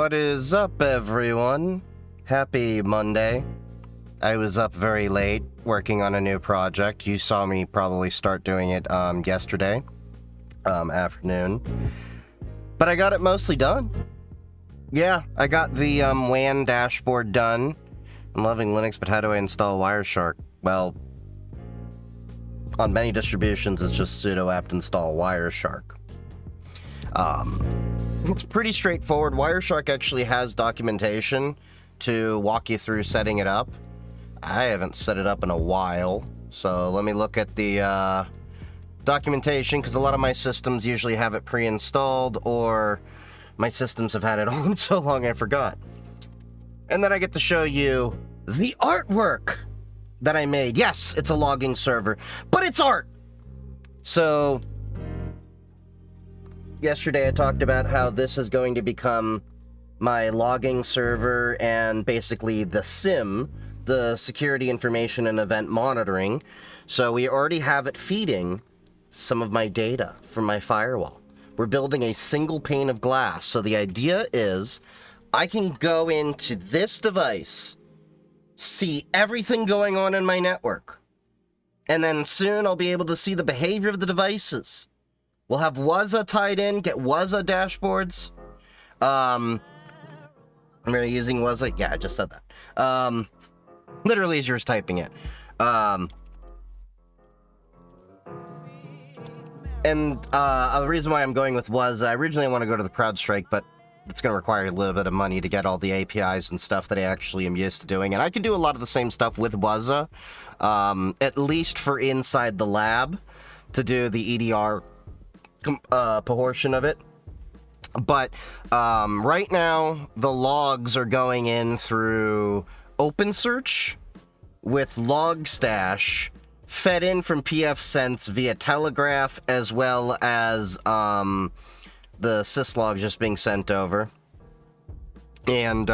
What is up, everyone? Happy Monday. I was up very late working on a new project. You saw me probably start doing it yesterday afternoon. But I got it mostly done. Yeah, I got the WAN dashboard done. I'm loving Linux, but how do I install Wireshark? Well, on many distributions, it's just sudo apt install Wireshark. It's pretty straightforward. Wireshark actually has documentation to walk you through setting it up. I haven't set it up in a while, so let me look at the documentation, because a lot of my systems usually have it pre-installed, or my systems have had it on so long I forgot. And then I get to show you the artwork that I made. Yes, it's a logging server, but it's art! So yesterday I talked about how this is going to become my logging server and basically the SIEM, the Security Information and Event Monitoring. So we already have it feeding some of my data from my firewall. We're building a single pane of glass. So the idea is I can go into this device, see everything going on in my network, and then soon I'll be able to see the behavior of the devices. We'll have WASA tied in, get WASA dashboards. Am I using WASA? Yeah, I just said that. Literally as you're typing it. And the reason why I'm going with WASA, I originally want to go to the CrowdStrike, but it's going to require a little bit of money to get all the APIs and stuff that I actually am used to doing. And I can do a lot of the same stuff with WASA, at least for inside the lab, to do the EDR portion of it. But right now the logs are going in through OpenSearch with Logstash fed in from pfSense via Telegraph, as well as the syslog just being sent over. And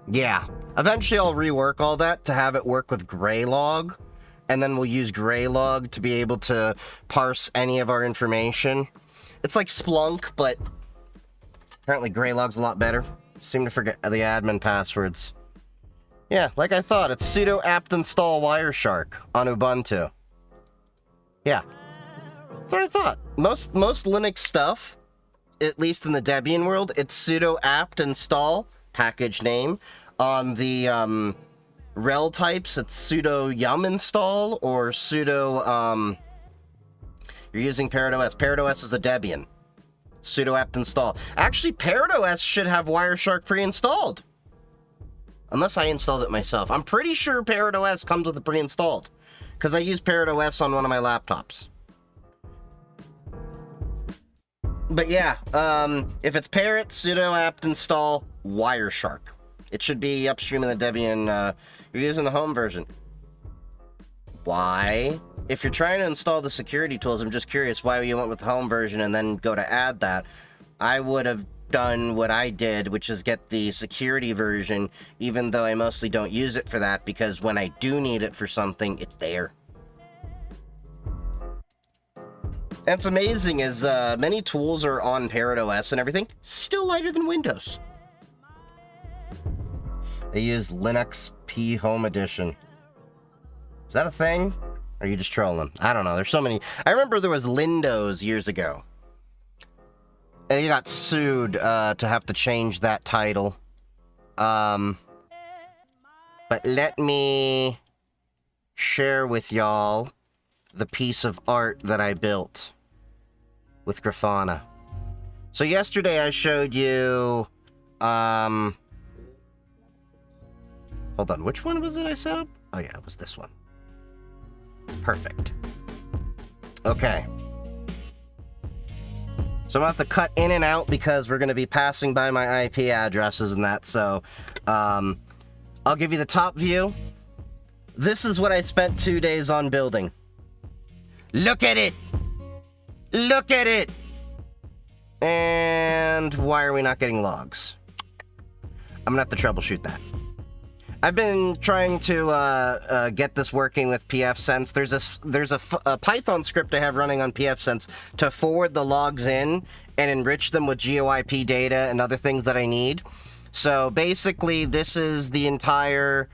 yeah, eventually I'll rework all that to have it work with Graylog. And then we'll use Graylog to be able to parse any of our information. It's like Splunk, but apparently Graylog's a lot better. Seem to forget the admin passwords. Yeah, like I thought, it's sudo apt install Wireshark on Ubuntu. Yeah, that's what I thought. Most Linux stuff, at least in the Debian world, it's sudo apt install, package name. On the rel types, it's sudo yum install or sudo you're using ParrotOS. ParrotOS is a Debian. Sudo apt install. Actually, ParrotOS should have Wireshark pre-installed. Unless I installed it myself. I'm pretty sure ParrotOS comes with it pre-installed, because I use ParrotOS on one of my laptops. But yeah, if it's Parrot, sudo apt install Wireshark. It should be upstream in the Debian. You're using the home version. Why? If you're trying to install the security tools, I'm just curious why you went with the home version and then go to add that. I would have done what I did, which is get the security version, even though I mostly don't use it for that, because when I do need it for something, it's there. And it's amazing as many tools are on ParrotOS and everything, still lighter than Windows. They use Linux P Home Edition. Is that a thing? Or are you just trolling? I don't know. There's so many. I remember there was Lindos years ago. And he got sued to have to change that title. But let me share with y'all the piece of art that I built with Grafana. So yesterday I showed you, hold on, which one was it I set up? Oh yeah, it was this one. Perfect. Okay. So I'm gonna have to cut in and out because we're gonna be passing by my IP addresses and that, so, I'll give you the top view. This is what I spent 2 days on building. Look at it! Look at it! And why are we not getting logs? I'm gonna have to troubleshoot that. I've been trying to get this working with pfSense. There's a Python script I have running on pfSense to forward the logs in and enrich them with GeoIP data and other things that I need. So basically, this is the entire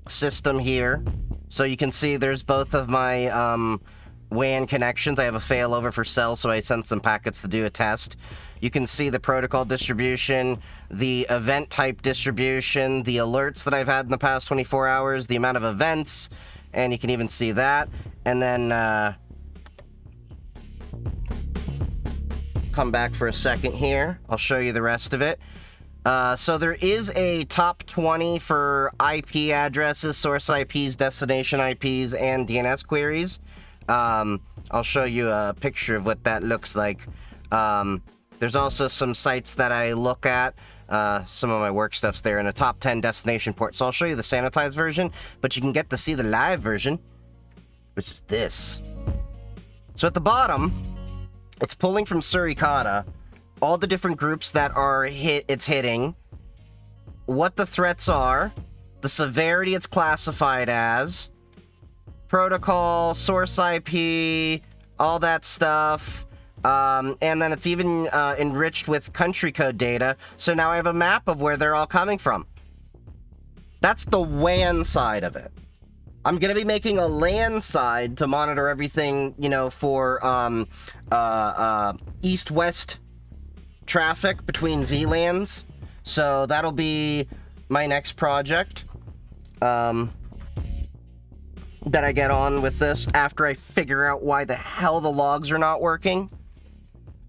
system here. So you can see there's both of my WAN connections. I have a failover for cell, so I sent some packets to do a test. You can see the protocol distribution, the event type distribution, the alerts that I've had in the past 24 hours, the amount of events, and you can even see that. And then come back for a second here. I'll show you the rest of it. So there is a top 20 for IP addresses, source IPs, destination IPs, and DNS queries. I'll show you a picture of what that looks like. There's also some sites that I look at. Some of my work stuff's there in a top 10 destination port. So I'll show you the sanitized version, but you can get to see the live version, which is this. So at the bottom, it's pulling from Suricata, all the different groups that are it's hitting, what the threats are, the severity it's classified as, protocol, source IP, all that stuff. And then it's even enriched with country code data, so now I have a map of where they're all coming from. That's the WAN side of it. I'm going to be making a LAN side to monitor everything, you know, for east-west traffic between VLANs. So that'll be my next project that I get on with this after I figure out why the hell the logs are not working.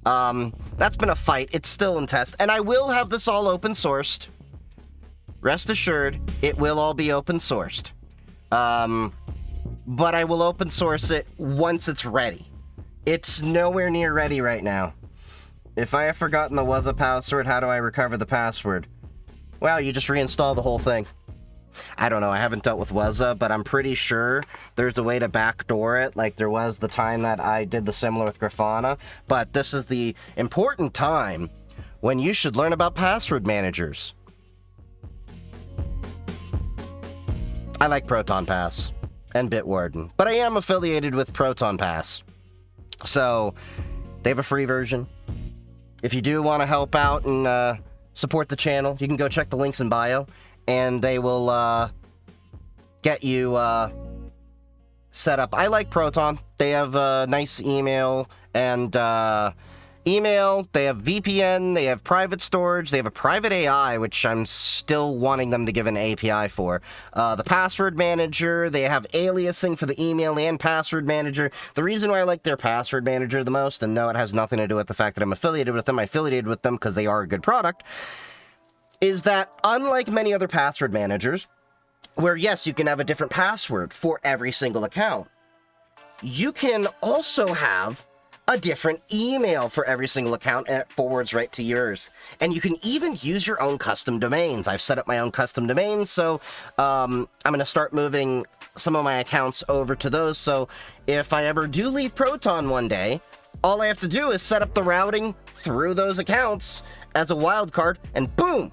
That's been a fight. It's still in test. And I will have this all open sourced. Rest assured, it will all be open sourced. But I will open source it once it's ready. It's nowhere near ready right now. If I have forgotten the was a password, how do I recover the password? Well, you just reinstall the whole thing. I don't know, I haven't dealt with WASA, but I'm pretty sure there's a way to backdoor it, like there was the time that I did the similar with Grafana. But this is the important time when you should learn about password managers. I like Proton Pass and Bitwarden, but I am affiliated with Proton Pass. So, they have a free version. If you do want to help out and support the channel, you can go check the links in bio, and they will get you set up. I like Proton. They have a nice email and they have VPN, they have private storage, they have a private AI, which I'm still wanting them to give an API for. The password manager, they have aliasing for the email and password manager. The reason why I like their password manager the most, and no, it has nothing to do with the fact that I'm affiliated with them, I affiliated with them because they are a good product, is that unlike many other password managers, where yes, you can have a different password for every single account, you can also have a different email for every single account, and it forwards right to yours. And you can even use your own custom domains. I've set up my own custom domains, so I'm going to start moving some of my accounts over to those. So if I ever do leave Proton one day, all I have to do is set up the routing through those accounts as a wildcard, and boom!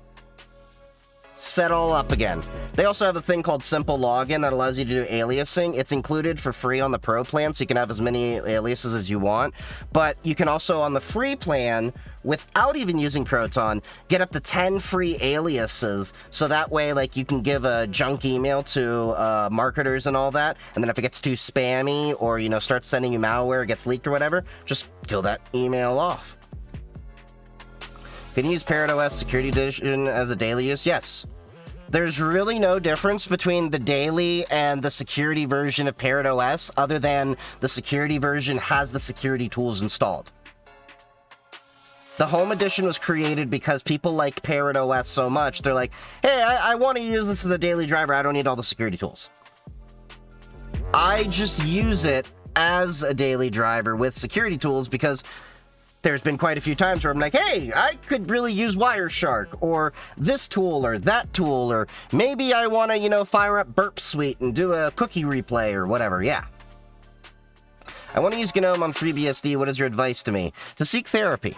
set all up again. They also have a thing called Simple Login that allows you to do aliasing. It's included for free on the Pro plan, so you can have as many aliases as you want. But you can also, on the free plan, without even using Proton, get up to 10 free aliases, so that way, like, you can give a junk email to marketers and all that, and then if it gets too spammy, or, you know, starts sending you malware, gets leaked or whatever, just kill that email off. Can you use Parrot OS Security Edition as a daily use? Yes. There's really no difference between the daily and the security version of Parrot OS, other than the security version has the security tools installed. The Home Edition was created because people like Parrot OS so much, they're like, hey, I want to use this as a daily driver, I don't need all the security tools. I just use it as a daily driver with security tools because there's been quite a few times where I'm like, hey, I could really use Wireshark, or this tool, or that tool, or maybe I want to, you know, fire up Burp Suite and do a cookie replay, or whatever, yeah. I want to use GNOME on FreeBSD, what is your advice to me? To seek therapy.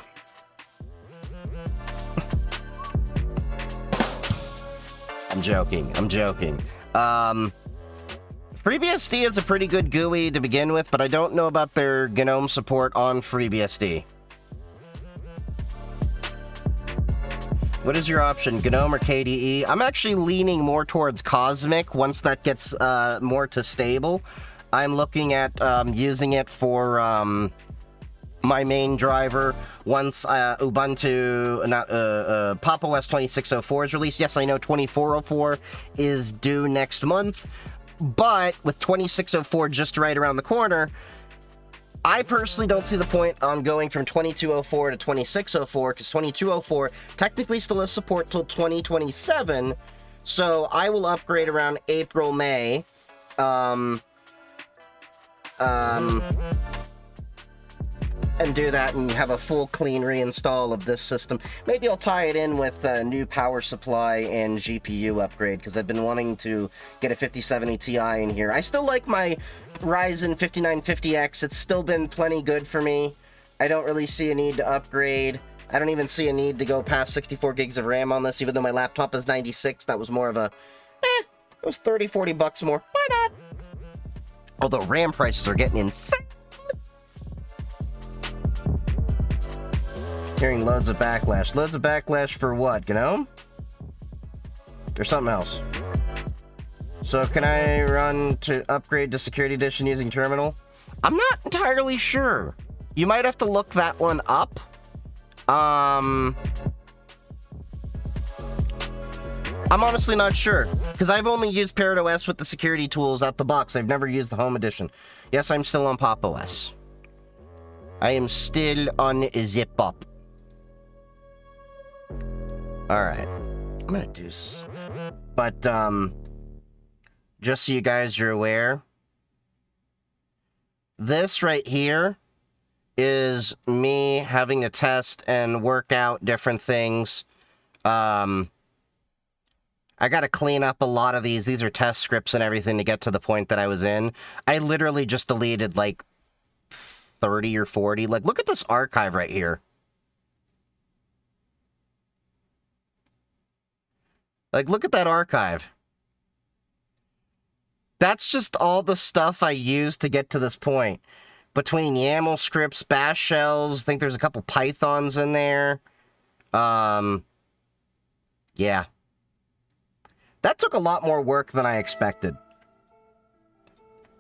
I'm joking. FreeBSD is a pretty good GUI to begin with, but I don't know about their GNOME support on FreeBSD. What is your option, GNOME or KDE? I'm actually leaning more towards Cosmic once that gets more to stable. I'm looking at using it for my main driver once Ubuntu, Pop! OS 2604 is released. Yes, I know 2404 is due next month, but with 2604 just right around the corner, I personally don't see the point on going from 2204 to 2604, because 2204 technically still has support till 2027, so I will upgrade around April, May, and do that and have a full clean reinstall of this system. Maybe I'll tie it in with a new power supply and GPU upgrade, because I've been wanting to get a 5070 Ti in here. I still like my Ryzen 5950X. It's still been plenty good for me. I don't really see a need to upgrade. I don't even see a need to go past 64 gigs of RAM on this, even though my laptop is 96. That was more of a, it was 30, 40 bucks more. Why not? Although RAM prices are getting insane. Hearing loads of backlash. Loads of backlash for what, GNOME? Or something else? So can I run to upgrade to Security Edition using Terminal? I'm not entirely sure. You might have to look that one up. I'm honestly not sure, because I've only used Parrot OS with the security tools out the box. I've never used the Home Edition. Yes, I'm still on Pop! OS. I am still on Zip Up. Alright. I'm gonna do this. But, just so you guys are aware, this right here is me having to test and work out different things. I gotta clean up a lot of these. These are test scripts and everything to get to the point that I was in. I literally just deleted, like, 30 or 40. Like, look at this archive right here. Like, look at that archive. That's just all the stuff I used to get to this point. Between YAML scripts, bash shells, I think there's a couple Pythons in there. Yeah. That took a lot more work than I expected.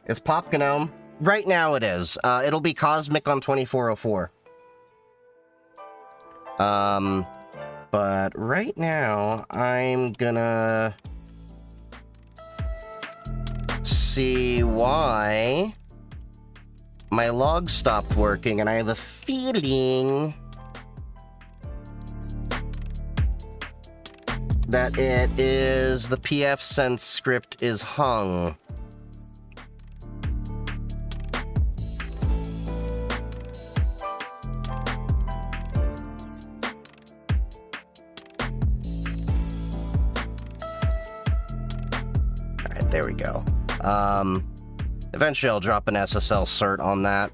Is Pop GNOME? Right now it is. It'll be Cosmic on 2404. But right now, I'm gonna see why my log stopped working, and I have a feeling that it is the pfSense script is hung. There we go. Eventually I'll drop an SSL cert on that,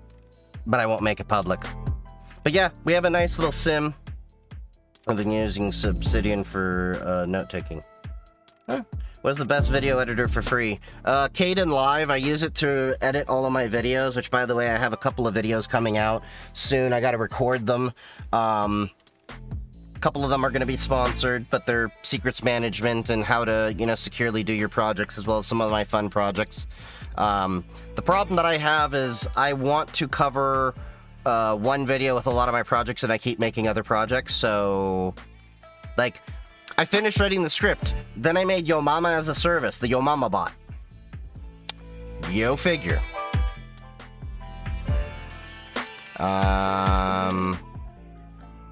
but I won't make it public. But yeah, we have a nice little SIM. I've been using Obsidian for note-taking. What is the best video editor for free? Kden Live. I use it to edit all of my videos, which, by the way, I have a couple of videos coming out soon. I gotta record them. A couple of them are going to be sponsored, but they're secrets management and how to, you know, securely do your projects, as well as some of my fun projects. The problem that I have is I want to cover one video with a lot of my projects, and I keep making other projects. So, like, I finished writing the script, then I made Yo Mama as a service, the Yo Mama bot. Yo figure.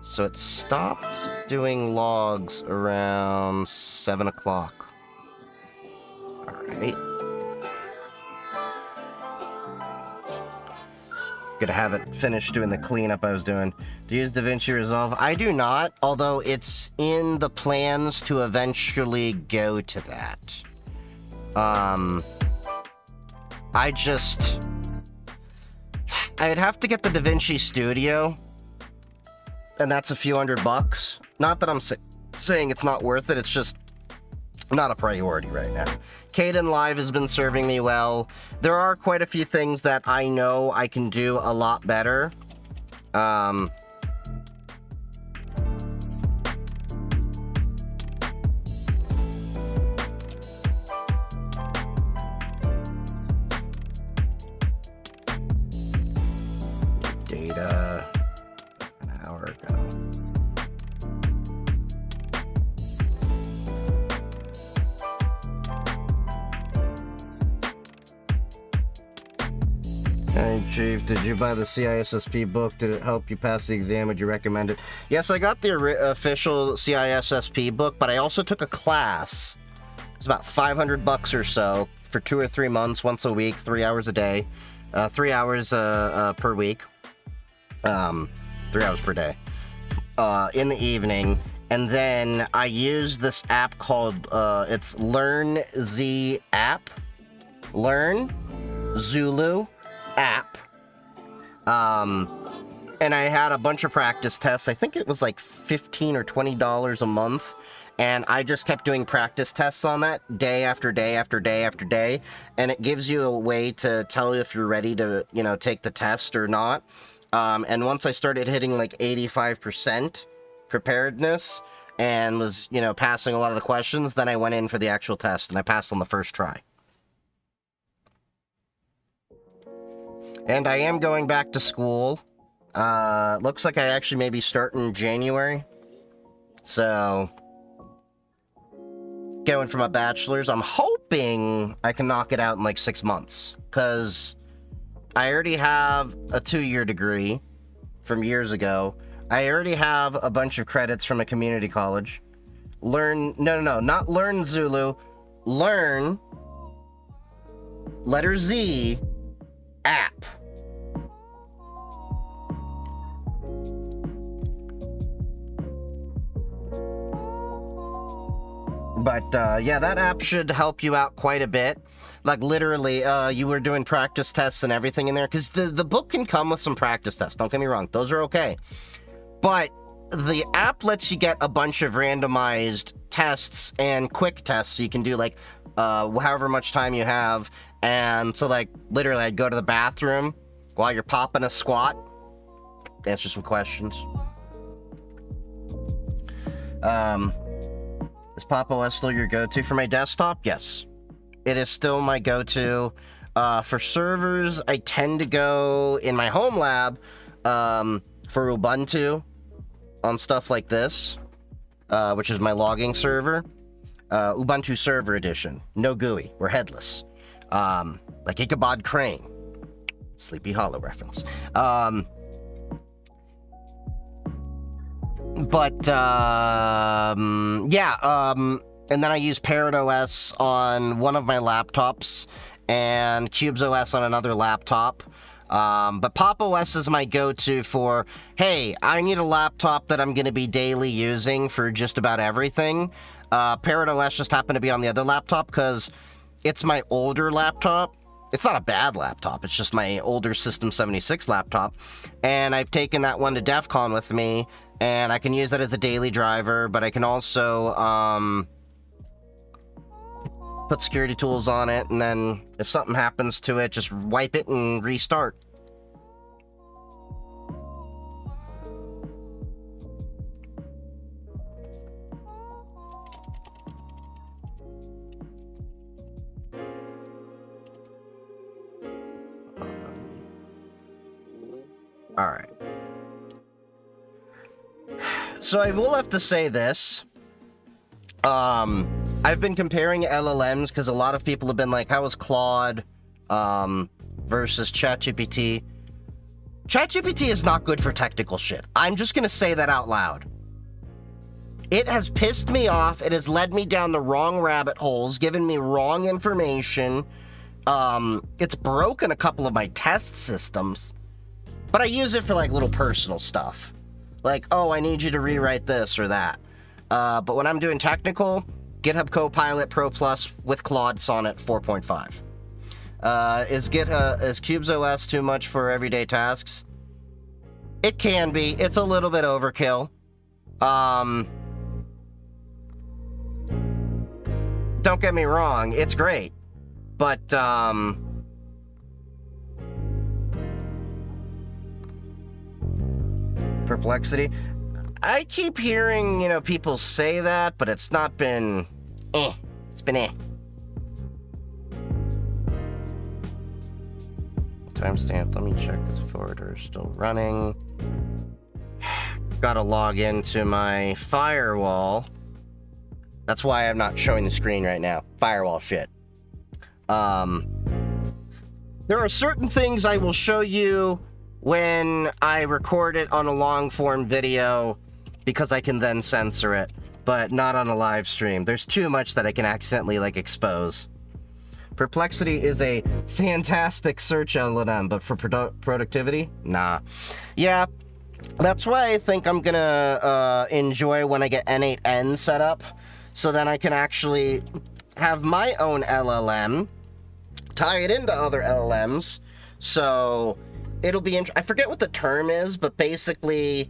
So it stopped doing logs around 7 o'clock. Alright. Gonna have it finished doing the cleanup I was doing. Do you use DaVinci Resolve? I do not, although it's in the plans to eventually go to that. I'd have to get the DaVinci Studio, and that's a few $100. Not that I'm saying it's not worth it, it's just not a priority right now. Kden Live has been serving me well. There are quite a few things that I know I can do a lot better. Data an hour ago. Hey Chief, did you buy the CISSP book? Did it help you pass the exam? Would you recommend it? Yes, I got the official CISSP book, but I also took a class. It's about $500 or so for 2 or 3 months, once a week, 3 hours a day, 3 hours per week, 3 hours per day, in the evening. And then I used this app called, it's Learn Z app, Learn Zulu app. And I had a bunch of practice tests. I think it was like $15 or $20 a month. And I just kept doing practice tests on that day after day after day after day. And it gives you a way to tell if you're ready to, you know, take the test or not. And once I started hitting like 85% preparedness and was, you know, passing a lot of the questions, then I went in for the actual test and I passed on the first try. And I am going back to school. Looks like I actually maybe start in January. So, going for my bachelor's. I'm hoping I can knock it out in like 6 months. Because I already have a 2-year degree from years ago. I already have a bunch of credits from a community college. Not Learn Zulu. Learn, letter Z, app. But, yeah, that app should help you out quite a bit. Like, literally, you were doing practice tests and everything in there. Because the book can come with some practice tests. Don't get me wrong. Those are okay. But the app lets you get a bunch of randomized tests and quick tests. So you can do, like, however much time you have. And so, like, literally, I'd go to the bathroom while you're popping a squat. Answer some questions. Is Pop! OS still your go-to for my desktop? Yes. It is still my go-to. For servers, I tend to go in my home lab for Ubuntu on stuff like this, which is my logging server. Ubuntu Server Edition. No GUI. We're headless. Like Ichabod Crane. Sleepy Hollow reference. And then I use Parrot OS on one of my laptops and Cubes OS on another laptop. But Pop! OS is my go-to for, hey, I need a laptop that I'm going to be daily using for just about everything. Parrot OS just happened to be on the other laptop because it's my older laptop. It's not a bad laptop. It's just my older System 76 laptop. And I've taken that one to DEF CON with me. And I can use that as a daily driver, but I can also, put security tools on it, and then if something happens to it, just wipe it and restart. All right. So I will have to say this. I've been comparing LLMs because a lot of people have been like, how is Claude versus ChatGPT? ChatGPT is not good for technical shit. I'm just going to say that out loud. It has pissed me off. It has led me down the wrong rabbit holes, given me wrong information. It's broken a couple of my test systems. But I use it for, like, little personal stuff. Like, oh, I need you to rewrite this or that. But when I'm doing technical, GitHub Copilot Pro Plus with Claude Sonnet 4.5. Is CubesOS too much for everyday tasks? It can be. It's a little bit overkill. Don't get me wrong, it's great. But, Perplexity. I keep hearing, you know, people say that, but it's not been It's been Timestamp, let me check if the forwarder is still running. Gotta log into my firewall. That's why I'm not showing the screen right now. Firewall shit. There are certain things I will show you when I record it on a long form video because I can then censor it, but not on a live stream. There's too much that I can accidentally like expose. Perplexity is a fantastic search LLM, but for productivity, nah. Yeah, that's why I think I'm gonna enjoy when I get N8N set up, so then I can actually have my own LLM, tie it into other LLMs, so it'll be I forget what the term is, but basically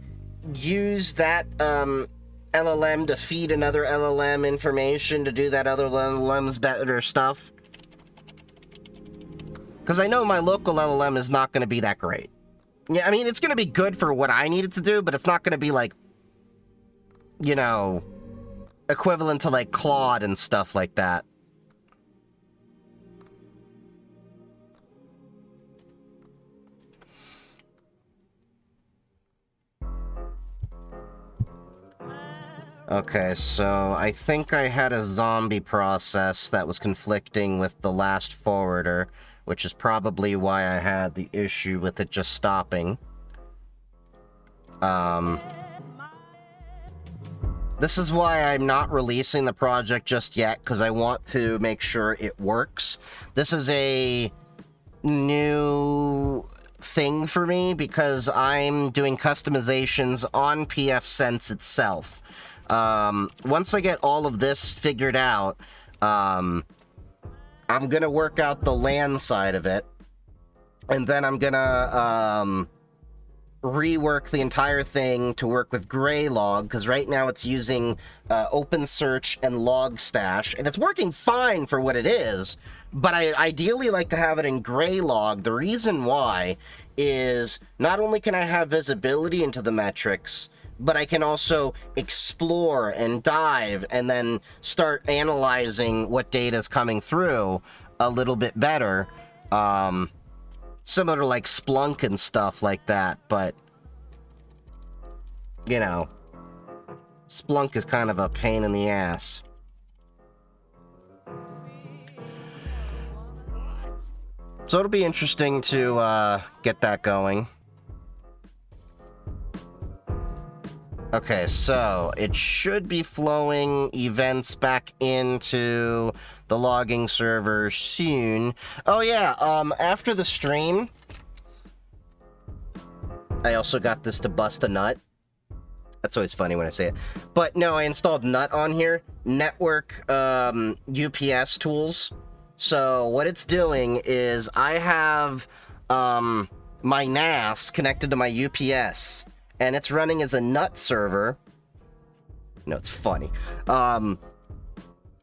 use that LLM to feed another LLM information to do that other LLM's better stuff. Because I know my local LLM is not going to be that great. Yeah, I mean, it's going to be good for what I need it to do, but it's not going to be like, you know, equivalent to like Claude and stuff like that. Okay, so I think I had a zombie process that was conflicting with the last forwarder, which is probably why I had the issue with it just stopping. This is why I'm not releasing the project just yet, because I want to make sure it works. This is a new thing for me, because I'm doing customizations on pfSense itself. Once I get all of this figured out, I'm gonna work out the LAN side of it, and then I'm gonna rework the entire thing to work with Graylog, because right now it's using OpenSearch and Logstash, and it's working fine for what it is, but I ideally like to have it in Graylog. The reason why is not only can I have visibility into the metrics, but I can also explore and dive and then start analyzing what data is coming through a little bit better. Similar to like Splunk and stuff like that, but, you know, Splunk is kind of a pain in the ass. So it'll be interesting to get that going. Okay, so it should be flowing events back into the logging server soon. Oh yeah, after the stream, I also got this to bust a nut. That's always funny when I say it. But no, I installed Nut on here. Network UPS tools. So what it's doing is I have my NAS connected to my UPS, and it's running as a Nut server. No, it's funny.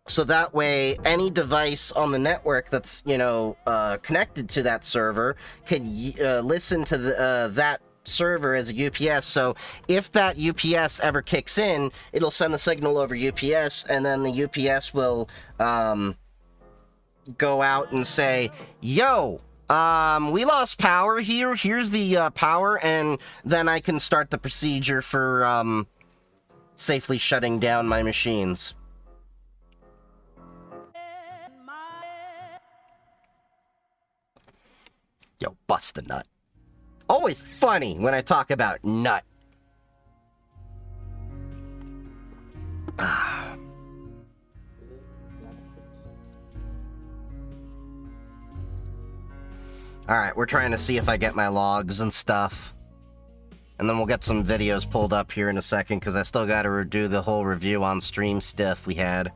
So that way, any device on the network that's, connected to that server can listen to that server as a UPS. So if that UPS ever kicks in, it'll send the signal over UPS, and then the UPS will go out and say, yo, we lost power here. Here's the power, and then I can start the procedure for safely shutting down my machines. Yo, bust a nut. Always funny when I talk about nut. Alright, we're trying to see if I get my logs and stuff. And then we'll get some videos pulled up here in a second, because I still gotta do the whole review on stream stuff we had.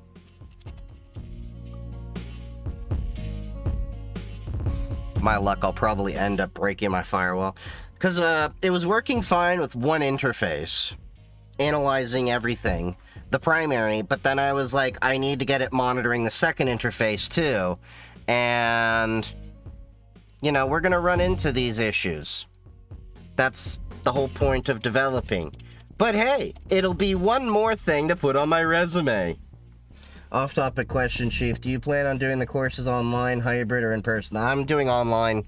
My luck, I'll probably end up breaking my firewall. Because it was working fine with one interface, analyzing everything, the primary, but then I was like, I need to get it monitoring the second interface too. And, we're going to run into these issues. That's the whole point of developing. But hey, it'll be one more thing to put on my resume. Off-topic question, Chief. Do you plan on doing the courses online, hybrid, or in person? I'm doing online.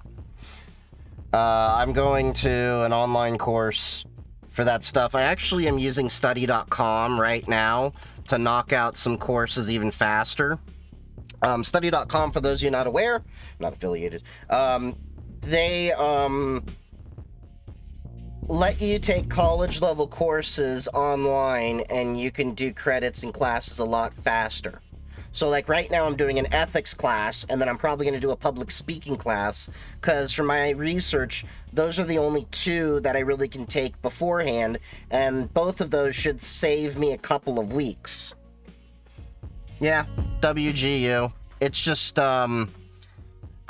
I'm going to an online course for that stuff. I actually am using study.com right now to knock out some courses even faster. Study.com, for those of you not aware, not affiliated, they let you take college-level courses online, and you can do credits and classes a lot faster. So, like, right now I'm doing an ethics class, and then I'm probably going to do a public speaking class, because from my research, those are the only two that I really can take beforehand, and both of those should save me a couple of weeks. Yeah, WGU. It's just,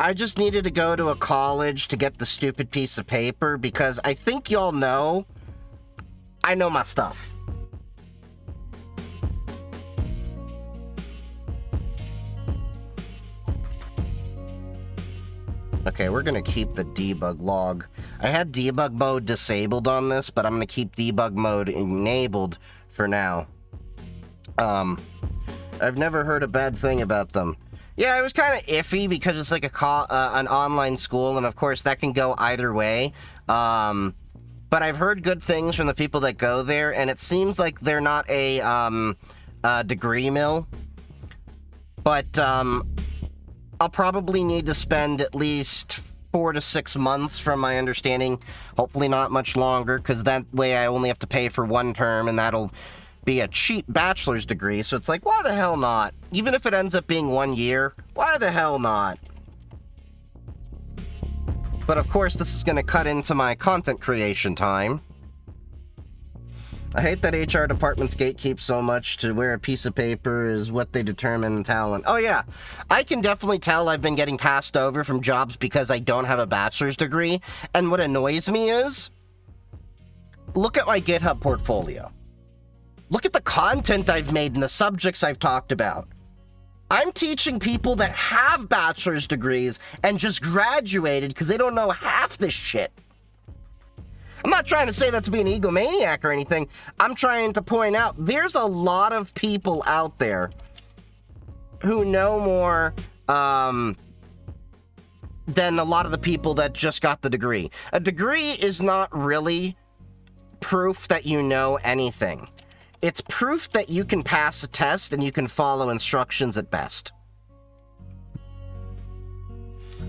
I just needed to go to a college to get the stupid piece of paper, because I think y'all know, I know my stuff. Okay, we're gonna keep the debug log. I had debug mode disabled on this, but I'm gonna keep debug mode enabled for now. I've never heard a bad thing about them. Yeah, it was kind of iffy because it's like an online school, and of course that can go either way. But I've heard good things from the people that go there, and it seems like they're not a degree mill. But I'll probably need to spend at least 4 to 6 months, from my understanding. Hopefully not much longer, because that way I only have to pay for one term, and that'll be a cheap bachelor's degree, so it's like, why the hell not? Even if it ends up being 1 year, why the hell not? But of course, this is going to cut into my content creation time. I hate that HR departments gatekeep so much to where a piece of paper is what they determine talent. Oh yeah, I can definitely tell I've been getting passed over from jobs because I don't have a bachelor's degree, and what annoys me is, look at my GitHub portfolio. Look at the content I've made and the subjects I've talked about. I'm teaching people that have bachelor's degrees and just graduated because they don't know half this shit. I'm not trying to say that to be an egomaniac or anything. I'm trying to point out there's a lot of people out there who know more than a lot of the people that just got the degree. A degree is not really proof that you know anything. It's proof that you can pass a test and you can follow instructions at best.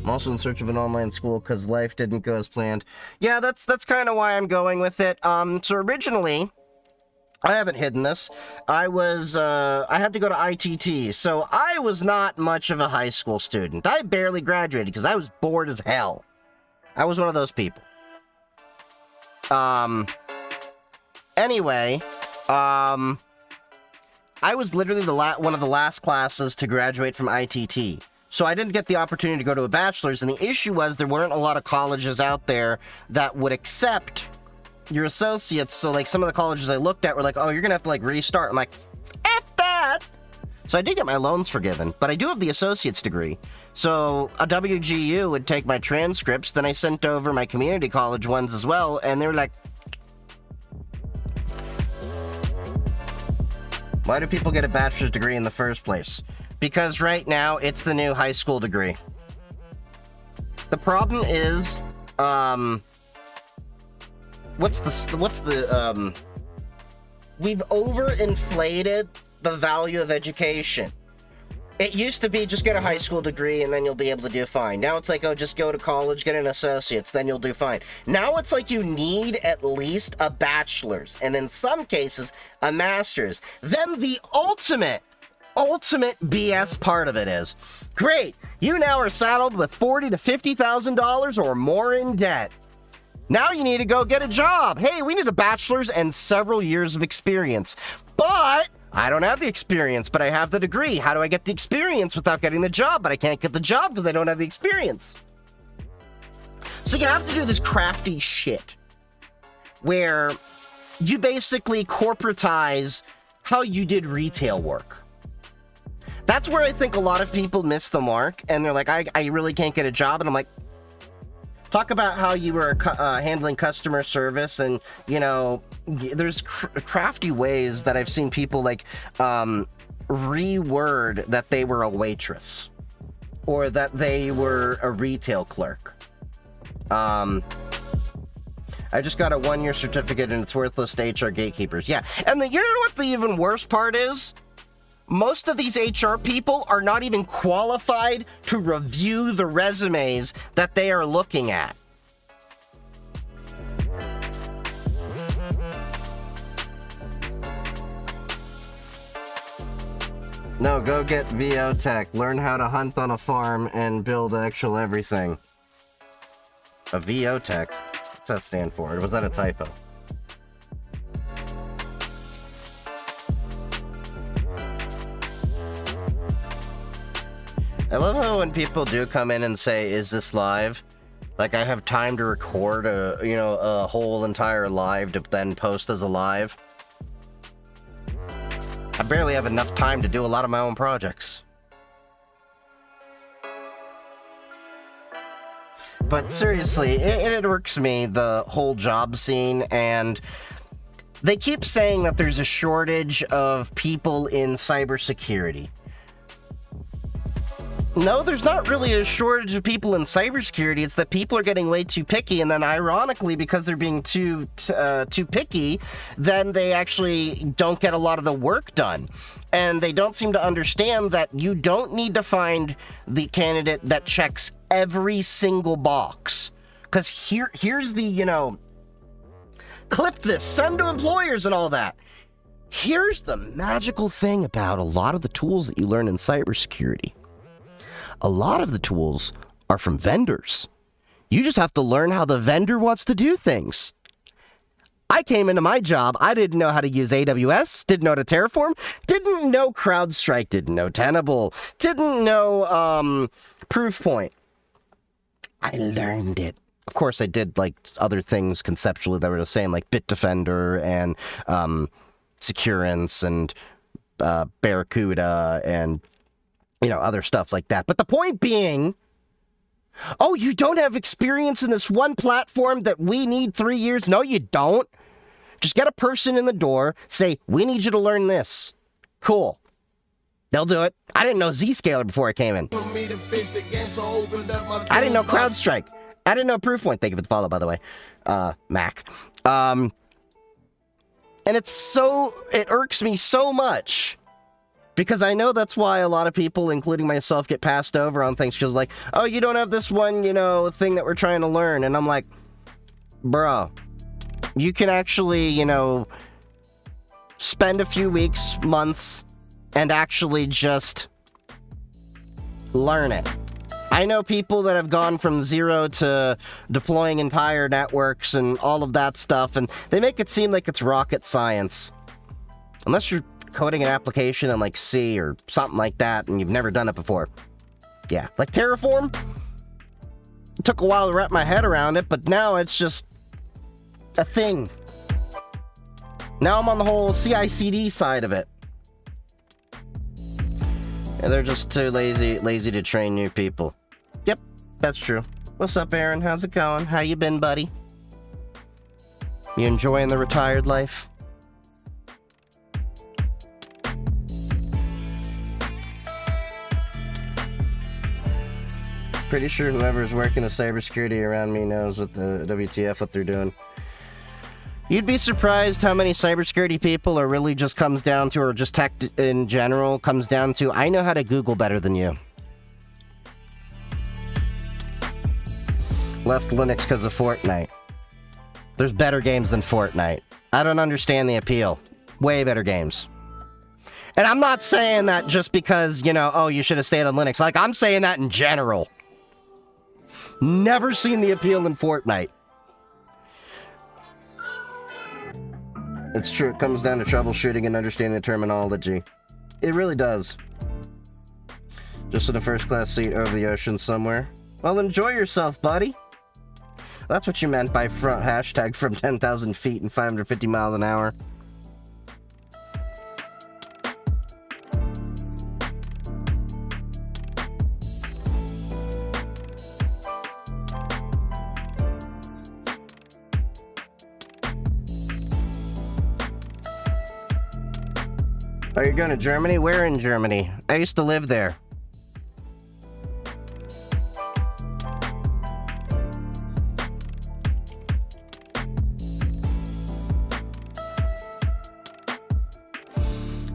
I'm also in search of an online school because life didn't go as planned. Yeah, that's kind of why I'm going with it. So originally, I haven't hidden this. I had to go to ITT, so I was not much of a high school student. I barely graduated because I was bored as hell. I was one of those people. Anyway, I was literally one of the last classes to graduate from ITT. So I didn't get the opportunity to go to a bachelor's, and the issue was there weren't a lot of colleges out there that would accept your associates. So like some of the colleges I looked at were like, oh, you're gonna have to like restart. I'm like, F that! So I did get my loans forgiven, but I do have the associate's degree. So a WGU would take my transcripts, then I sent over my community college ones as well, and they were like, why do people get a bachelor's degree in the first place? Because right now, it's the new high school degree. The problem is, we've overinflated the value of education. It used to be just get a high school degree and then you'll be able to do fine. Now it's like, oh, just go to college, get an associate's, then you'll do fine. Now it's like you need at least a bachelor's, and in some cases, a master's. Then the ultimate BS part of it is, great, you now are saddled with $40,000 to $50,000 or more in debt. Now you need to go get a job. Hey, we need a bachelor's and several years of experience. But I don't have the experience, but I have the degree. How do I get the experience without getting the job? But I can't get the job because I don't have the experience. So you have to do this crafty shit where you basically corporatize how you did retail work. That's where I think a lot of people miss the mark, and they're like, I really can't get a job. And I'm like, talk about how you were handling customer service, and, you know, there's crafty ways that I've seen people, like, reword that they were a waitress or that they were a retail clerk. I just got a 1-year certificate and it's worthless to HR gatekeepers. Yeah, and you know what the even worse part is? Most of these HR people are not even qualified to review the resumes that they are looking at. No, go get VO Tech. Learn how to hunt on a farm and build actual everything. A VO Tech? What's that stand for? Or was that a typo? I love how when people do come in and say, is this live? Like, I have time to record a whole entire live to then post as a live. I barely have enough time to do a lot of my own projects. But seriously, it irks me, the whole job scene, and they keep saying that there's a shortage of people in cybersecurity. No, there's not really a shortage of people in cybersecurity. It's that people are getting way too picky, and then ironically, because they're being too picky, then they actually don't get a lot of the work done. And they don't seem to understand that you don't need to find the candidate that checks every single box. Because here's the, clip this, send to employers and all that. Here's the magical thing about a lot of the tools that you learn in cybersecurity. A lot of the tools are from vendors. You just have to learn how the vendor wants to do things. I came into my job, I didn't know how to use AWS, didn't know how to Terraform, didn't know CrowdStrike, didn't know Tenable, didn't know Proofpoint. I learned it. Of course, I did like other things conceptually that were the same, like Bitdefender and Securance and Barracuda and other stuff like that. But the point being, oh, you don't have experience in this one platform that we need 3 years? No, you don't. Just get a person in the door, say, we need you to learn this. Cool. They'll do it. I didn't know Zscaler before I came in. I didn't know CrowdStrike. I didn't know Proofpoint. Thank you for the follow, by the way. Mac. And it irks me so much. Because I know that's why a lot of people, including myself, get passed over on things. Because like, oh, you don't have this one, thing that we're trying to learn. And I'm like, bro, you can actually, spend a few weeks, months, and actually just learn it. I know people that have gone from zero to deploying entire networks and all of that stuff. And they make it seem like it's rocket science. Unless you're coding an application in like C or something like that and you've never done it before. Yeah, like Terraform. It took a while to wrap my head around it, but now it's just a thing. Now I'm on the whole CI/CD side of it. And they're just too lazy to train new people. Yep, that's true. What's up, Aaron? How's it going? How you been, buddy? You enjoying the retired life? Pretty sure whoever's working the cybersecurity around me knows what the WTF what they're doing. You'd be surprised how many cybersecurity people are really just comes down to, or just tech in general comes down to, I know how to Google better than you. Left Linux because of Fortnite. There's better games than Fortnite. I don't understand the appeal. Way better games. And I'm not saying that just because, you know, oh, you should have stayed on Linux. Like, I'm saying that in general. Never seen the appeal in Fortnite. It's true, it comes down to troubleshooting and understanding the terminology. It really does. Just in a first-class seat over the ocean somewhere. Well, enjoy yourself, buddy. That's what you meant by front hashtag from 10,000 feet and 550 miles an hour. Are you going to Germany? Where in Germany? I used to live there.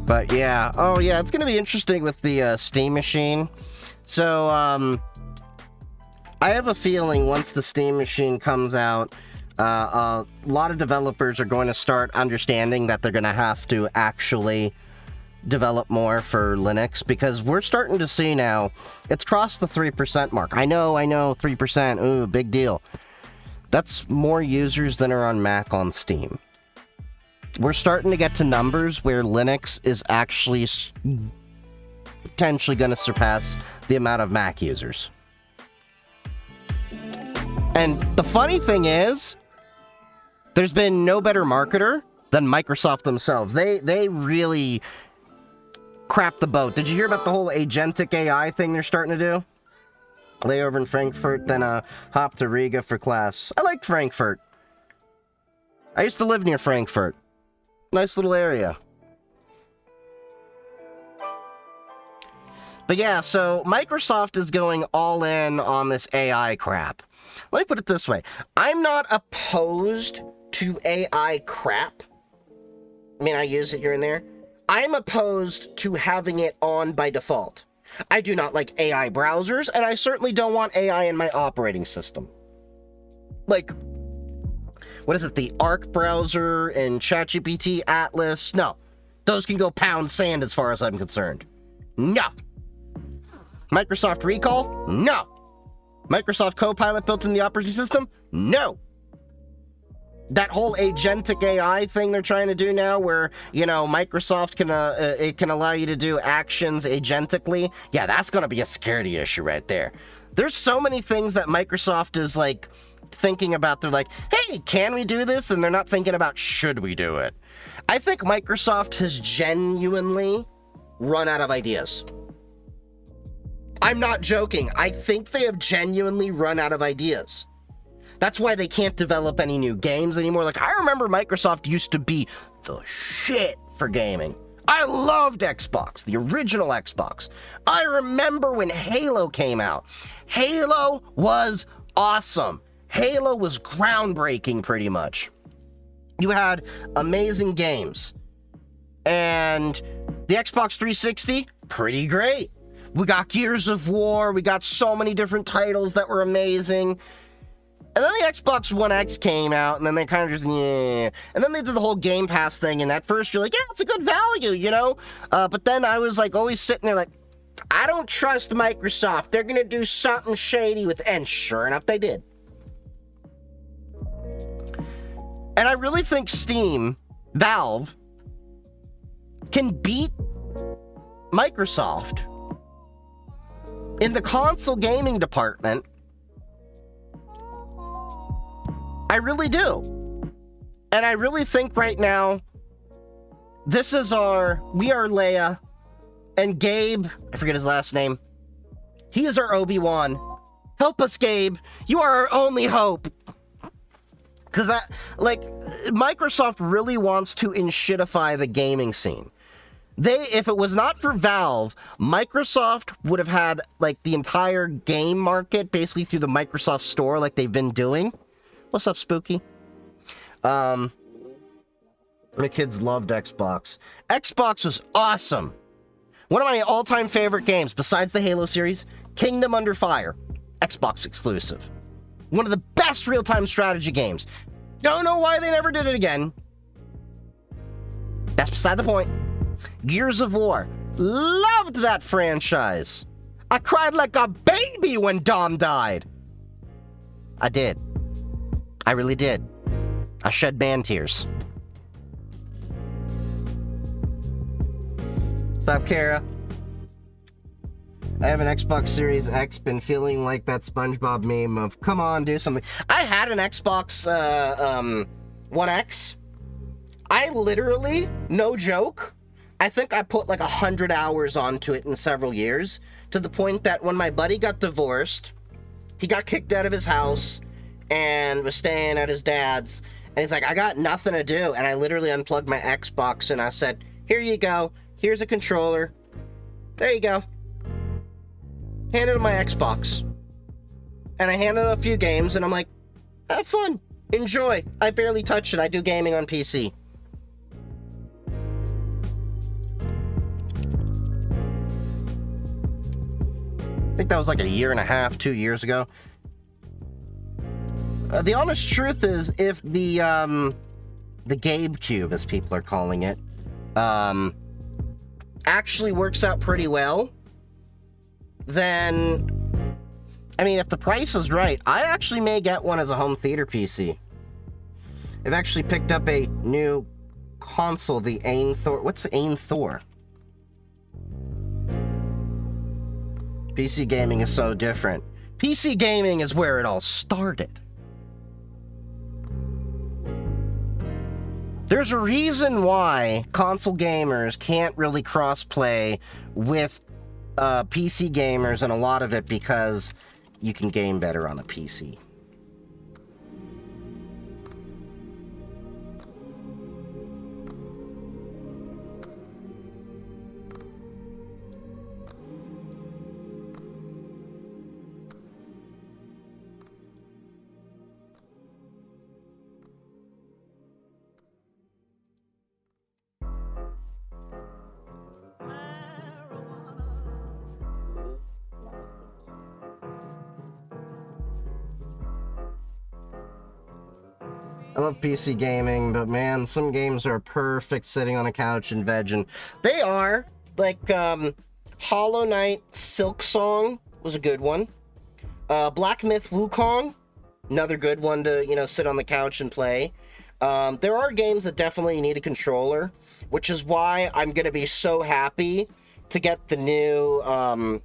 But yeah, oh yeah, it's going to be interesting with the Steam machine. So, I have a feeling once the Steam machine comes out, a lot of developers are going to start understanding that they're going to have to actually develop more for Linux, because we're starting to see now it's crossed the 3% mark. I know 3%, ooh, big deal. That's more users than are on Mac on Steam. We're starting to get to numbers where Linux is actually potentially going to surpass the amount of Mac users. And the funny thing is, there's been no better marketer than Microsoft themselves. They really crap the boat. Did you hear about the whole agentic AI thing they're starting to do? Lay over in Frankfurt, then hop to Riga for class. I like Frankfurt. I used to live near Frankfurt. Nice little area. But yeah, so Microsoft is going all in on this AI crap. Let me put it this way. I'm not opposed to AI crap. I mean, I use it here and there. I'm opposed to having it on by default. I do not like AI browsers, and I certainly don't want AI in my operating system. Like, what is it, the Arc browser and ChatGPT, Atlas? No. Those can go pound sand as far as I'm concerned. No. Microsoft Recall? No. Microsoft Copilot built in the operating system? No. That whole agentic AI thing they're trying to do now, where, you know, Microsoft can it can allow you to do actions agentically. Yeah, that's going to be a security issue right there. There's so many things that Microsoft is like thinking about. They're like, hey, can we do this? And they're not thinking about, should we do it? I think Microsoft has genuinely run out of ideas. I'm not joking. I think they have genuinely run out of ideas. That's why they can't develop any new games anymore. Like, I remember Microsoft used to be the shit for gaming. I loved Xbox, the original Xbox. I remember when Halo came out. Halo was awesome. Halo was groundbreaking, pretty much. You had amazing games. And the Xbox 360, pretty great. We got Gears of War. We got so many different titles that were amazing. And then the Xbox One X came out, and then they kind of just, yeah. And then they did the whole Game Pass thing, and at first you're like, yeah, it's a good value, you know? But then I was like, always sitting there like, I don't trust Microsoft. They're going to do something shady with, and sure enough, they did. And I really think Steam, Valve, can beat Microsoft in the console gaming department. I really do. And I really think right now, we are Leia, And Gabe, I forget his last name, he is our Obi-Wan. Help us, Gabe. You are our only hope. Because, Microsoft really wants to inshitify the gaming scene. If it was not for Valve, Microsoft would have had, like, the entire game market basically through the Microsoft Store like they've been doing. What's up, Spooky? My kids loved Xbox. Xbox was awesome. One of my all-time favorite games, besides the Halo series, Kingdom Under Fire. Xbox exclusive. One of the best real-time strategy games. Don't know why they never did it again. That's beside the point. Gears of War. Loved that franchise. I cried like a baby when Dom died. I did. I really did. I shed man tears. What's up, Kara? I have an Xbox Series X, been feeling like that SpongeBob meme of, come on, do something. I had an Xbox One X. I literally, no joke, I think I put like 100 hours onto it in several years, to the point that when my buddy got divorced, he got kicked out of his house and was staying at his dad's, and he's like, I got nothing to do, and I literally unplugged my Xbox and I said, here you go, here's a controller, there you go. Handed him my Xbox. And I handed him a few games, and I'm like, have fun, enjoy. I barely touch it, I do gaming on PC. I think that was like a year and a half, 2 years ago. The honest truth is, if the Gabe Cube, as people are calling it, actually works out pretty well, then, I mean, if the price is right, I actually may get one as a home theater PC. I've actually picked up a new console, the Ain-Thor. What's the Ain-Thor? PC gaming is so different. PC gaming is where it all started. There's a reason why console gamers can't really cross-play with PC gamers, and a lot of it because you can game better on a PC. I love PC gaming, but man, some games are perfect sitting on a couch and vegging. They are. Like, Hollow Knight Silksong was a good one. Black Myth Wukong, another good one to, you know, sit on the couch and play. There are games that definitely need a controller, which is why I'm going to be so happy to get the new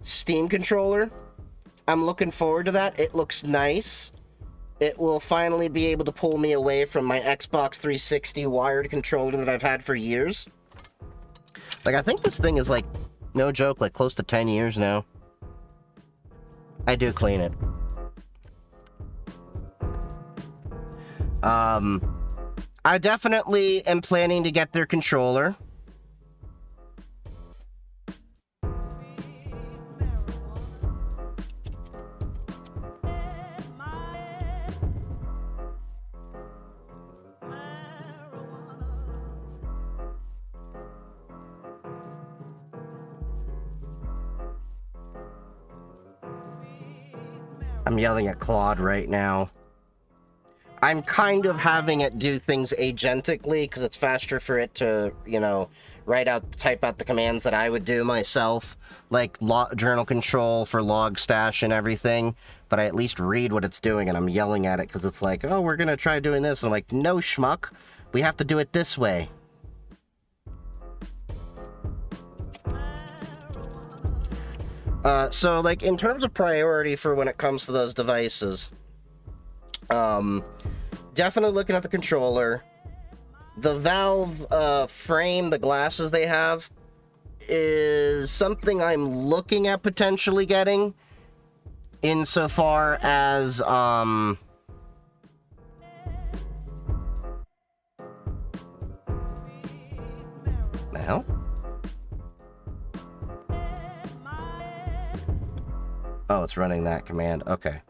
Steam controller. I'm looking forward to that. It looks nice. It will finally be able to pull me away from my Xbox 360 wired controller that I've had for years. Like, I think this thing is, like, no joke, like, close to 10 years now. I do clean it. I definitely am planning to get their controller. I'm yelling at Claude right now. I'm kind of having it do things agentically because it's faster for it to, you know, type out the commands that I would do myself, like journal control for log stash and everything, but I at least read what it's doing, and I'm yelling at it because it's like, oh, we're gonna try doing this, and I'm like, no, schmuck, we have to do it this way. So, like, in terms of priority for when it comes to those devices, definitely looking at the controller. The Valve frame, the glasses they have, is something I'm looking at potentially getting, insofar as, the hell? Oh, it's running that command. Okay.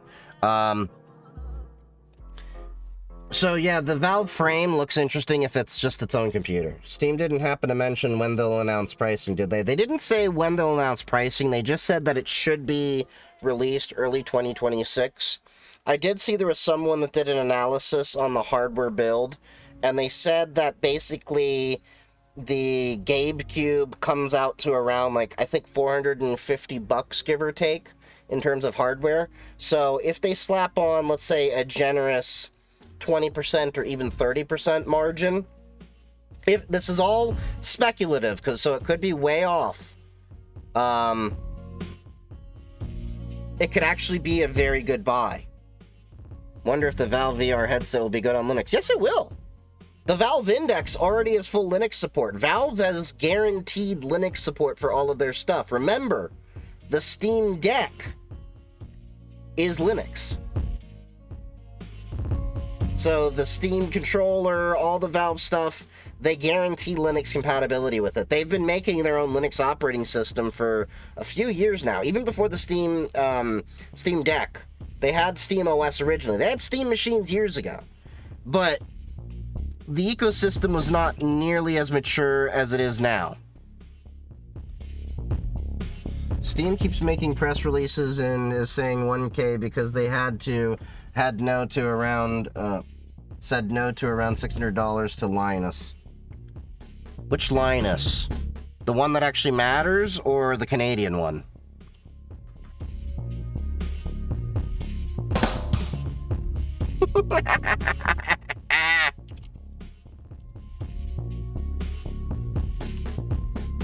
So yeah, the Valve frame looks interesting if it's just its own computer. Steam didn't happen to mention when they'll announce pricing, did they? They didn't say when they'll announce pricing. They just said that it should be released early 2026. I did see there was someone that did an analysis on the hardware build, and they said that basically the GameCube comes out to around, like, I think $450, give or take, in terms of hardware. So if they slap on, let's say, a generous 20% or even 30% margin, if this is all speculative, so it could be way off, it could actually be a very good buy. Wonder if the Valve VR headset will be good on Linux. Yes, it will. The Valve Index already has full Linux support. Valve has guaranteed Linux support for all of their stuff. Remember, the Steam Deck is Linux. So the Steam controller, all the Valve stuff, they guarantee Linux compatibility with it. They've been making their own Linux operating system for a few years now. Even before the Steam Deck, they had Steam OS originally. They had Steam machines years ago. But the ecosystem was not nearly as mature as it is now. Steam keeps making press releases and is saying 1K because they said no to around $600 to Linus. Which Linus? The one that actually matters, or the Canadian one?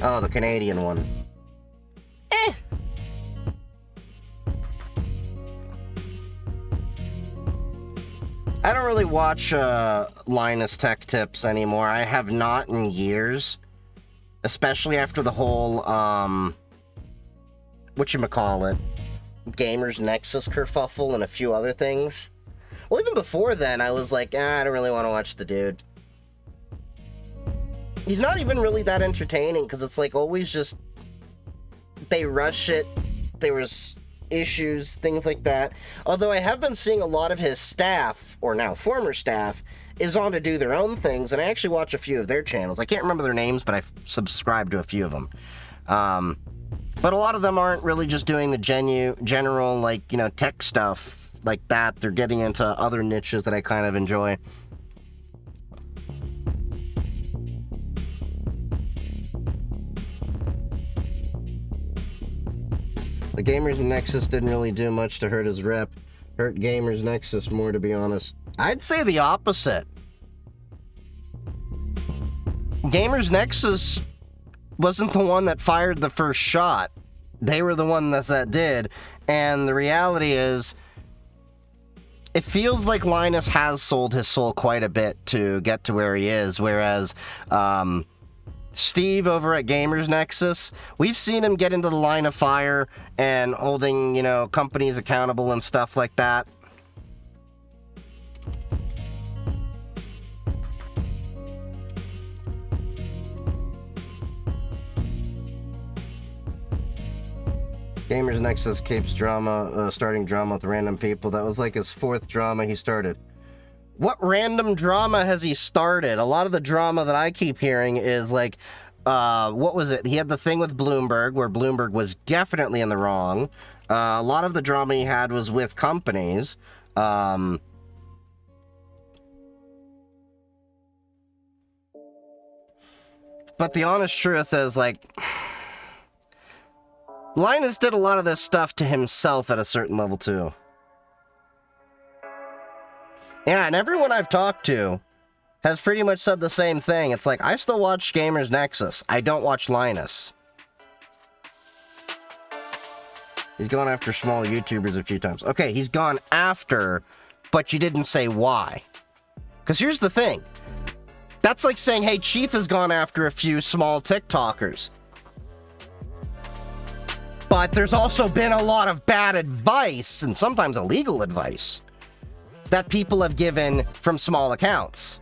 Oh, the Canadian one. I don't really watch Linus Tech Tips anymore. I have not in years. Especially after the whole, whatchamacallit, Gamers Nexus kerfuffle and a few other things. Well, even before then, I was like, I don't really want to watch the dude. He's not even really that entertaining, because it's like always just, they rush it, there was issues, things like that. Although I have been seeing a lot of his staff, or now former staff, is on to do their own things, and I actually watch a few of their channels. I can't remember their names, but I've subscribed to a few of them. But a lot of them aren't really just doing the general, like, you know, tech stuff like that. They're getting into other niches that I kind of enjoy. The Gamers Nexus didn't really do much to hurt his rep. Hurt Gamers Nexus more, to be honest. I'd say the opposite. Gamers Nexus wasn't the one that fired the first shot. They were the one that did. And the reality is, it feels like Linus has sold his soul quite a bit to get to where he is, whereas Steve over at Gamers Nexus, we've seen him get into the line of fire and holding, you know, companies accountable and stuff like that. Gamers Nexus keeps starting drama with random people. That was like his fourth drama he started. What random drama has he started? A lot of the drama that I keep hearing is like, what was it? He had the thing with Bloomberg, where Bloomberg was definitely in the wrong. A lot of the drama he had was with companies. But the honest truth is, like, Linus did a lot of this stuff to himself at a certain level, too. Yeah, and everyone I've talked to has pretty much said the same thing. It's like, I still watch Gamers Nexus. I don't watch Linus. He's gone after small YouTubers a few times. Okay, he's gone after, but you didn't say why. Because here's the thing. That's like saying, hey, Chief has gone after a few small TikTokers. But there's also been a lot of bad advice, and sometimes illegal advice, that people have given from small accounts.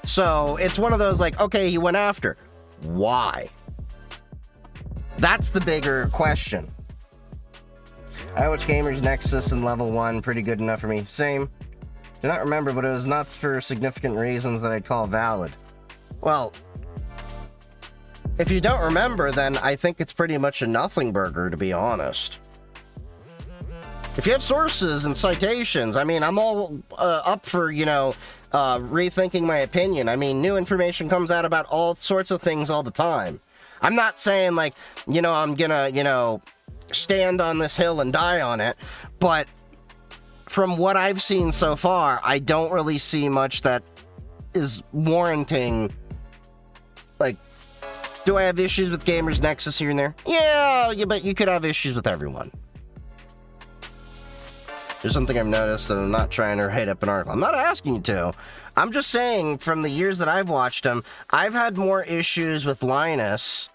So it's one of those like, okay, he went after. Why? That's the bigger question. I watch Gamers Nexus and Level 1, pretty good enough for me. Same. Do not remember, but it was not for significant reasons that I'd call valid. Well, if you don't remember, then I think it's pretty much a nothing burger, to be honest. If you have sources and citations, I mean, I'm all up for, rethinking my opinion. I mean, new information comes out about all sorts of things all the time. I'm not saying, like, I'm gonna, stand on this hill and die on it, but from what I've seen so far, I don't really see much that is warranting, like, do I have issues with Gamers Nexus here and there? Yeah, but you could have issues with everyone. There's something I've noticed, and I'm not trying to write up an article. I'm not asking you to. I'm just saying, from the years that I've watched him, I've had more issues with Linus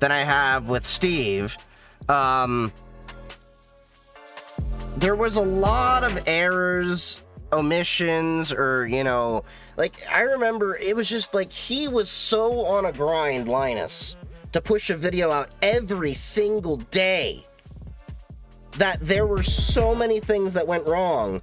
than I have with Steve. There was a lot of errors, omissions, or, like, I remember it was just like he was so on a grind, Linus, to push a video out every single day, that there were so many things that went wrong.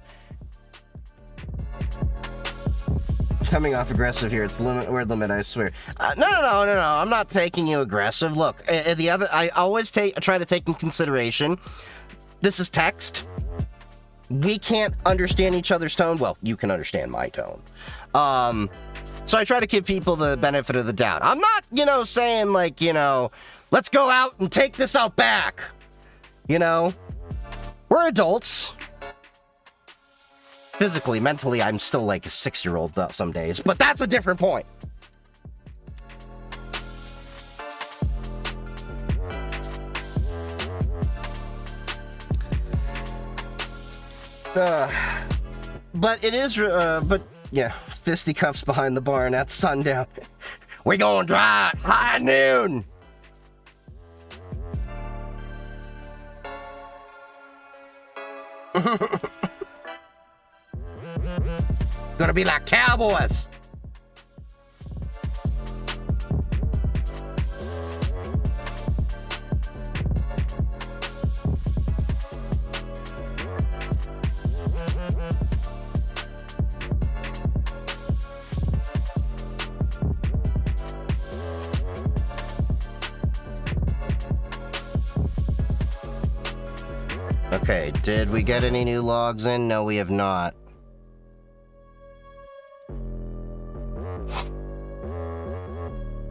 Coming off aggressive here, it's word limit, I swear. No, I'm not taking you aggressive. Look, I always try to take in consideration, this is text. We can't understand each other's tone. Well, you can understand my tone. So I try to give people the benefit of the doubt. I'm not, saying like, let's go out and take this out back. We're adults. Physically, mentally, I'm still like a 6-year-old some days, but that's a different point. But it is, yeah, fisticuffs behind the barn at sundown. We gonna drive high noon. Gonna be like cowboys. Okay, did we get any new logs in? No, we have not.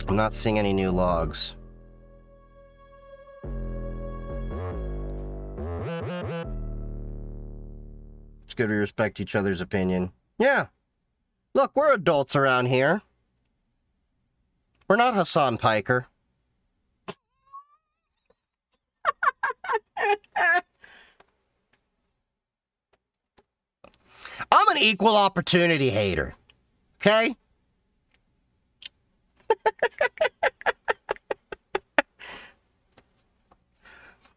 I'm not seeing any new logs. It's good we respect each other's opinion. Yeah. Look, we're adults around here. We're not Hassan Piker. I'm an equal opportunity hater. Okay?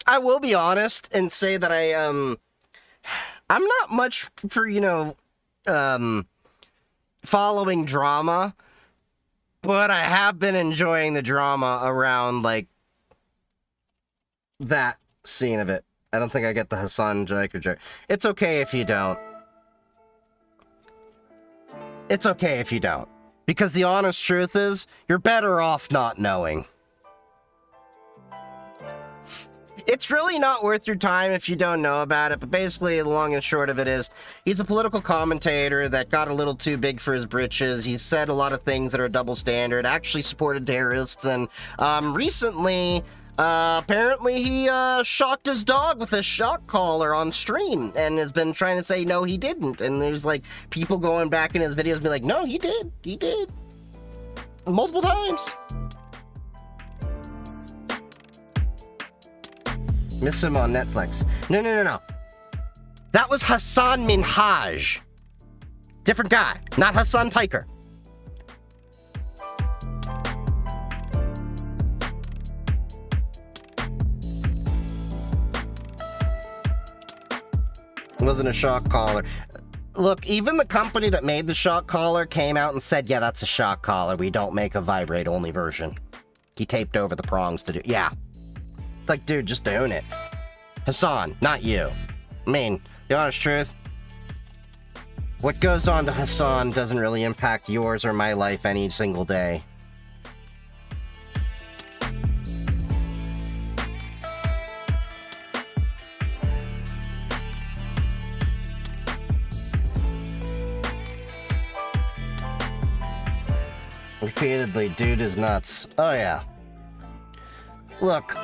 I will be honest and say that I'm not much for, following drama, but I have been enjoying the drama around, like, that scene of it. I don't think I get the Hassan Piker joke. It's okay if you don't. It's okay if you don't. Because the honest truth is, you're better off not knowing. It's really not worth your time if you don't know about it, but basically, the long and short of it is, he's a political commentator that got a little too big for his britches. He's said a lot of things that are double standard, actually supported terrorists, and recently, apparently he shocked his dog with a shock collar on stream and has been trying to say no he didn't, and there's like people going back in his videos be like, no, he did multiple times. Miss him on Netflix. No. That was Hassan Minhaj. Different guy, not Hassan Piker. It wasn't a shock collar. Look, even the company that made the shock collar came out and said, yeah, that's a shock collar. We don't make a vibrate-only version. He taped over the prongs to do... Yeah. Like, dude, just own it. Hassan, not you. I mean, the honest truth, what goes on to Hassan doesn't really impact yours or my life any single day. Repeatedly, dude is nuts. Oh, yeah. Look.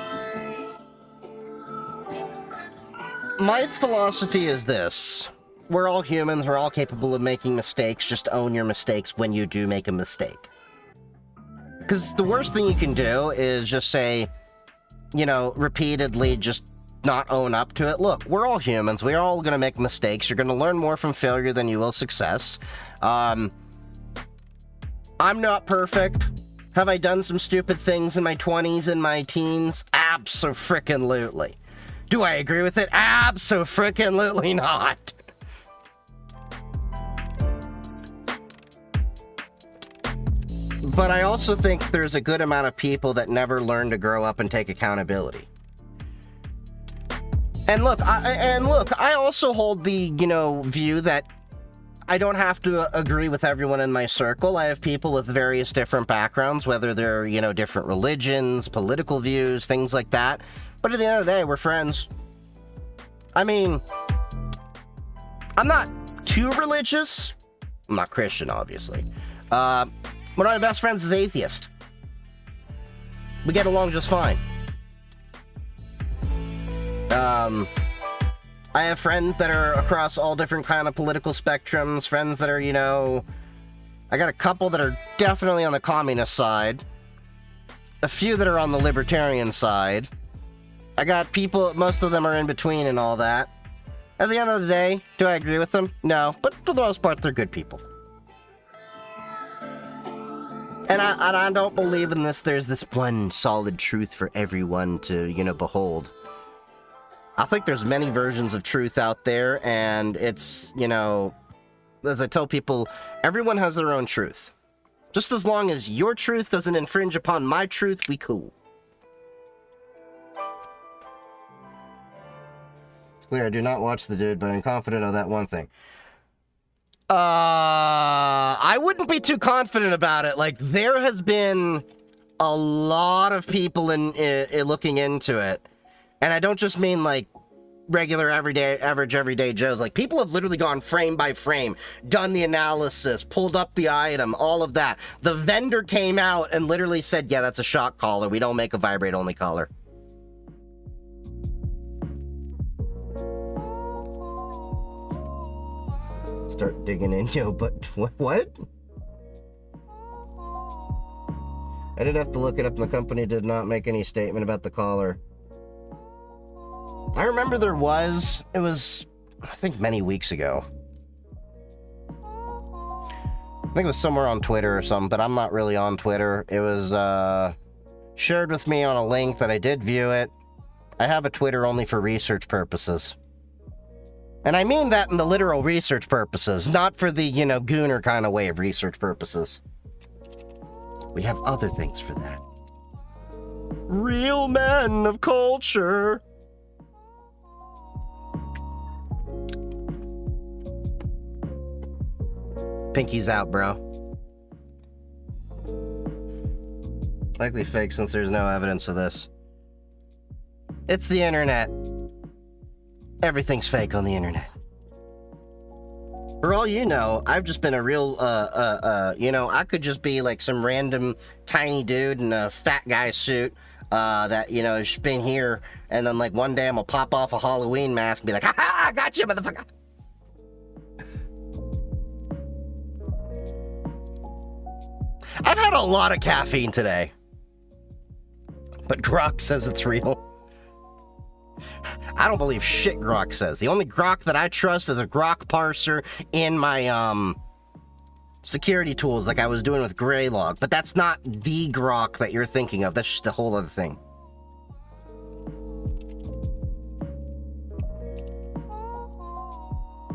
My philosophy is this. We're all humans. We're all capable of making mistakes. Just own your mistakes when you do make a mistake. Because the worst thing you can do is just say, you know, repeatedly just not own up to it. Look, we're all humans. We're all going to make mistakes. You're going to learn more from failure than you will success. I'm not perfect. Have I done some stupid things in my 20s and my teens? Abso-frickin-lutely. Do I agree with it? Abso-frickin-lutely not. But I also think there's a good amount of people that never learn to grow up and take accountability. And look, I also hold the, you know, view that I don't have to agree with everyone in my circle. I have people with various different backgrounds, whether they're, you know, different religions, political views, things like that. But at the end of the day, we're friends. I mean, I'm not too religious. I'm not Christian, obviously. One of my best friends is atheist. We get along just fine. I have friends that are across all different kind of political spectrums, friends that are, you know... I got a couple that are definitely on the communist side. A few that are on the libertarian side. I got people, most of them are in between and all that. At the end of the day, do I agree with them? No, but for the most part, they're good people. And I don't believe in this, there's this one solid truth for everyone to, you know, behold. I think there's many versions of truth out there, and it's, you know, as I tell people, everyone has their own truth. Just as long as your truth doesn't infringe upon my truth, we cool. Clear, I do not watch the dude, but I'm confident of that one thing. I wouldn't be too confident about it. Like, there has been a lot of people in looking into it. And I don't just mean, like, regular, average, everyday Joes. Like, people have literally gone frame by frame, done the analysis, pulled up the item, all of that. The vendor came out and literally said, yeah, that's a shock collar. We don't make a vibrate-only collar. Start digging in, yo, but what? I did have to look it up, and the company did not make any statement about the collar. I remember there was. It was, I think, many weeks ago. I think it was somewhere on Twitter or something, but I'm not really on Twitter. It was shared with me on a link that I did view it. I have a Twitter only for research purposes. And I mean that in the literal research purposes, not for the, you know, gooner kind of way of research purposes. We have other things for that. Real men of culture. Pinky's out, bro. Likely fake since there's no evidence of this. It's the internet. Everything's fake on the internet. For all you know, I've just been a real, you know, I could just be like some random tiny dude in a fat guy suit, that, you know, has been here, and then, like, one day I'm gonna pop off a Halloween mask and be like, ha ha, I got you, motherfucker! I've had a lot of caffeine today. But Grok says it's real. I don't believe shit Grok says. The only Grok that I trust is a Grok parser in my, security tools like I was doing with Greylog. But that's not the Grok that you're thinking of. That's just a whole other thing.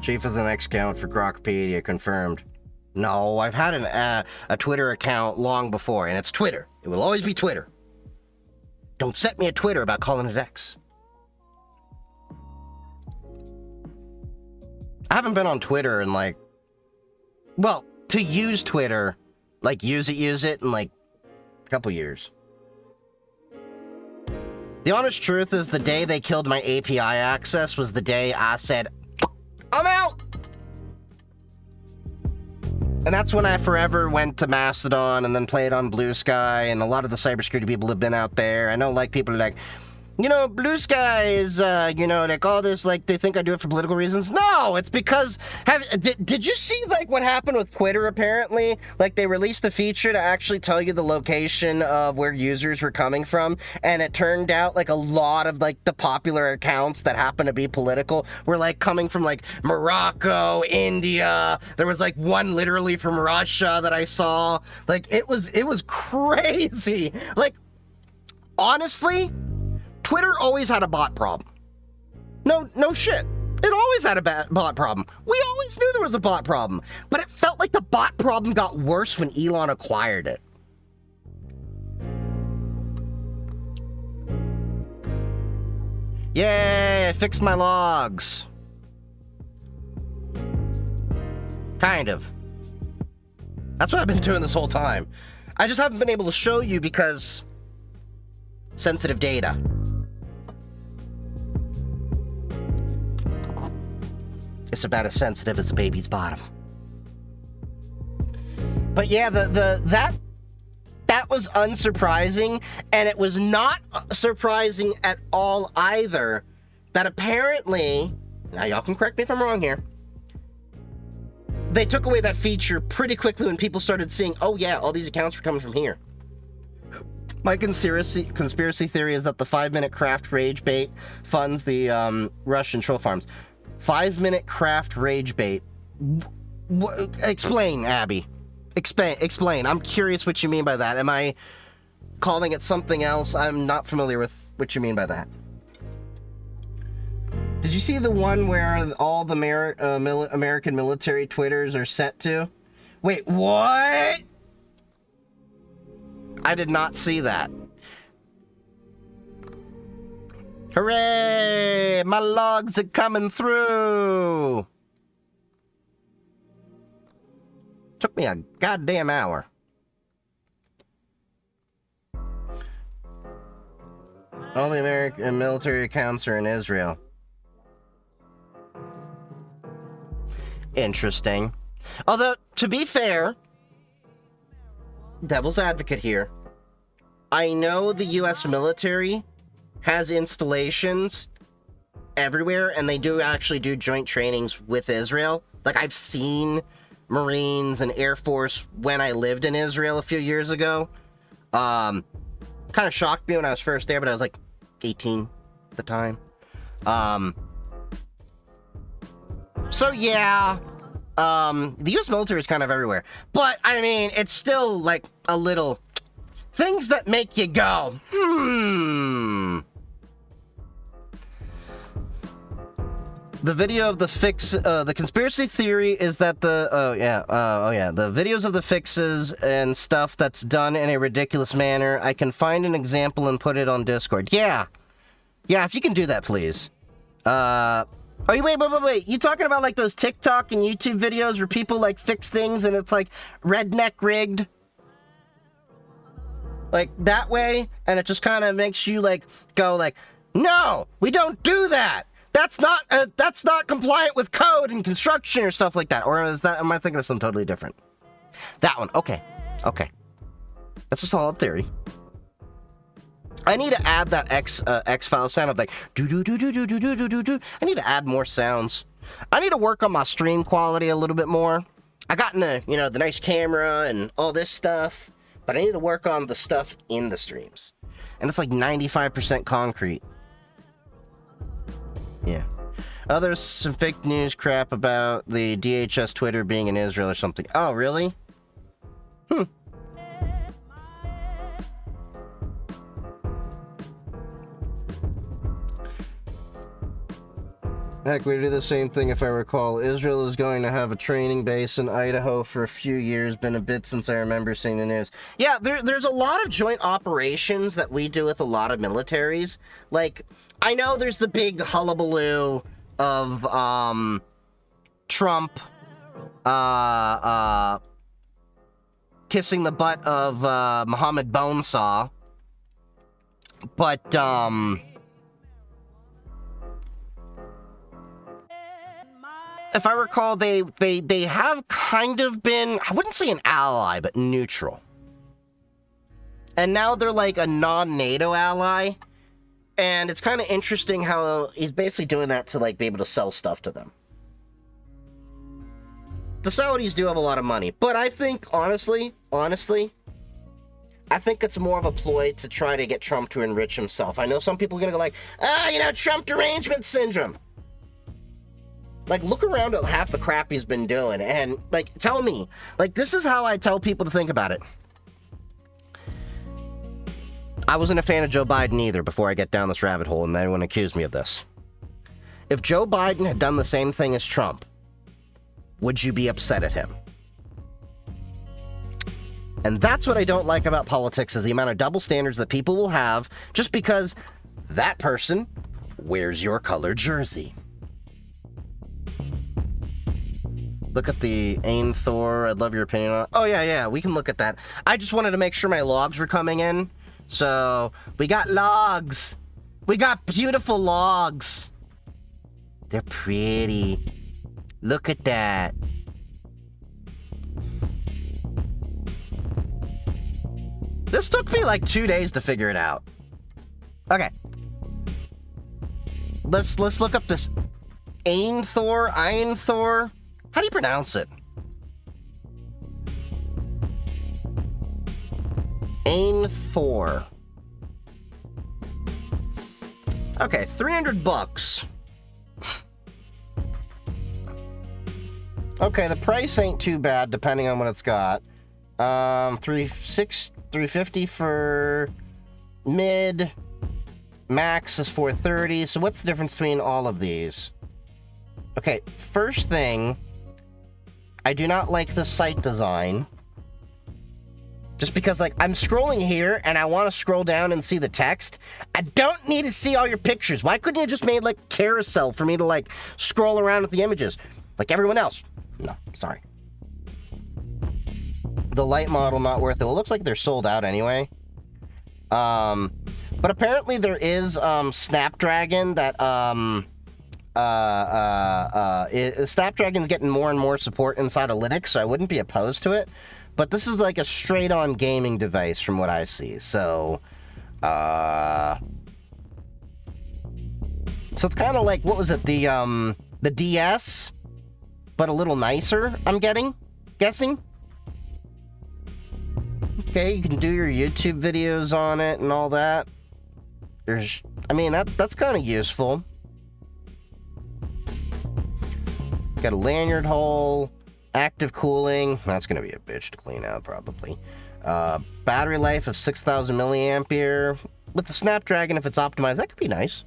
Chief is an X account for Grokpedia, confirmed. No, I've had a Twitter account long before, and it's Twitter. It will always be Twitter. Don't set me a Twitter about calling it X. I haven't been on Twitter in like... Well, to use Twitter, like use it in like a couple years. The honest truth is the day they killed my API access was the day I said, I'm out! And that's when I forever went to Mastodon and then played on Blue Sky, and a lot of the cybersecurity people have been out there. I know, like, people are like, you know, Blue Sky is, you know, like, all this, like, they think I do it for political reasons. No, it's because, did you see, like, what happened with Twitter, apparently? Like, they released a feature to actually tell you the location of where users were coming from, and it turned out, like, a lot of, like, the popular accounts that happen to be political were, like, coming from, like, Morocco, India. There was, like, one literally from Russia that I saw. Like, it was crazy. Like, honestly... Twitter always had a bot problem. No shit. It always had a bot problem. We always knew there was a bot problem. But it felt like the bot problem got worse when Elon acquired it. Yay, I fixed my logs. Kind of. That's what I've been doing this whole time. I just haven't been able to show you because... sensitive data. It's about as sensitive as a baby's bottom. But yeah, that was unsurprising, and it was not surprising at all either that apparently, now y'all can correct me if I'm wrong here, they took away that feature pretty quickly when people started seeing, oh yeah, all these accounts were coming from here. My conspiracy theory is that the 5-minute craft rage bait funds the Russian troll farms. 5-minute craft rage bait. Explain, Abby. Explain. I'm curious what you mean by that. Am I calling it something else? I'm not familiar with what you mean by that. Did you see the one where all the American military Twitters are set to? Wait, what? I did not see that. Hooray! My logs are coming through! Took me a goddamn hour. All the American military accounts are in Israel. Interesting. Although, to be fair, devil's advocate here, I know the US military has installations everywhere, and they do actually do joint trainings with Israel. Like, I've seen Marines and Air Force when I lived in Israel a few years ago. Kind of shocked me when I was first there, but I was like 18 at the time. So yeah, the US military is kind of everywhere. But, I mean, it's still like a little... things that make you go, The video of the fix, the conspiracy theory is that the videos of the fixes and stuff that's done in a ridiculous manner, I can find an example and put it on Discord. Yeah, if you can do that, please. Wait, you talking about like those TikTok and YouTube videos where people like fix things and it's like redneck rigged? Like that way, and it just kind of makes you like go like, no, we don't do that. That's not compliant with code and construction or stuff like that. Or am I thinking of something totally different? That one. Okay. That's a solid theory. I need to add that X-File sound of like do. I need to add more sounds. I need to work on my stream quality a little bit more. I got the nice camera and all this stuff, but I need to work on the stuff in the streams. And it's like 95% concrete. Yeah. There's some fake news crap about the DHS Twitter being in Israel or something. Oh, really? Heck, we do the same thing if I recall. Israel is going to have a training base in Idaho for a few years. Been a bit since I remember seeing the news. Yeah, there's a lot of joint operations that we do with a lot of militaries. Like, I know there's the big hullabaloo of, Trump, kissing the butt of, Mohammed Bonesaw. But, if I recall, they have kind of been, I wouldn't say an ally, but neutral. And now they're like a non-NATO ally. And it's kind of interesting how he's basically doing that to like be able to sell stuff to them. The Saudis do have a lot of money. But I think, honestly, I think it's more of a ploy to try to get Trump to enrich himself. I know some people are going to go like, Trump derangement syndrome. Like, look around at half the crap he's been doing, and, like, tell me. Like, this is how I tell people to think about it. I wasn't a fan of Joe Biden either before I get down this rabbit hole, and anyone accused me of this. If Joe Biden had done the same thing as Trump, would you be upset at him? And that's what I don't like about politics, is the amount of double standards that people will have just because that person wears your color jersey. Look at the Ain Thor. I'd love your opinion on it. Oh, yeah, we can look at that. I just wanted to make sure my logs were coming in. So, we got logs. We got beautiful logs. They're pretty. Look at that. This took me like 2 days to figure it out. Okay. Let's look up this Ain Thor. How do you pronounce it? Ain Thor. Okay, $300. Okay, the price ain't too bad depending on what it's got. $350 for mid. Max is $430. So what's the difference between all of these? Okay, first thing, I do not like the site design. Just because, like, I'm scrolling here and I want to scroll down and see the text. I don't need to see all your pictures. Why couldn't you just made, like, carousel for me to, like, scroll around with the images? Like everyone else. No, sorry. The light model, not worth it. Well, it looks like they're sold out anyway. But apparently there is, Snapdragon that, Snapdragon's getting more and more support inside of Linux, so I wouldn't be opposed to it. But this is like a straight-on gaming device from what I see, so... So it's kind of like, what was it, the DS? But a little nicer, I'm guessing? Okay, you can do your YouTube videos on it and all that. That's kind of useful. Got a lanyard hole, active cooling. That's going to be a bitch to clean out, probably. Battery life of 6,000 milliampere. With the Snapdragon, if it's optimized, that could be nice.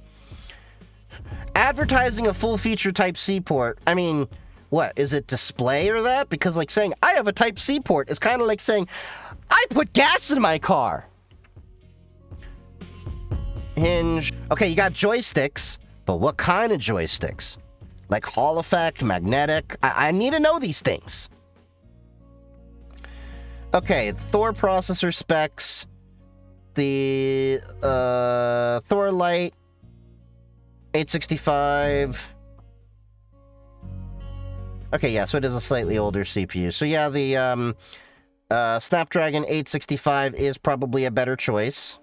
Advertising a full-feature Type-C port. I mean, what? Is it display or that? Because, like, saying, I have a Type-C port is kind of like saying, I put gas in my car. Hinge. Okay, you got joysticks, but what kind of joysticks? Like Hall effect, magnetic. I need to know these things. Okay, Thor processor specs. The Thor Lite 865. Okay, yeah, so it is a slightly older CPU. So yeah, the Snapdragon 865 is probably a better choice.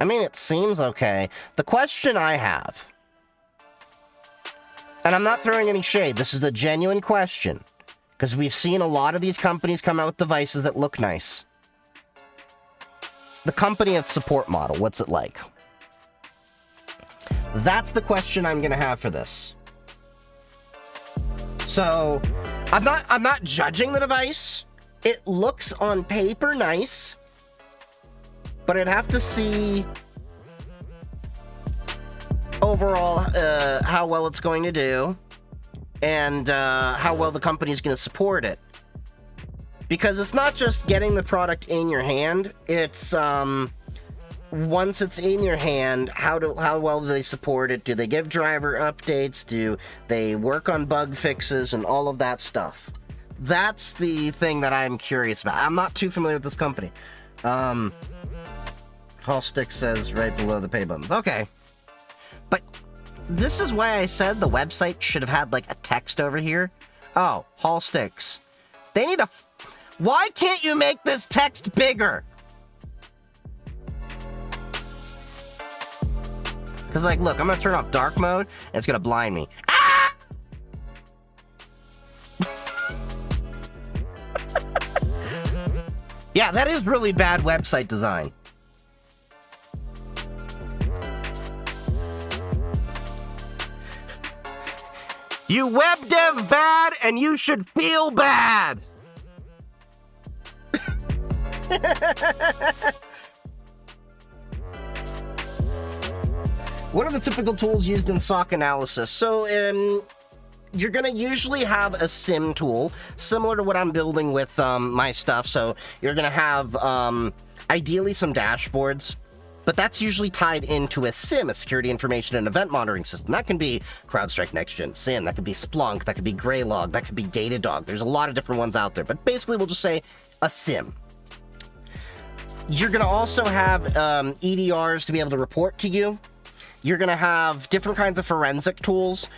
I mean, it seems okay. The question I have, and I'm not throwing any shade, this is a genuine question, because we've seen a lot of these companies come out with devices that look nice. The company and support model, what's it like? That's the question I'm gonna have for this. So, I'm not judging the device. It looks on paper nice, but I'd have to see overall how well it's going to do and how well the company's going to support it. Because it's not just getting the product in your hand, it's once it's in your hand, how well do they support it? Do they give driver updates? Do they work on bug fixes and all of that stuff? That's the thing that I'm curious about. I'm not too familiar with this company. Hallstick says right below the pay buttons. Okay. But this is why I said the website should have had like a text over here. Oh, Hallsticks. They need a... Why can't you make this text bigger? Because, like, look, I'm going to turn off dark mode, and it's going to blind me. Ah! Yeah, that is really bad website design. You web dev bad, and you should feel bad. What are the typical tools used in SOC analysis? So, you're going to usually have a SIEM tool, similar to what I'm building with my stuff. So, you're going to have, ideally, some dashboards. But that's usually tied into a SIEM, a security information and event monitoring system. That can be CrowdStrike Next-Gen SIEM, that could be Splunk, that could be Graylog, that could be Datadog. There's a lot of different ones out there. But basically, we'll just say a SIEM. You're going to also have EDRs to be able to report to you. You're going to have different kinds of forensic tools,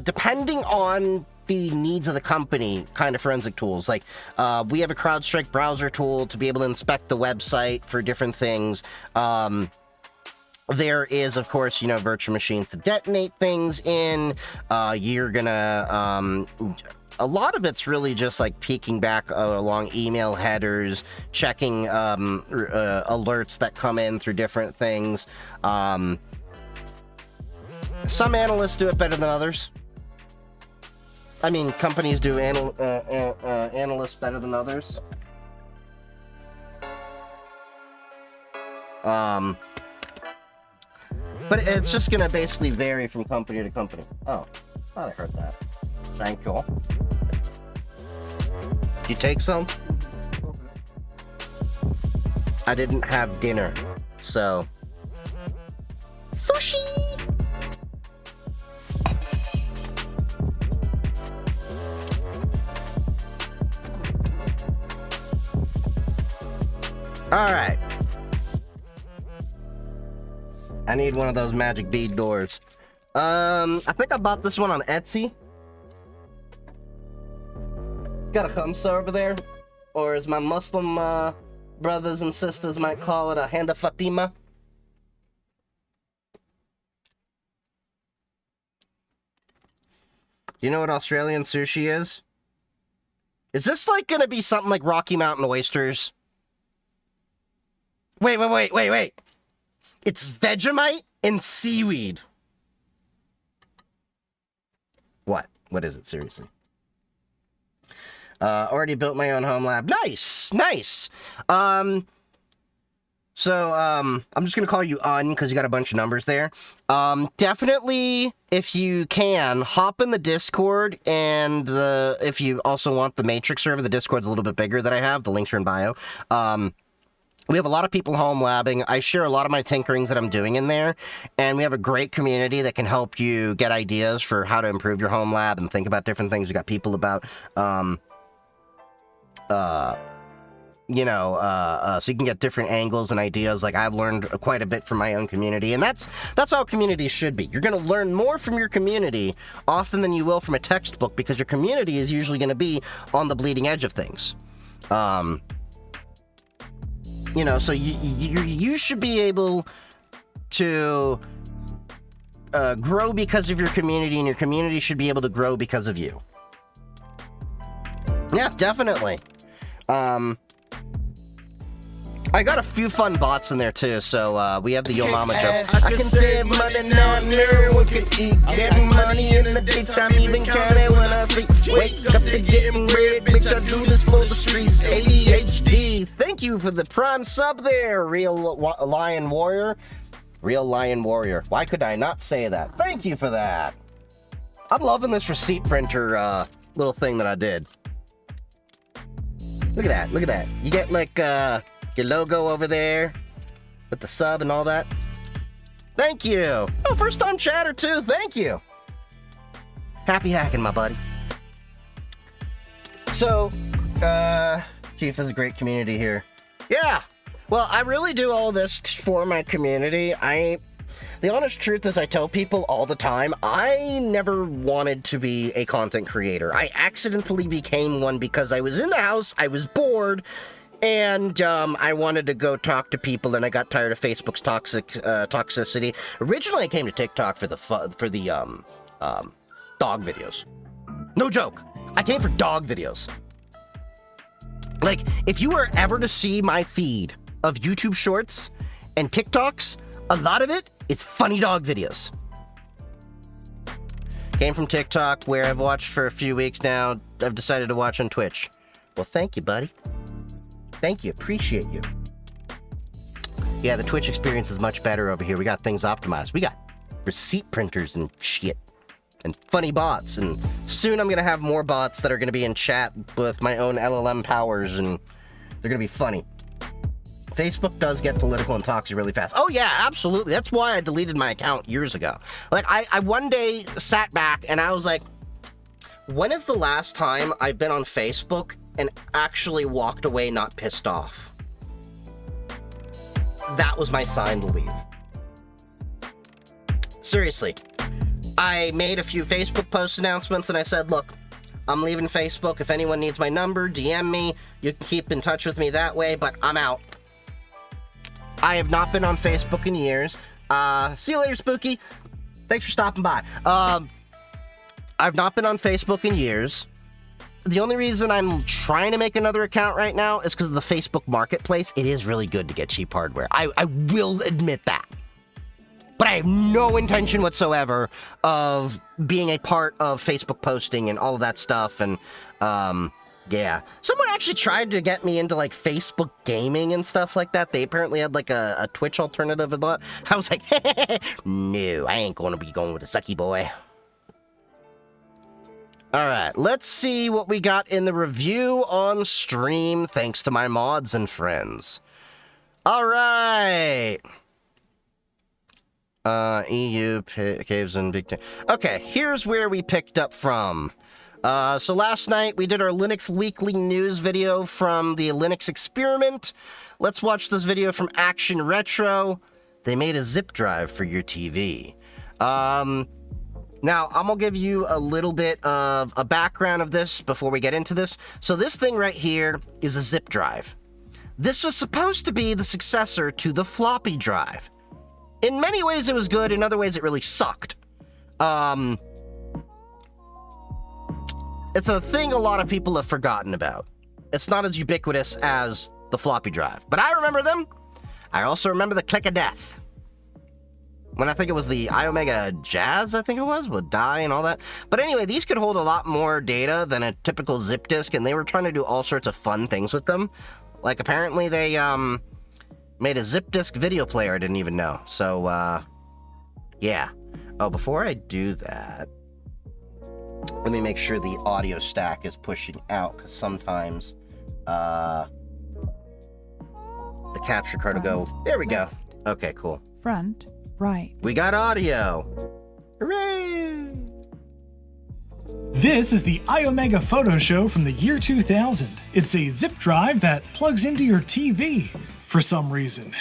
depending on the needs of the company, kind of forensic tools. Like, we have a CrowdStrike browser tool to be able to inspect the website for different things. There is, of course, you know, virtual machines to detonate things in. You're going to... a lot of it's really just like peeking back along email headers, checking alerts that come in through different things. Some analysts do it better than others. I mean, companies do analysts better than others. But it's just going to basically vary from company to company. Oh, thought I heard that. Thank you. You take some? I didn't have dinner, so... Sushi! Alright. I need one of those magic bead doors. I think I bought this one on Etsy. Got a khamsa over there, or as my Muslim brothers and sisters might call it, a Handa Fatima. Do you know what Australian sushi is? Is this like gonna be something like Rocky Mountain oysters? Wait. It's Vegemite and seaweed. What? What is it, seriously? Already built my own home lab. Nice! I'm just gonna call you Un, because you got a bunch of numbers there. Definitely, if you can, hop in the Discord, and if you also want the Matrix server, the Discord's a little bit bigger than I have. The links are in bio. We have a lot of people home labbing. I share a lot of my tinkerings that I'm doing in there, and we have a great community that can help you get ideas for how to improve your home lab and think about different things. We got people about, so you can get different angles and ideas. Like, I've learned quite a bit from my own community, and that's how communities should be. You're going to learn more from your community often than you will from a textbook, because your community is usually going to be on the bleeding edge of things. So you should be able to grow because of your community, and your community should be able to grow because of you. Yeah, definitely. I I got a few fun bots in there too, so we have the Yo Mama jokes. I can save money now and everyone can eat. Getting money in the daytime, even count it when I sleep. Wake up to getting red, bitch, I do this for the streets. ADHD, thank you for the prime sub there, Real Lion Warrior. Real Lion Warrior. Why could I not say that? Thank you for that. I'm loving this receipt printer little thing that I did. Look at that, look at that. You get like your logo over there with the sub and all that. Thank you. Oh, first time chatter too. Thank you. Happy hacking, my buddy. So, Chief is a great community here. Yeah. Well, I really do all this for my community. The honest truth is I tell people all the time, I never wanted to be a content creator. I accidentally became one because I was in the house, I was bored, and I wanted to go talk to people, and I got tired of Facebook's toxicity. Originally, I came to TikTok for the dog videos. No joke. I came for dog videos. Like, if you were ever to see my feed of YouTube Shorts and TikToks, a lot of it is funny dog videos. Came from TikTok, where I've watched for a few weeks now. I've decided to watch on Twitch. Well, thank you, buddy. Thank you. Appreciate you. Yeah, the Twitch experience is much better over here. We got things optimized. We got receipt printers and shit. And funny bots. And soon I'm going to have more bots that are going to be in chat with my own LLM powers. And they're going to be funny. Facebook does get political and toxic really fast. Oh yeah, absolutely. That's why I deleted my account years ago. Like, I one day sat back and I was like, when is the last time I've been on Facebook and actually walked away not pissed off? That was my sign to leave. Seriously. I made a few Facebook post announcements and I said, look, I'm leaving Facebook. If anyone needs my number, DM me. You can keep in touch with me that way, but I'm out. I have not been on Facebook in years. See you later, Spooky. Thanks for stopping by. I've not been on Facebook in years. The only reason I'm trying to make another account right now is because of the Facebook Marketplace. It is really good to get cheap hardware. I will admit that. But I have no intention whatsoever of being a part of Facebook posting and all of that stuff. And, yeah. Someone actually tried to get me into, like, Facebook gaming and stuff like that. They apparently had, like, a Twitch alternative and that. I was like, no, I ain't going to be going with a sucky boy. Alright, let's see what we got in the review on stream, thanks to my mods and friends. Alright. EU caves in big time. Okay, here's where we picked up from. So last night we did our Linux Weekly News video from the Linux Experiment. Let's watch this video from Action Retro. They made a zip drive for your TV. Now, I'm gonna give you a little bit of a background of this before we get into this. So this thing right here is a zip drive. This was supposed to be the successor to the floppy drive. In many ways it was good, in other ways it really sucked. It's a thing a lot of people have forgotten about. It's not as ubiquitous as the floppy drive, but I remember them. I also remember the click of death. When I think it was the iOmega Jazz, I think it was, with die and all that. But anyway, these could hold a lot more data than a typical zip disk, and they were trying to do all sorts of fun things with them. Like, apparently they, made a zip disk video player I didn't even know. So, yeah. Oh, before I do that, let me make sure the audio stack is pushing out, because sometimes, the capture card will go, there we go. Okay, cool. Front, right. We got audio. Hooray! This is the iOmega photo show from the year 2000. It's a zip drive that plugs into your TV for some reason.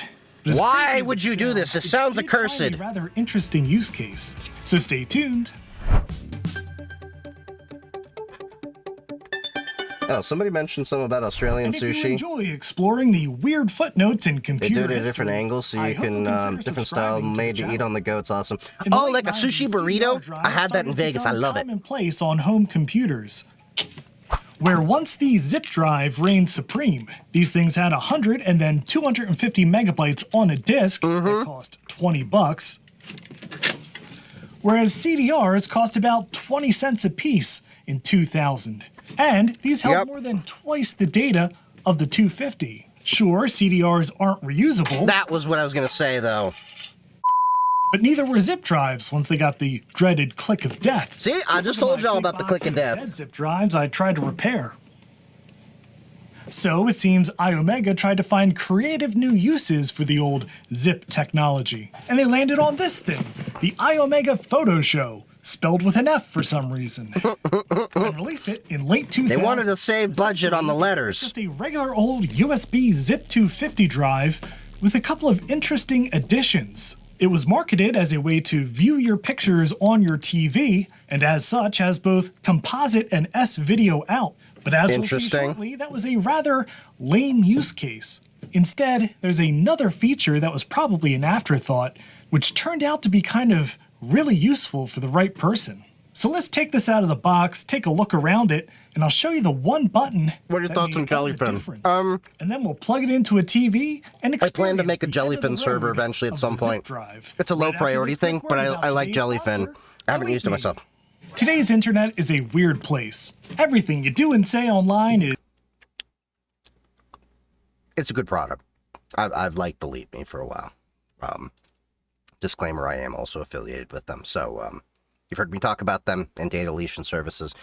Why would you do this? It sounds accursed. A rather interesting use case. So stay tuned. Oh, somebody mentioned something about Australian and sushi. If you enjoy exploring the weird footnotes in computer They do it at history, different angles, so you can different style made to eat on the go. It's awesome. In the Oh, late like a 90s, sushi CD burrito? drives I had that in started to Vegas. I become love it. commonplace on home computers. where once the zip drive reigned supreme. These things had 100 and then 250 megabytes on a disk that cost $20, whereas CDRs cost about 20 cents a piece in 2000. And these held more than twice the data of the 250. Sure, CDRs aren't reusable. That was what I was going to say, though. But neither were zip drives once they got the dreaded click of death. See, I just told y'all about the click of death. Dead zip drives I tried to repair. So it seems iOmega tried to find creative new uses for the old zip technology. And they landed on this thing, the iOmega Photo Show, spelled with an F for some reason. And released it in late 2000. They wanted to save budget on the letters. Just a regular old USB Zip 250 drive with a couple of interesting additions. It was marketed as a way to view your pictures on your TV, and as such has both composite and S-video out. But as we'll see shortly, that was a rather lame use case. Instead, there's another feature that was probably an afterthought, which turned out to be kind of really useful for the right person. So let's take this out of the box, take a look around it, and I'll show you the one button. What are your thoughts on Jellyfin? And then we'll plug it into a TV and experience. I plan to make a Jellyfin server eventually at some point. It's a low priority thing, but I like Jellyfin. I haven't used it myself. Today's internet is a weird place. Everything you do and say online is... It's a good product. I've liked Believe Me for a while. Disclaimer, I am also affiliated with them, so you've heard me talk about them and data deletion services.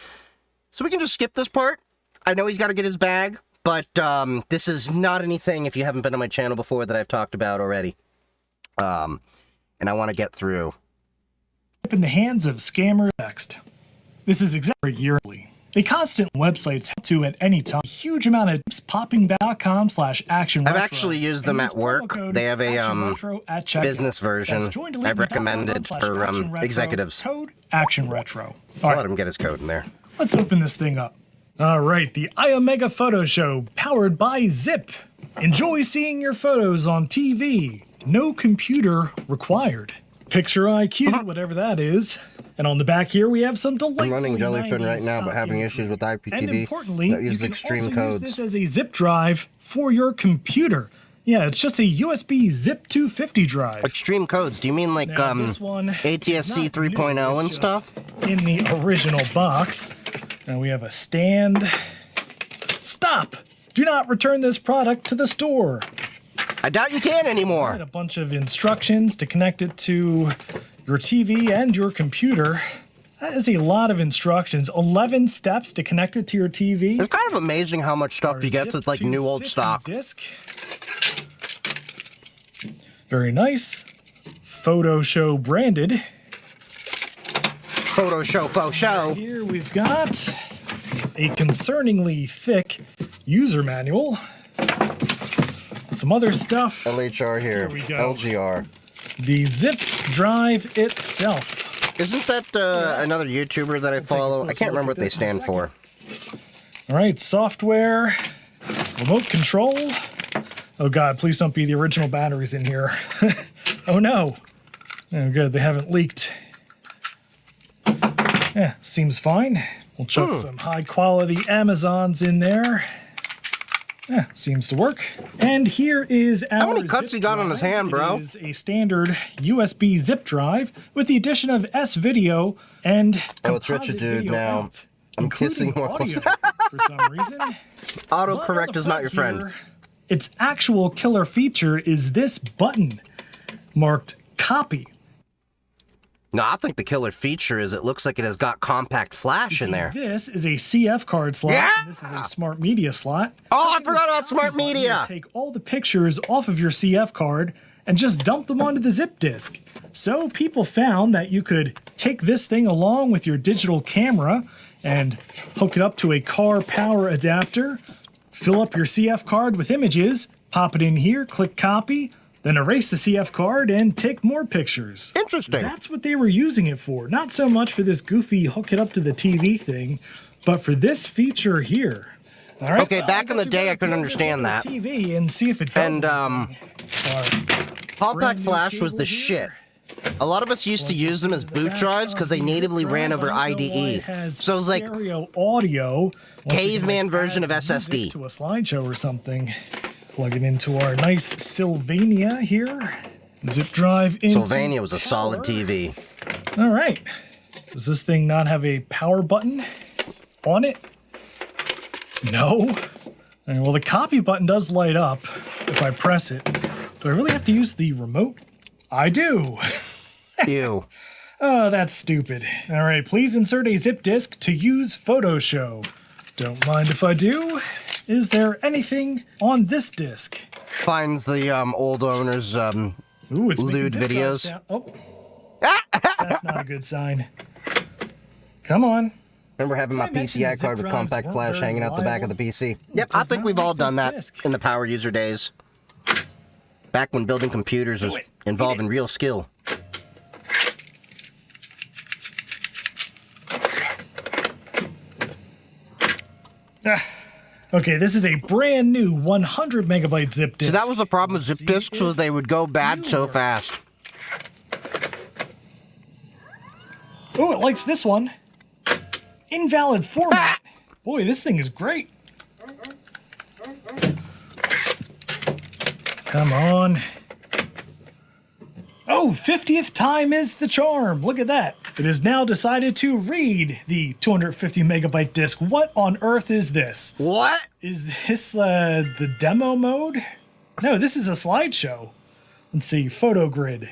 So we can just skip this part. I know he's got to get his bag, but this is not anything, if you haven't been on my channel before, that I've talked about already. And I want to get through. In the hands of scammers next. This is exactly yearly. They constant websites to at any time. A huge amount of popping.com/action. I've actually used them at work. They have a business version I've recommended for executives. Code Action Retro. I'll let him get his code in there. Let's open this thing up. All right, the iOmega Photo Show, powered by Zip. Enjoy seeing your photos on TV. No computer required. Picture IQ, whatever that is. And on the back here, we have some delightful. I'm running Jellyfin right now, but having issues with IPTV. And importantly, that uses you can extreme also codes. use this as a zip drive for your computer. Yeah, it's just a USB Zip 250 drive. Extreme codes? Do you mean like ATSC 3.0 and stuff? In the original box. Now we have a stand. Stop! Do not return this product to the store. I doubt you can anymore. Right, a bunch of instructions to connect it to your TV and your computer. That is a lot of instructions. 11 steps to connect it to your TV. It's kind of amazing how much stuff you get that's like new old stock. Disc. Very nice. Photo Show branded. Photo Show, faux show. Here we've got a concerningly thick user manual. Some other stuff. LHR here. There we go. LGR. The zip drive itself. Isn't that another YouTuber that I follow? I can't remember what they stand for. All right, software, remote control. Oh God, please don't be the original batteries in here. Oh no. Oh good, they haven't leaked. Yeah, seems fine. We'll chuck some high quality Amazons in there. Yeah, seems to work. And here is our How many cuts he got on his hand, bro? It is a standard USB zip drive with the addition of S-video and composite video out, I'm kissing audio for some reason. Autocorrect is not your friend. Its actual killer feature is this button marked copy. No, I think the killer feature is it looks like it has got compact flash in there. This is a CF card slot, and this is a smart media slot. Oh, I forgot about smart media! Take all the pictures off of your CF card and just dump them onto the zip disk. So people found that you could take this thing along with your digital camera and hook it up to a car power adapter, fill up your CF card with images, pop it in here, click copy, then erase the CF card and take more pictures. Interesting. That's what they were using it for. Not so much for this goofy hook it up to the TV thing, but for this feature here. All right. Okay, back in the day I couldn't understand that. TV and see if it does. And compact flash was the shit. A lot of us used to use them as boot drives because they natively ran over IDE. So it was like stereo audio. caveman version of SSD. To a slideshow or something. Plug it into our nice Sylvania here. Zip drive into Sylvania was a solid TV. All right. Does this thing not have a power button on it? No. All right, well, the copy button does light up if I press it. Do I really have to use the remote? I do. Ew. Oh, that's stupid. All right, please insert a zip disk to use Photo Show. Don't mind if I do. Is there anything on this disk? Finds the old owner's Ooh, it's making lewd zip drive videos. sound. Oh, that's not a good sign. Come on. Remember having my I mentioned PCI that card zip with drives compact weren't flash very hanging out the back of the PC. Yep, I does think not we've all like done this that disk. in the power user days. Back when building computers was involving real skill. Okay, this is a brand new 100 megabyte zip disk. So that was the problem with zip disks, was they would go bad so fast. Oh, it likes this one. Invalid format. Boy, this thing is great. Come on. Oh, 50th time is the charm. Look at that. It has now decided to read the 250 megabyte disk. What on earth is this? What? Is this the demo mode? No, this is a slideshow. Let's see, photo grid.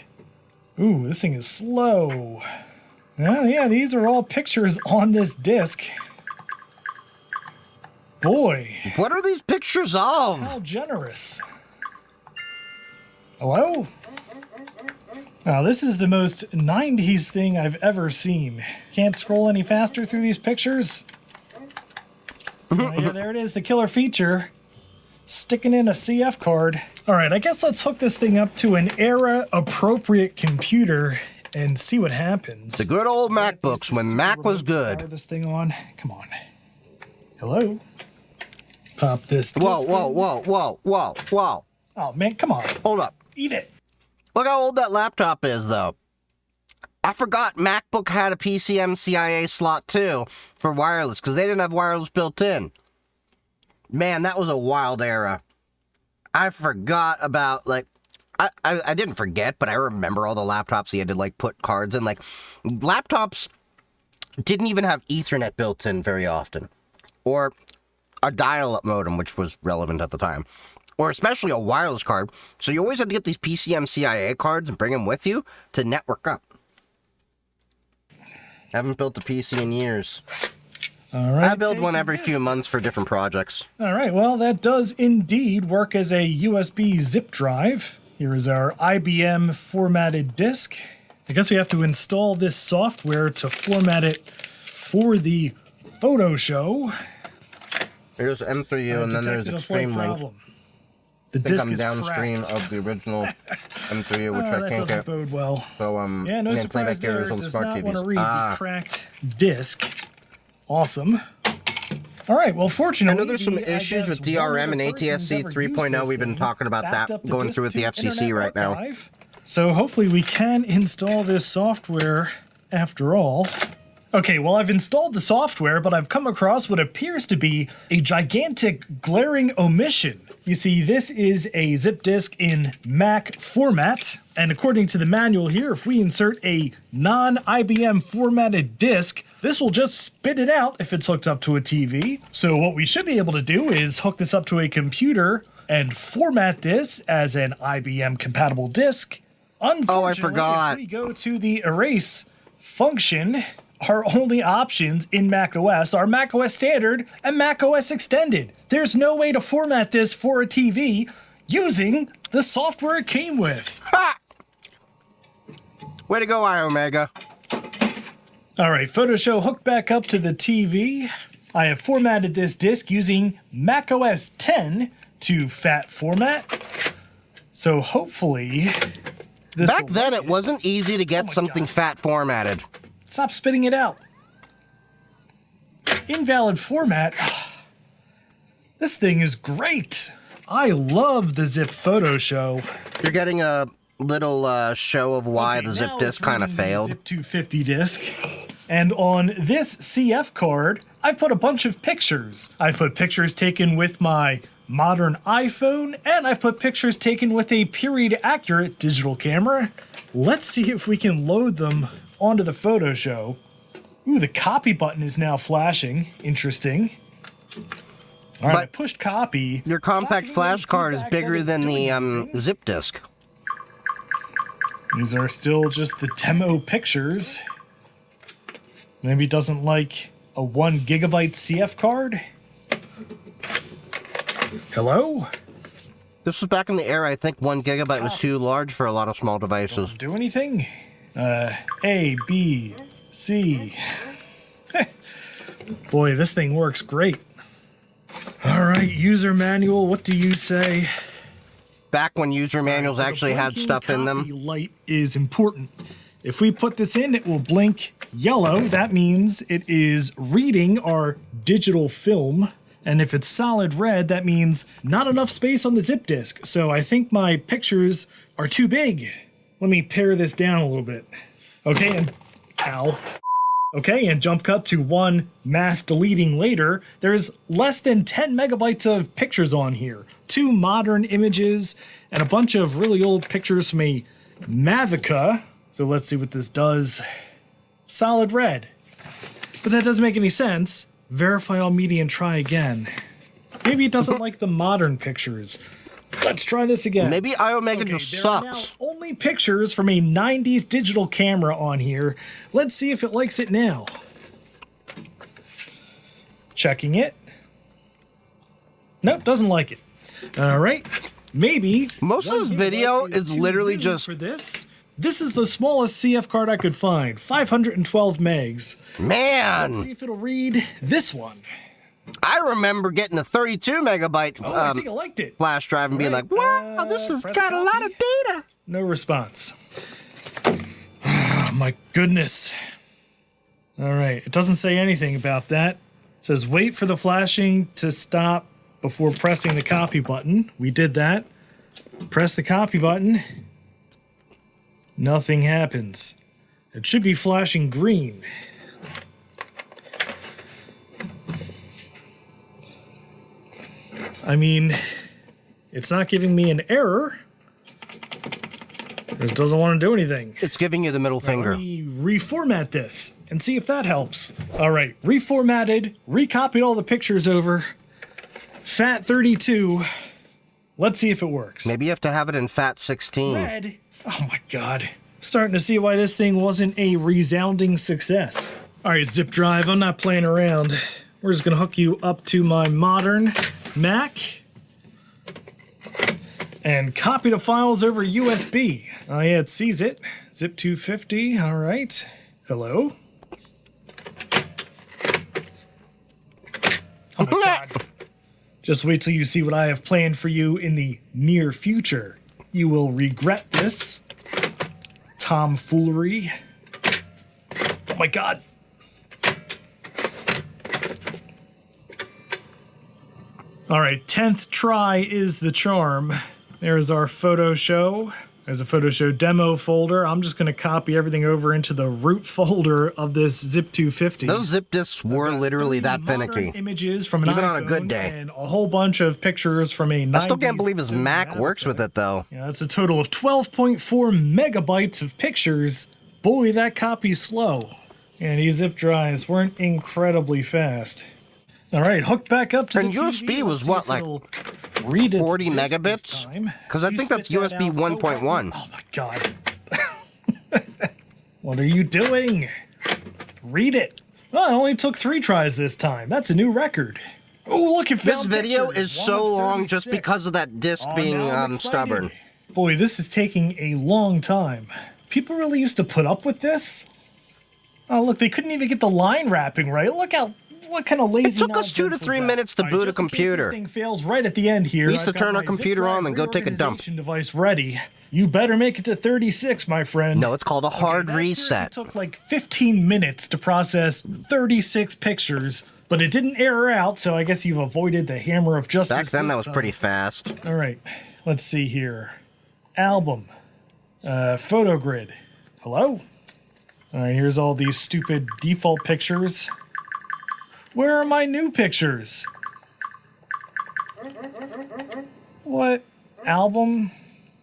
Ooh, this thing is slow. Oh, yeah, these are all pictures on this disk. Boy, What are these pictures of? how generous. Hello? Now, this is the most 90s thing I've ever seen. Can't scroll any faster through these pictures. Oh, yeah, there it is, the killer feature. Sticking in a CF card. All right, I guess let's hook this thing up to an era-appropriate computer and see what happens. The good old MacBooks when Mac was Power good. this thing on. Come on. Hello? Pop this disc Whoa, whoa, in. whoa, whoa, whoa, whoa. Oh, man, come on. Hold up. Eat it. Look how old that laptop is, though. I forgot MacBook had a PCM-CIA slot, too, for wireless, because they didn't have wireless built in. Man, that was a wild era. I forgot about, like... I didn't forget, but I remember all the laptops you had to, like, put cards in. Like, laptops didn't even have Ethernet built in very often. Or a dial-up modem, which was relevant at the time. Or especially a wireless card. So you always had to get these PCM-CIA cards and bring them with you to network up. Haven't built a PC in years. All right. I build one every few months for different projects. All right, well, that does indeed work as a USB zip drive. Here is our IBM formatted disk. I guess we have to install this software to format it for the photo show. There's M3U and then there's Detected a slight Extreme Link. problem. The I think disk I'm is downstream cracked. of the original M3U, which I That can't doesn't get. bode well. So, Yeah, no again, surprise playback there. errors It on does smart not want to TVs. read the cracked disk. Awesome. All right, well, I fortunately... know there's some I issues with guess one DRM and other person's ATSC ever used 3.0. this We've been thing, talking about backed that up the going disk through with the to FCC Internet right now. Archive. So hopefully we can install this software after all. Okay, well, I've installed the software, but I've come across what appears to be a gigantic glaring omission. You see, this is a zip disk in Mac format, and according to the manual here, if we insert a non-IBM formatted disk, this will just spit it out if it's hooked up to a TV. So what we should be able to do is hook this up to a computer and format this as an IBM compatible disk. Unfortunately, forgot. if we go to the erase function, our only options in macOS are macOS Standard and macOS Extended. There's no way to format this for a TV using the software it came with. Ha! Way to go, iOmega. All right, Photoshop hooked back up to the TV. I have formatted this disk using macOS 10 to FAT format. So hopefully this Back will then, work. it wasn't easy to get my something God. fat formatted. Stop spitting it out. Invalid format. This thing is great. I love the Zip Photo Show. You're getting a little show of why Okay, the zip now disk it's kind of reading the failed. Zip 250 disk. And on this CF card, I put a bunch of pictures. I put pictures taken with my modern iPhone, and I put pictures taken with a period-accurate digital camera. Let's see if we can load them onto the photo show. Ooh, the copy button is now flashing. Interesting. All right, I pushed copy. Your compact flash card is bigger than the zip disk. These are still just the demo pictures. Maybe it doesn't like a 1 gigabyte CF card? Hello? This was back in the era, I think 1 gigabyte was too large for a lot of small devices. Doesn't do anything? A, B, C. Boy, this thing works great. All right, user manual, what do you say? Back when user manuals actually had stuff in them. The light is important. If we put this in, it will blink yellow. That means it is reading our digital film. And if it's solid red, that means not enough space on the zip disk. So I think my pictures are too big. Let me pare this down a little bit. Okay, and ow. Okay, and jump cut to one mass deleting later. There's less than 10 megabytes of pictures on here. 2 modern images and a bunch of really old pictures from a Mavica. So let's see what this does. Solid red. But that doesn't make any sense. Verify all media and try again. Maybe it doesn't like the modern pictures. Let's try this again. Maybe iOmega just sucks. There are now only pictures from a 90s digital camera on here. Let's see if it likes it now. Checking it. Nope, doesn't like it. All right. Maybe. Most of this video is literally just... For this. This is the smallest CF card I could find. 512 megs. Man! Let's see if it'll read this one. I remember getting a 32 megabyte I think I liked it. flash drive and being like, wow, this has got a lot of data. No response. Oh, my goodness. All right. It doesn't say anything about that. It says wait for the flashing to stop before pressing the copy button. We did that. Press the copy button. Nothing happens. It should be flashing green. I mean, it's not giving me an error. It doesn't want to do anything. It's giving you the middle finger. Let me reformat this and see if that helps. All right, reformatted, recopied all the pictures over. FAT32. Let's see if it works. Maybe you have to have it in FAT16. Red. Oh my god. Starting to see why this thing wasn't a resounding success. All right, zip drive, I'm not playing around. We're just gonna hook you up to my modern Mac and copy the files over USB. Oh yeah, it sees it. Zip 250, all right. Hello? Oh my god. Just wait till you see what I have planned for you in the near future. You will regret this tomfoolery. Oh my god. All right, 10th try is the charm. There's our photo show. There's a photo show demo folder. I'm just going to copy everything over into the root folder of this Zip 250. Those zip disks were literally that finicky. Images from an Even iPhone on a good day. and a whole bunch of pictures from a 90s. I still can't believe his Mac works with it, though. Yeah, that's a total of 12.4 megabytes of pictures. Boy, that copy's slow. And these zip drives weren't incredibly fast. All right, hooked back up to And the USB TV. was what, like read 40 megabits? Because I think that's USB 1.1. Oh my god. What are you doing? Read it. Oh, it only took 3 tries this time. That's a new record. Oh, look, it found This video pictures. is so long just 1 of 36. because of that disc being now I'm excited. stubborn. Boy, this is taking a long time. People really used to put up with this? Oh, look, they couldn't even get the line wrapping right. Look how... What kind of lazy It took us 2 to 3 minutes to boot a computer. This thing fails right at the end here. We used to turn our computer on and go take a dump. Device ready. You better make it to 36, my friend. No, it's called a hard reset. It took like 15 minutes to process 36 pictures, but it didn't error out, so I guess you've avoided the hammer of justice. Back then, that was pretty fast. All right, let's see here. Album. Photo grid. Hello? Alright, here's all these stupid default pictures. Where are my new pictures? What? Album?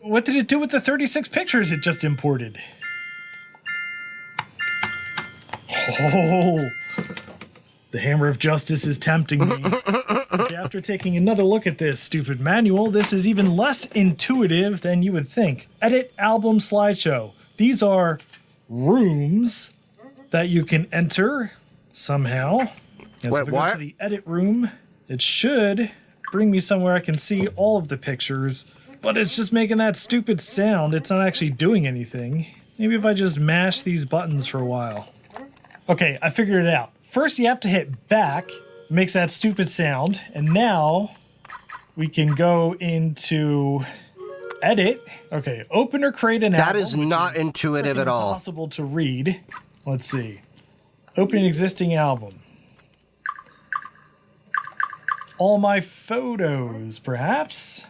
What did it do with the 36 pictures it just imported? Oh, the hammer of justice is tempting me. Okay, after taking another look at this stupid manual, this is even less intuitive than you would think. Edit album slideshow. These are rooms that you can enter somehow. Yes, Wait, if I go what? to the edit room, it should bring me somewhere I can see all of the pictures, but it's just making that stupid sound. It's not actually doing anything. Maybe if I just mash these buttons for a while. Okay, I figured it out. First, you have to hit back. It makes that stupid sound. And now we can go into edit. Okay, open or create an album. That is not intuitive at all. Impossible to read. Let's see. Open an existing album. All my photos, perhaps?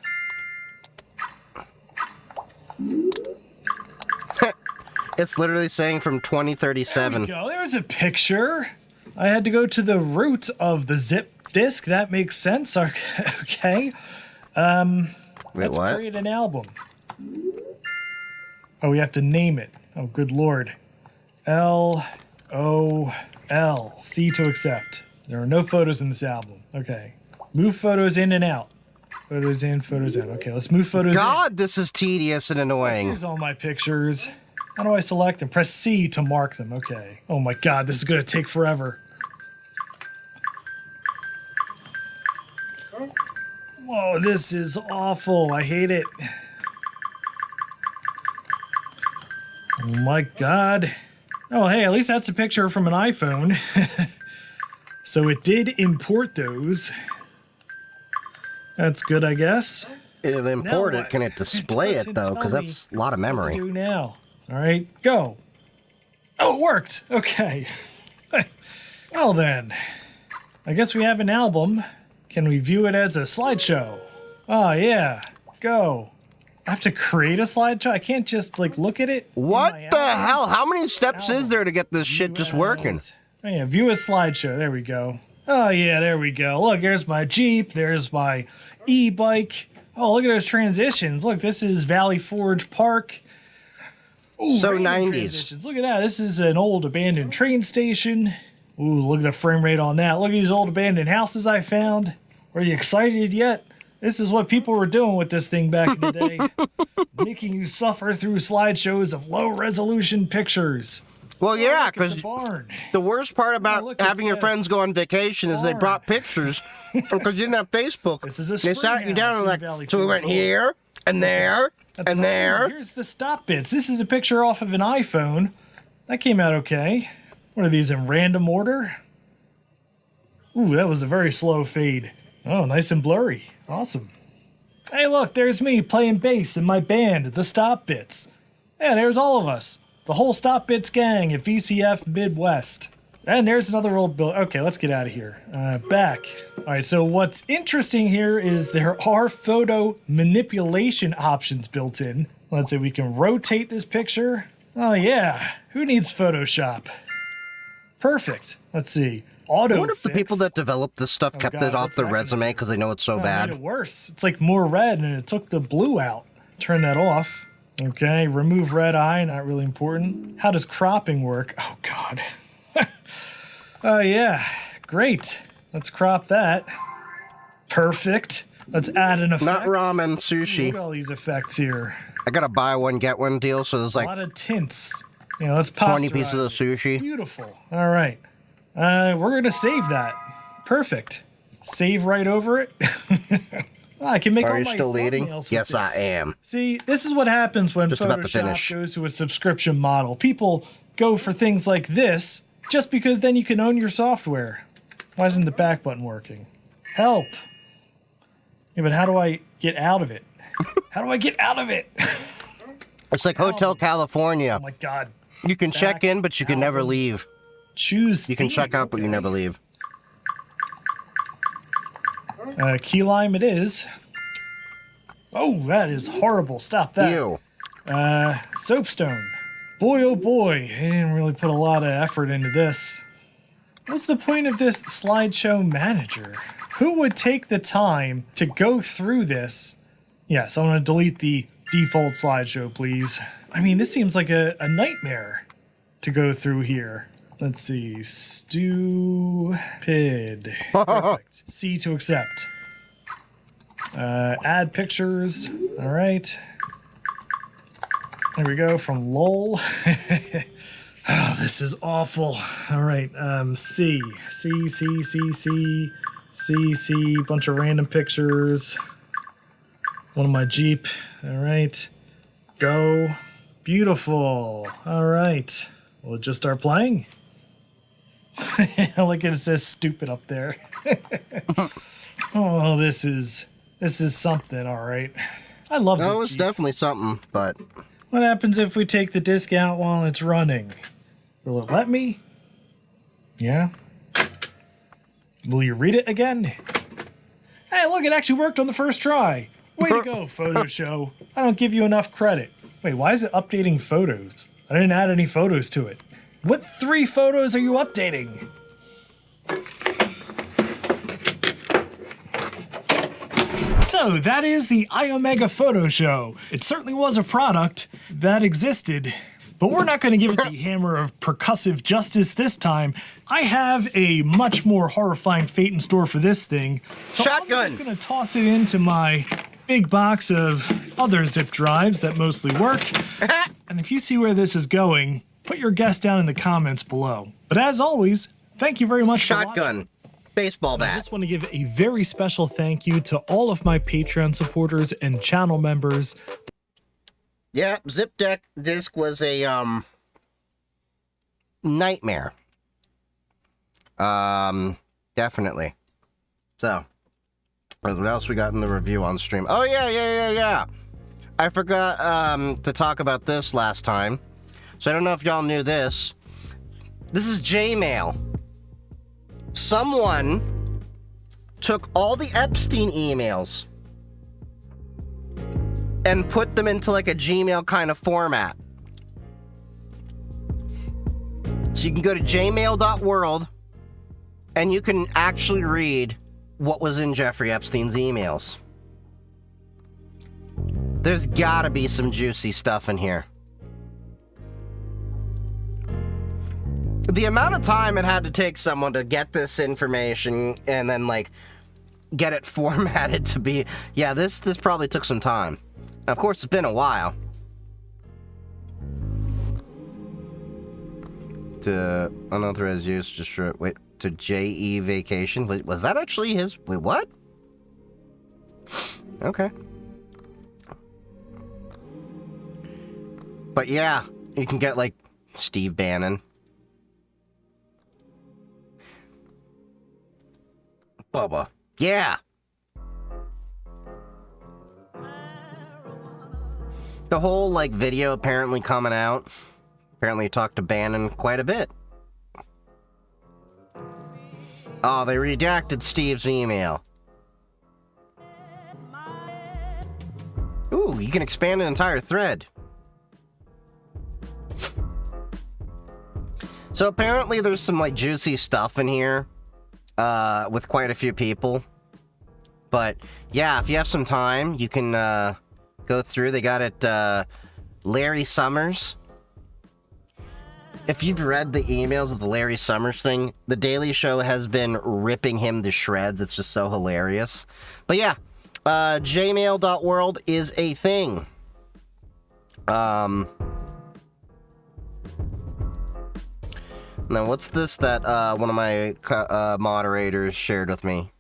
It's literally saying from 2037. There we go. There's a picture. I had to go to the root of the zip disk. That makes sense. Okay. Wait, Let's what? create an album. Oh, we have to name it. Oh, good lord. L-O-L. C to accept. There are no photos in this album. Okay. Move photos in and out. Photos in, photos out. Okay, let's move photos in. God, this is tedious and annoying. Here's all my pictures. How do I select them? Press C to mark them. Okay. Oh my god, this is going to take forever. Whoa, this is awful. I hate it. Oh my god. Oh, hey, at least that's a picture from an iPhone. So it did import those. That's good, I guess. It'll import Now it. what? Can it display it, doesn't though? tell Because me that's a lot of What to memory. do now? All right, go. Oh, it worked. Okay. Well then, I guess we have an album. Can we view it as a slideshow? Oh yeah, go. I have to create a slideshow? I can't just like look at it? What the hell? How many steps is there to get this shit just working? Oh yeah, view a slideshow. There we go. Oh yeah, there we go. Look, there's my Jeep. There's my e-bike. Oh, look at those transitions. Look, this is Valley Forge Park. Ooh, So random 90s. transitions. Look at that. This is an old abandoned train station. Ooh, look at the frame rate on that. Look at these old abandoned houses I found. Are you excited yet? This is what people were doing with this thing back in the day. Making you suffer through slideshows of low-resolution pictures. Well, yeah, Look, it's because a barn. the worst part about look, having it's your a friends go on vacation is they barn. brought pictures because you didn't have Facebook. This is a They sat you spring down house and in Valley like, so we Forge. went here and there That's and right. there. Here's the stop bits. This is a picture off of an iPhone. That came out okay. What are these in random order? Ooh, that was a very slow fade. Oh, nice and blurry. Awesome. Hey, look, there's me playing bass in my band, the Stop Bits. Yeah, there's all of us. The whole Stop Bits gang at VCF Midwest. And there's another old bill. Okay, let's get out of here. Back. All right, so what's interesting here is there are photo manipulation options built in. Let's say we can rotate this picture. Oh, yeah. Who needs Photoshop? Perfect. Let's see. Auto I wonder if the people that developed this stuff kept God, it off what's their that gonna resume do? because they know it's so Made bad. it worse. It's like more red and it took the blue out. Turn that off. Okay, remove red eye, not really important. How does cropping work? Oh, God. Oh, yeah. Great. Let's crop that. Perfect. Let's add an effect. Not ramen, Look sushi. at all these effects here. I got a buy one, get one deal, so there's A like lot of tints. You know, let's 20 posterize pieces of it. sushi. Beautiful. All right. We're going to save that. Perfect. Save right over it. I can make all Are you my still leading? thumbnails with Yes, I this. am. See, this is what happens when Just about to finish. Photoshop goes to a subscription model. People go for things like this just because then you can own your software. Why isn't the back button working? Help. Yeah, but how do I get out of it? How do I get out of it? It's like Hotel California. Oh my God. You can check in, but you can never album. leave. Choose You can theme. check out, but you Okay. never leave. Key lime it is. Oh, that is horrible. Stop that. Ew. Soapstone. Boy, oh boy, they didn't really put a lot of effort into this. What's the point of this slideshow manager? Who would take the time to go through this? Yes, I'm going to delete the default slideshow, please. I mean, this seems like a nightmare to go through here. Let's see. Stupid. Perfect. C to accept. Add pictures. All right. There we go, from LOL. Oh, this is awful. All right, C, bunch of random pictures. One of my Jeep. All right, go. Beautiful. All right, we'll just start playing. Look at it says stupid up there. Oh, this is something, all right. I love this That was Jeep. definitely something, but... What happens if we take the disc out while it's running? Will it let me? Yeah. Will you read it again? Hey, look, it actually worked on the first try. Way to go, Photo Show. I don't give you enough credit. Wait, why is it updating photos? I didn't add any photos to it. What 3 photos are you updating? So that is the iOmega Photo Show. It certainly was a product that existed, but we're not going to give it the hammer of percussive justice this time. I have a much more horrifying fate in store for this thing, so Shotgun. I'm just going to toss it into my big box of other zip drives that mostly work. And if you see where this is going, put your guess down in the comments below. But as always, thank you very much for watching. Shotgun. Baseball I bat. just want to give a very special thank you to all of my Patreon supporters and channel members. Yeah, zip disk was a nightmare. Definitely. So, what else we got in the review on stream? Oh yeah. I forgot to talk about this last time. So I don't know if y'all knew this. This is Gmail. Someone took all the Epstein emails and put them into like a Gmail kind of format. So you can go to jmail.world and you can actually read what was in Jeffrey Epstein's emails. There's gotta be some juicy stuff in here. The amount of time it had to take someone to get this information and then, like, get it formatted to be... Yeah, this probably took some time. Now, of course, it's been a while. To unauthorized use, just for... Wait, to JE vacation? Wait, was that actually his... Wait, what? Okay. But yeah, you can get, like, Steve Bannon. Bubba. Yeah. The whole, like, video apparently coming out. Apparently he talked to Bannon quite a bit. Oh, they redacted Steve's email. Ooh, you can expand an entire thread. So apparently there's some, like, juicy stuff in here. With quite a few people. But, yeah, if you have some time, you can, go through. They got it, Larry Summers. If you've read the emails of the Larry Summers thing, The Daily Show has been ripping him to shreds. It's just so hilarious. But, yeah, jmail.world is a thing. Now, what's this that one of my moderators shared with me?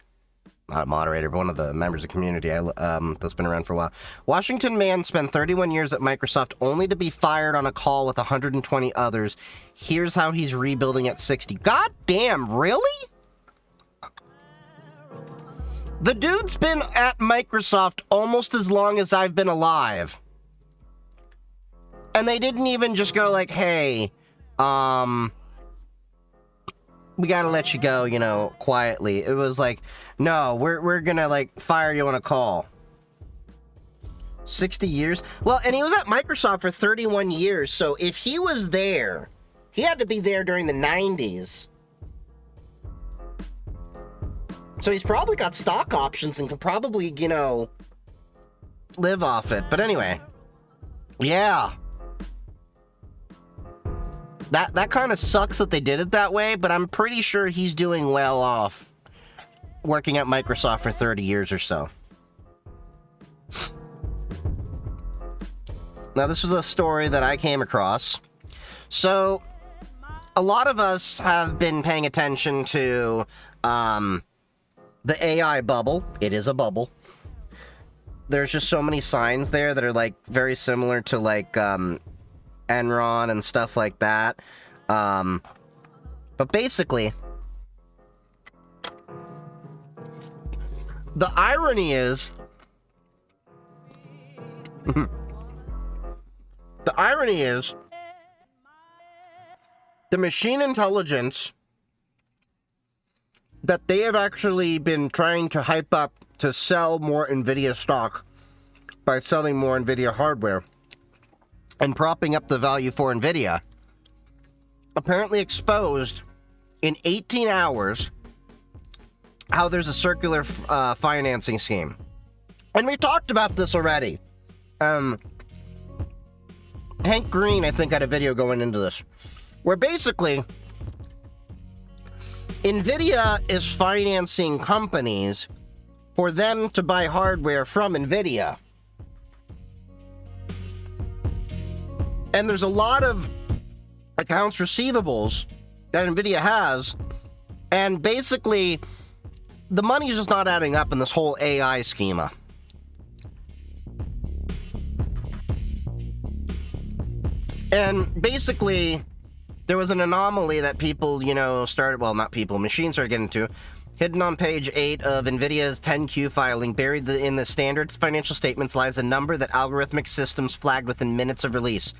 Not a moderator, but one of the members of the community that's been around for a while. Washington man spent 31 years at Microsoft only to be fired on a call with 120 others. Here's how he's rebuilding at 60. God damn, really? The dude's been at Microsoft almost as long as I've been alive. And they didn't even just go like, hey, we gotta let you go, you know, quietly. It was like, no, we're gonna, like, fire you on a call. 60 years? Well, and he was at Microsoft for 31 years, so if he was there, he had to be there during the 90s. So he's probably got stock options and can probably, you know, live off it. But anyway, yeah. That kind of sucks that they did it that way, but I'm pretty sure he's doing well off working at Microsoft for 30 years or so. Now, this was a story that I came across. So, a lot of us have been paying attention to the AI bubble. It is a bubble. There's just so many signs there that are, like, very similar to, like, Enron and stuff like that. But basically, the irony is... The irony is, the machine intelligence that they have actually been trying to hype up to sell more NVIDIA stock by selling more NVIDIA hardware and propping up the value for NVIDIA, apparently exposed in 18 hours how there's a circular financing scheme. And we talked about this already. Hank Green, I think, had a video going into this, where basically NVIDIA is financing companies for them to buy hardware from NVIDIA. And there's a lot of accounts receivables that NVIDIA has, and basically the money's just not adding up in this whole AI schema. And basically, there was an anomaly that people, you know, started, well, not people, machines started getting into. Hidden on page 8 of NVIDIA's 10Q filing, buried in the standard financial statements, lies a number that algorithmic systems flagged within minutes of release.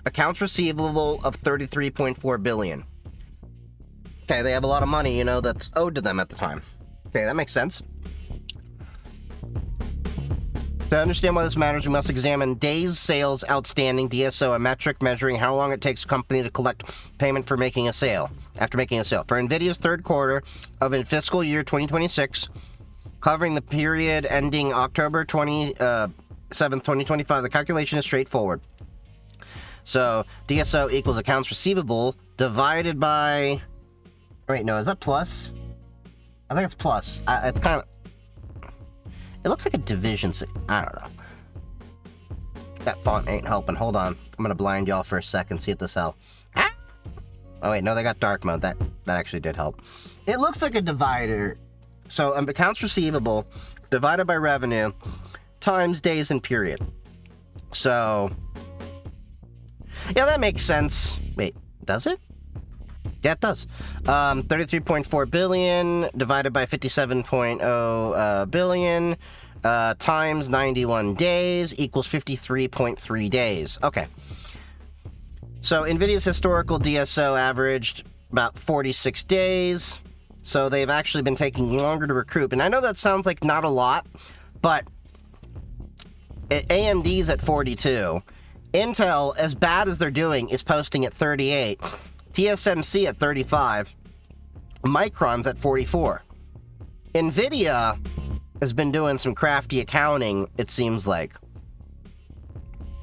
Accounts receivable of $33.4 billion. Okay, they have a lot of money, you know, that's owed to them at the time. Okay, that makes sense. To understand why this matters, we must examine days sales outstanding, DSO, a metric measuring how long it takes a company to collect payment for making a sale, after making a sale. For NVIDIA's third quarter of a fiscal year 2026, covering the period ending October 27th, 2025, the calculation is straightforward. So, DSO equals accounts receivable divided by... Wait, no, is that plus? I think it's plus. It's kind of... It looks like a division. I don't know. That font ain't helping. Hold on. I'm gonna blind y'all for a second. See if this helps. Ah! Oh wait, no, they got dark mode. That actually did help. It looks like a divider. So accounts receivable divided by revenue times days and period. So yeah, that makes sense. Wait, does it? Yeah, it does. 33.4 billion divided by 57.0 billion times 91 days equals 53.3 days. Okay. So NVIDIA's historical DSO averaged about 46 days. So they've actually been taking longer to recoup. And I know that sounds like not a lot, but AMD's at 42. Intel, as bad as they're doing, is posting at 38. TSMC at 35, Micron's at 44. NVIDIA has been doing some crafty accounting, it seems like.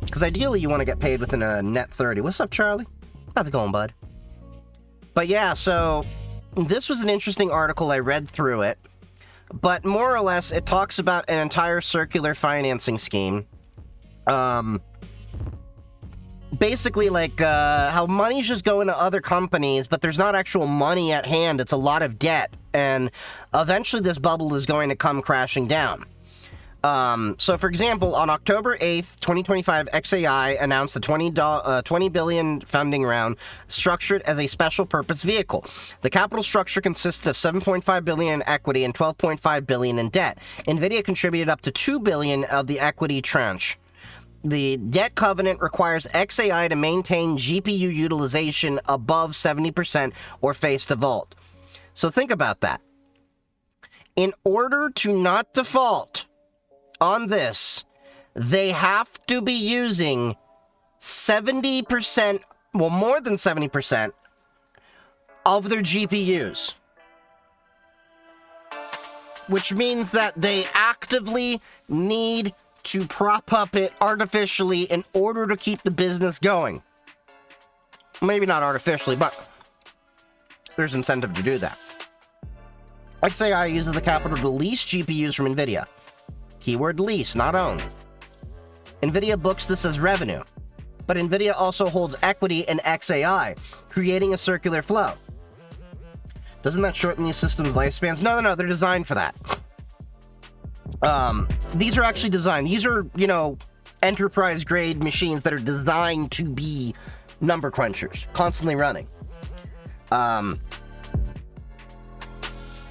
Because ideally you want to get paid within a net 30. What's up, Charlie? How's it going, bud? But yeah, so this was an interesting article. I read through it. But more or less, it talks about an entire circular financing scheme. Basically, like, how money's just going to other companies, but there's not actual money at hand. It's a lot of debt, and eventually this bubble is going to come crashing down. So, for example, on October 8th, 2025, XAI announced the $20 billion funding round structured as a special purpose vehicle. The capital structure consisted of $7.5 billion in equity and $12.5 billion in debt. NVIDIA contributed up to $2 billion of the equity tranche. The debt covenant requires XAI to maintain GPU utilization above 70% or face default. So think about that. In order to not default on this, they have to be using 70%, well, more than 70% of their GPUs. Which means that they actively need to prop up it artificially in order to keep the business going. Maybe not artificially, but there's incentive to do that. XAI uses the capital to lease GPUs from NVIDIA. Keyword lease, not own. NVIDIA books this as revenue, but NVIDIA also holds equity in XAI, creating a circular flow. Doesn't that shorten these systems' lifespans? No, they're designed for that. These are actually designed. These are, enterprise-grade machines that are designed to be number crunchers, constantly running.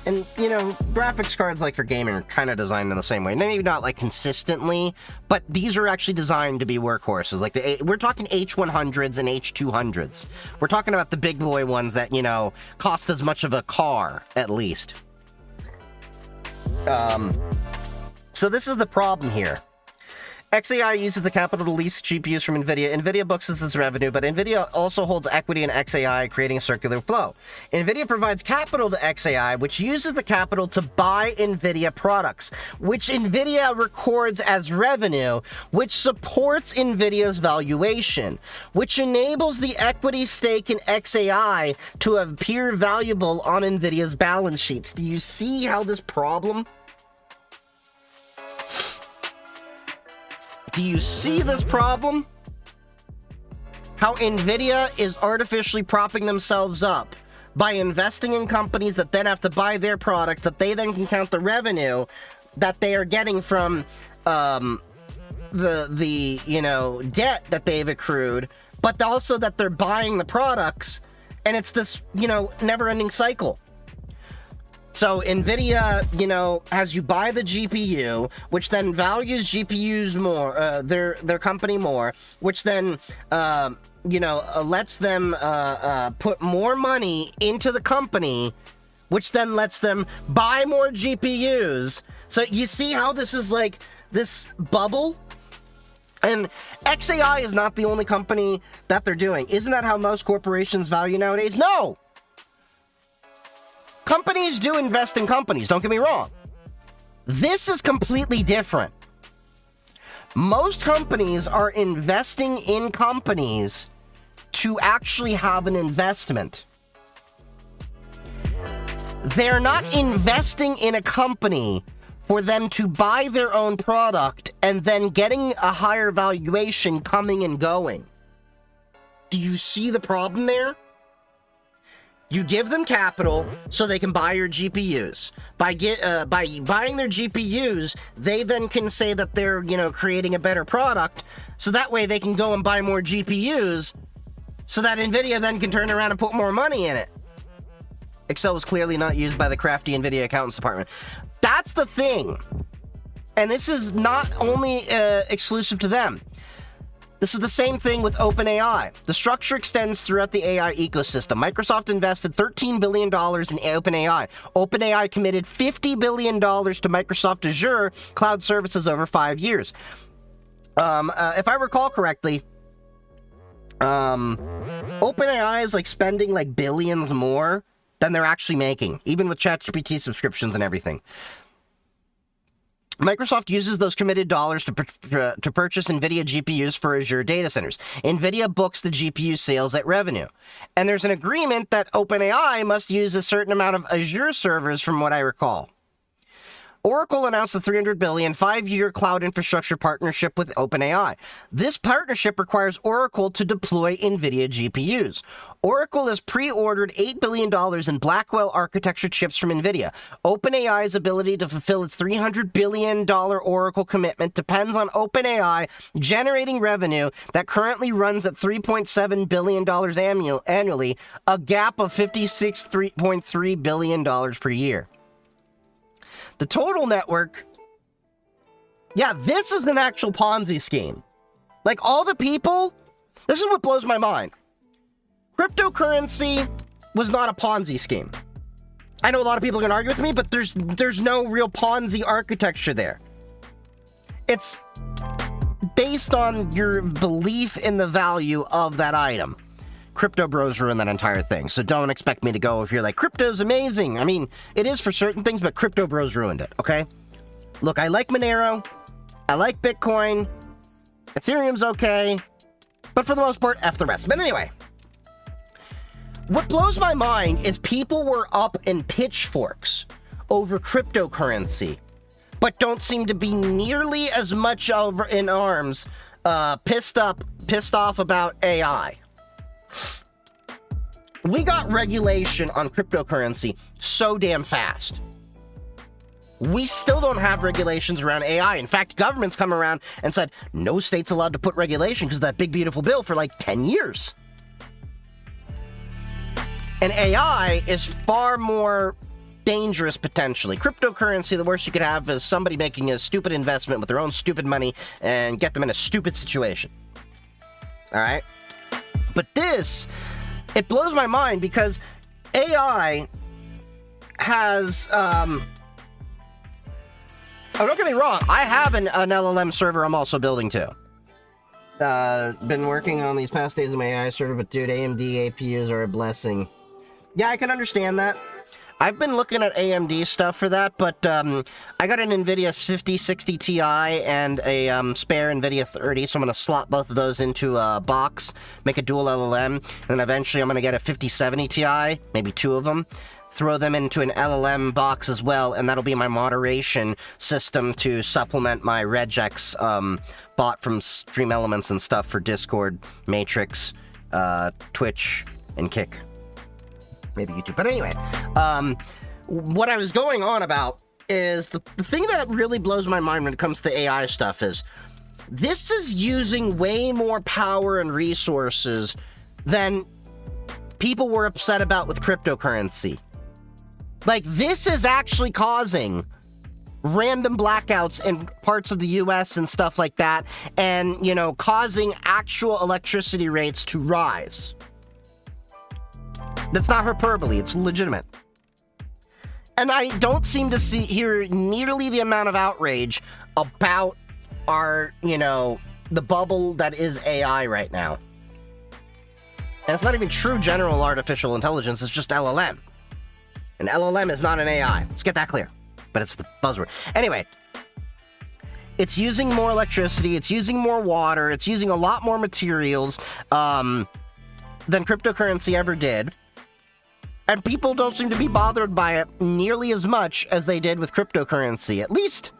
And, graphics cards, like, for gaming are kind of designed in the same way. Maybe not, like, consistently, but these are actually designed to be workhorses. Like, we're talking H100s and H200s. We're talking about the big boy ones that, cost as much of a car, at least. So this is the problem here. XAI uses the capital to lease GPUs from NVIDIA. NVIDIA books this as revenue, but NVIDIA also holds equity in XAI, creating a circular flow. NVIDIA provides capital to XAI, which uses the capital to buy NVIDIA products, which NVIDIA records as revenue, which supports NVIDIA's valuation, which enables the equity stake in XAI to appear valuable on NVIDIA's balance sheets. Do you see how this problem? Do you see this problem? How NVIDIA is artificially propping themselves up by investing in companies that then have to buy their products, that they then can count the revenue that they are getting from the debt that they've accrued, but also that they're buying the products, and it's this, never-ending cycle. So NVIDIA, has you buy the GPU, which then values GPUs more, their company more, which then, lets them put more money into the company, which then lets them buy more GPUs. So you see how this is like this bubble? And XAI is not the only company that they're doing. Isn't that how most corporations value nowadays? No! Companies do invest in companies, don't get me wrong. This is completely different. Most companies are investing in companies to actually have an investment. They're not investing in a company for them to buy their own product and then getting a higher valuation coming and going. Do you see the problem there? You give them capital so they can buy your GPUs. By buying their GPUs, they then can say that they're, creating a better product, so that way they can go and buy more GPUs, so that NVIDIA then can turn around and put more money in it. Excel was clearly not used by the crafty NVIDIA accountants department. That's the thing. And this is not only exclusive to them. This is the same thing with OpenAI. The structure extends throughout the AI ecosystem. Microsoft invested $13 billion in OpenAI. OpenAI committed $50 billion to Microsoft Azure cloud services over 5 years. If I recall correctly, OpenAI is spending billions more than they're actually making, even with ChatGPT subscriptions and everything. Microsoft uses those committed dollars to purchase NVIDIA GPUs for Azure data centers. NVIDIA books the GPU sales at revenue. And there's an agreement that OpenAI must use a certain amount of Azure servers, from what I recall. Oracle announced a $300 billion 5-year cloud infrastructure partnership with OpenAI. This partnership requires Oracle to deploy NVIDIA GPUs. Oracle has pre-ordered $8 billion in Blackwell architecture chips from NVIDIA. OpenAI's ability to fulfill its $300 billion Oracle commitment depends on OpenAI generating revenue that currently runs at $3.7 billion annually, a gap of $56.3 billion per year. The total network, this is an actual Ponzi scheme. All the people, this is what blows my mind. Cryptocurrency was not a Ponzi scheme. I know a lot of people are going to argue with me, but there's no real Ponzi architecture there. It's based on your belief in the value of that item. Crypto bros ruin that entire thing, so don't expect me to go if you're like, crypto's amazing. I mean, it is for certain things, but crypto bros ruined it, okay? Look, I like Monero, I like Bitcoin, Ethereum's okay, but for the most part, F the rest. But anyway, what blows my mind is people were up in pitchforks over cryptocurrency, but don't seem to be nearly as much over in arms, pissed off about AI. We got regulation on cryptocurrency so damn fast. We still don't have regulations around AI. In fact, government's come around and said, no state's allowed to put regulation because of that big, beautiful bill for like 10 years. And AI is far more dangerous, potentially. Cryptocurrency, the worst you could have is somebody making a stupid investment with their own stupid money and get them in a stupid situation. All right? But this, it blows my mind because AI has, oh, don't get me wrong, I have an LLM server I'm also building too. Been working on these past days of my AI server, but dude, AMD APUs are a blessing. Yeah, I can understand that. I've been looking at AMD stuff for that, but I got an NVIDIA 5060 Ti and a spare NVIDIA 30, so I'm going to slot both of those into a box, make a dual LLM, and then eventually I'm going to get a 5070 Ti, maybe two of them, throw them into an LLM box as well, and that'll be my moderation system to supplement my regex bot from Stream Elements and stuff for Discord, Matrix, Twitch, and Kick. Maybe YouTube. But anyway, what I was going on about is the thing that really blows my mind when it comes to AI stuff is this is using way more power and resources than people were upset about with cryptocurrency. Like, this is actually causing random blackouts in parts of the US and stuff like that, and, you know, causing actual electricity rates to rise. That's not hyperbole, it's legitimate. And I don't seem to hear nearly the amount of outrage about our, you know, the bubble that is AI right now. And it's not even true general artificial intelligence, it's just LLM. And LLM is not an AI. Let's get that clear. But it's the buzzword. Anyway, it's using more electricity, it's using more water, it's using a lot more materials than cryptocurrency ever did. And people don't seem to be bothered by it nearly as much as they did with cryptocurrency. At least,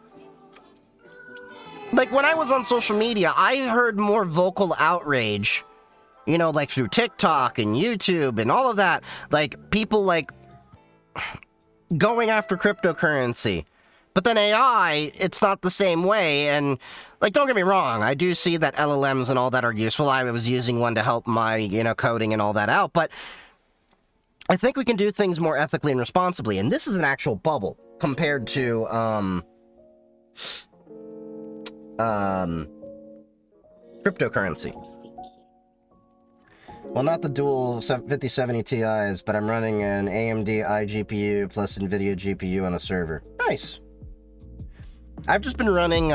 like, when I was on social media, I heard more vocal outrage, you know, like through TikTok and YouTube and all of that. Like, people, like, going after cryptocurrency. But then AI, it's not the same way. And, like, don't get me wrong, I do see that LLMs and all that are useful. I was using one to help my, you know, coding and all that out. But I think we can do things more ethically and responsibly, and this is an actual bubble compared to, cryptocurrency. Well, not the dual 5070 Ti's, but I'm running an AMD iGPU plus NVIDIA GPU on a server. Nice. I've just been running,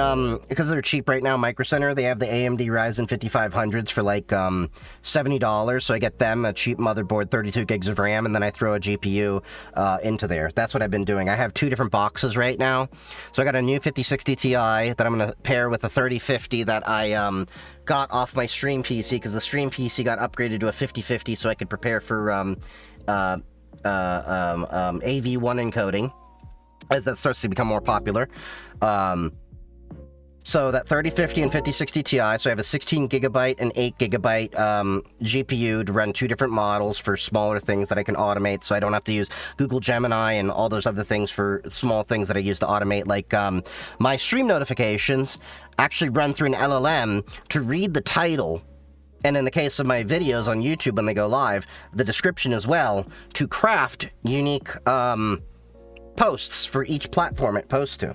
because they're cheap right now, Micro Center, they have the AMD Ryzen 5500s for like $70, so I get them, a cheap motherboard, 32 gigs of RAM, and then I throw a GPU into there. That's what I've been doing. I have two different boxes right now. So I got a new 5060 Ti that I'm going to pair with a 3050 that I got off my Stream PC, because the Stream PC got upgraded to a 5050 so I could prepare for AV1 encoding as that starts to become more popular. So that 3050 and 5060 Ti, so I have a 16 gigabyte and 8 gigabyte GPU to run two different models for smaller things that I can automate, so I don't have to use Google Gemini and all those other things for small things that I use to automate, like my stream notifications actually run through an LLM to read the title, and in the case of my videos on YouTube when they go live, the description as well, to craft unique posts for each platform it posts to.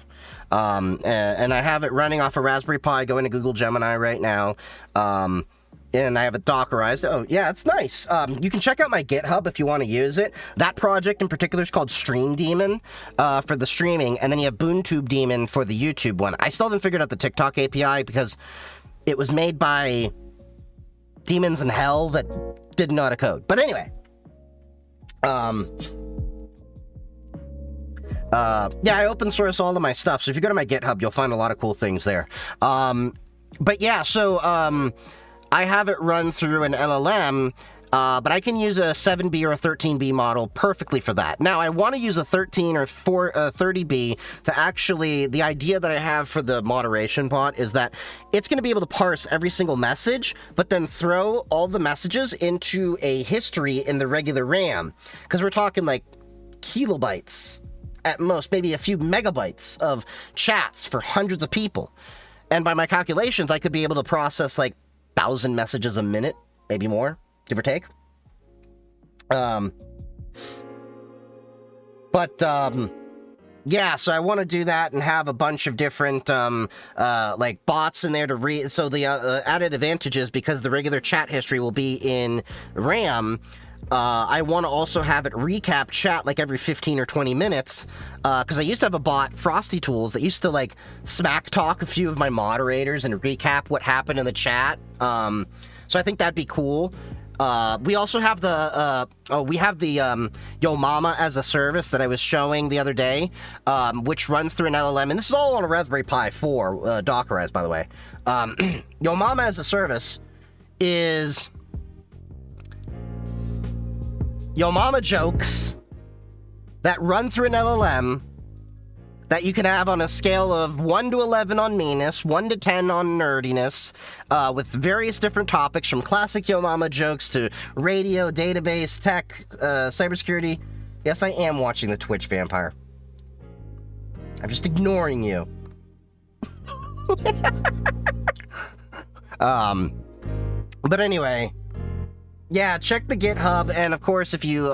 And I have it running off a Raspberry Pi going to Google Gemini right now. And I have it Dockerized. Oh, yeah, it's nice. You can check out my GitHub if you want to use it. That project in particular is called Stream Daemon for the streaming, and then you have BoonTube Daemon for the YouTube one. I still haven't figured out the TikTok API because it was made by demons in hell that didn't know how to code. But anyway, yeah, I open source all of my stuff, so if you go to my GitHub, you'll find a lot of cool things there. But yeah, so I have it run through an LLM, but I can use a 7B or a 13B model perfectly for that. Now, I want to use a 13 or 30B to actually, the idea that I have for the moderation bot is that it's going to be able to parse every single message, but then throw all the messages into a history in the regular RAM. Because we're talking like kilobytes at most, maybe a few megabytes of chats for hundreds of people. And by my calculations, I could be able to process like 1,000 messages a minute, maybe more, give or take. Yeah, so I want to do that and have a bunch of different, like bots in there to read. So the added advantage is because the regular chat history will be in RAM, I want to also have it recap chat like every 15 or 20 minutes, because I used to have a bot, Frosty Tools, that used to like smack talk a few of my moderators and recap what happened in the chat. So I think that'd be cool. We also have the Yo Mama as a service that I was showing the other day, which runs through an LLM, and this is all on a Raspberry Pi 4, Dockerized, by the way. Yo Mama as a service is Yo Mama jokes that run through an LLM that you can have on a scale of 1 to 11 on meanness, 1 to 10 on nerdiness, with various different topics from classic Yo Mama jokes to radio, database, tech, cybersecurity. Yes, I am watching the Twitch, Vampire. I'm just ignoring you. But anyway, yeah, check the GitHub, and of course, if you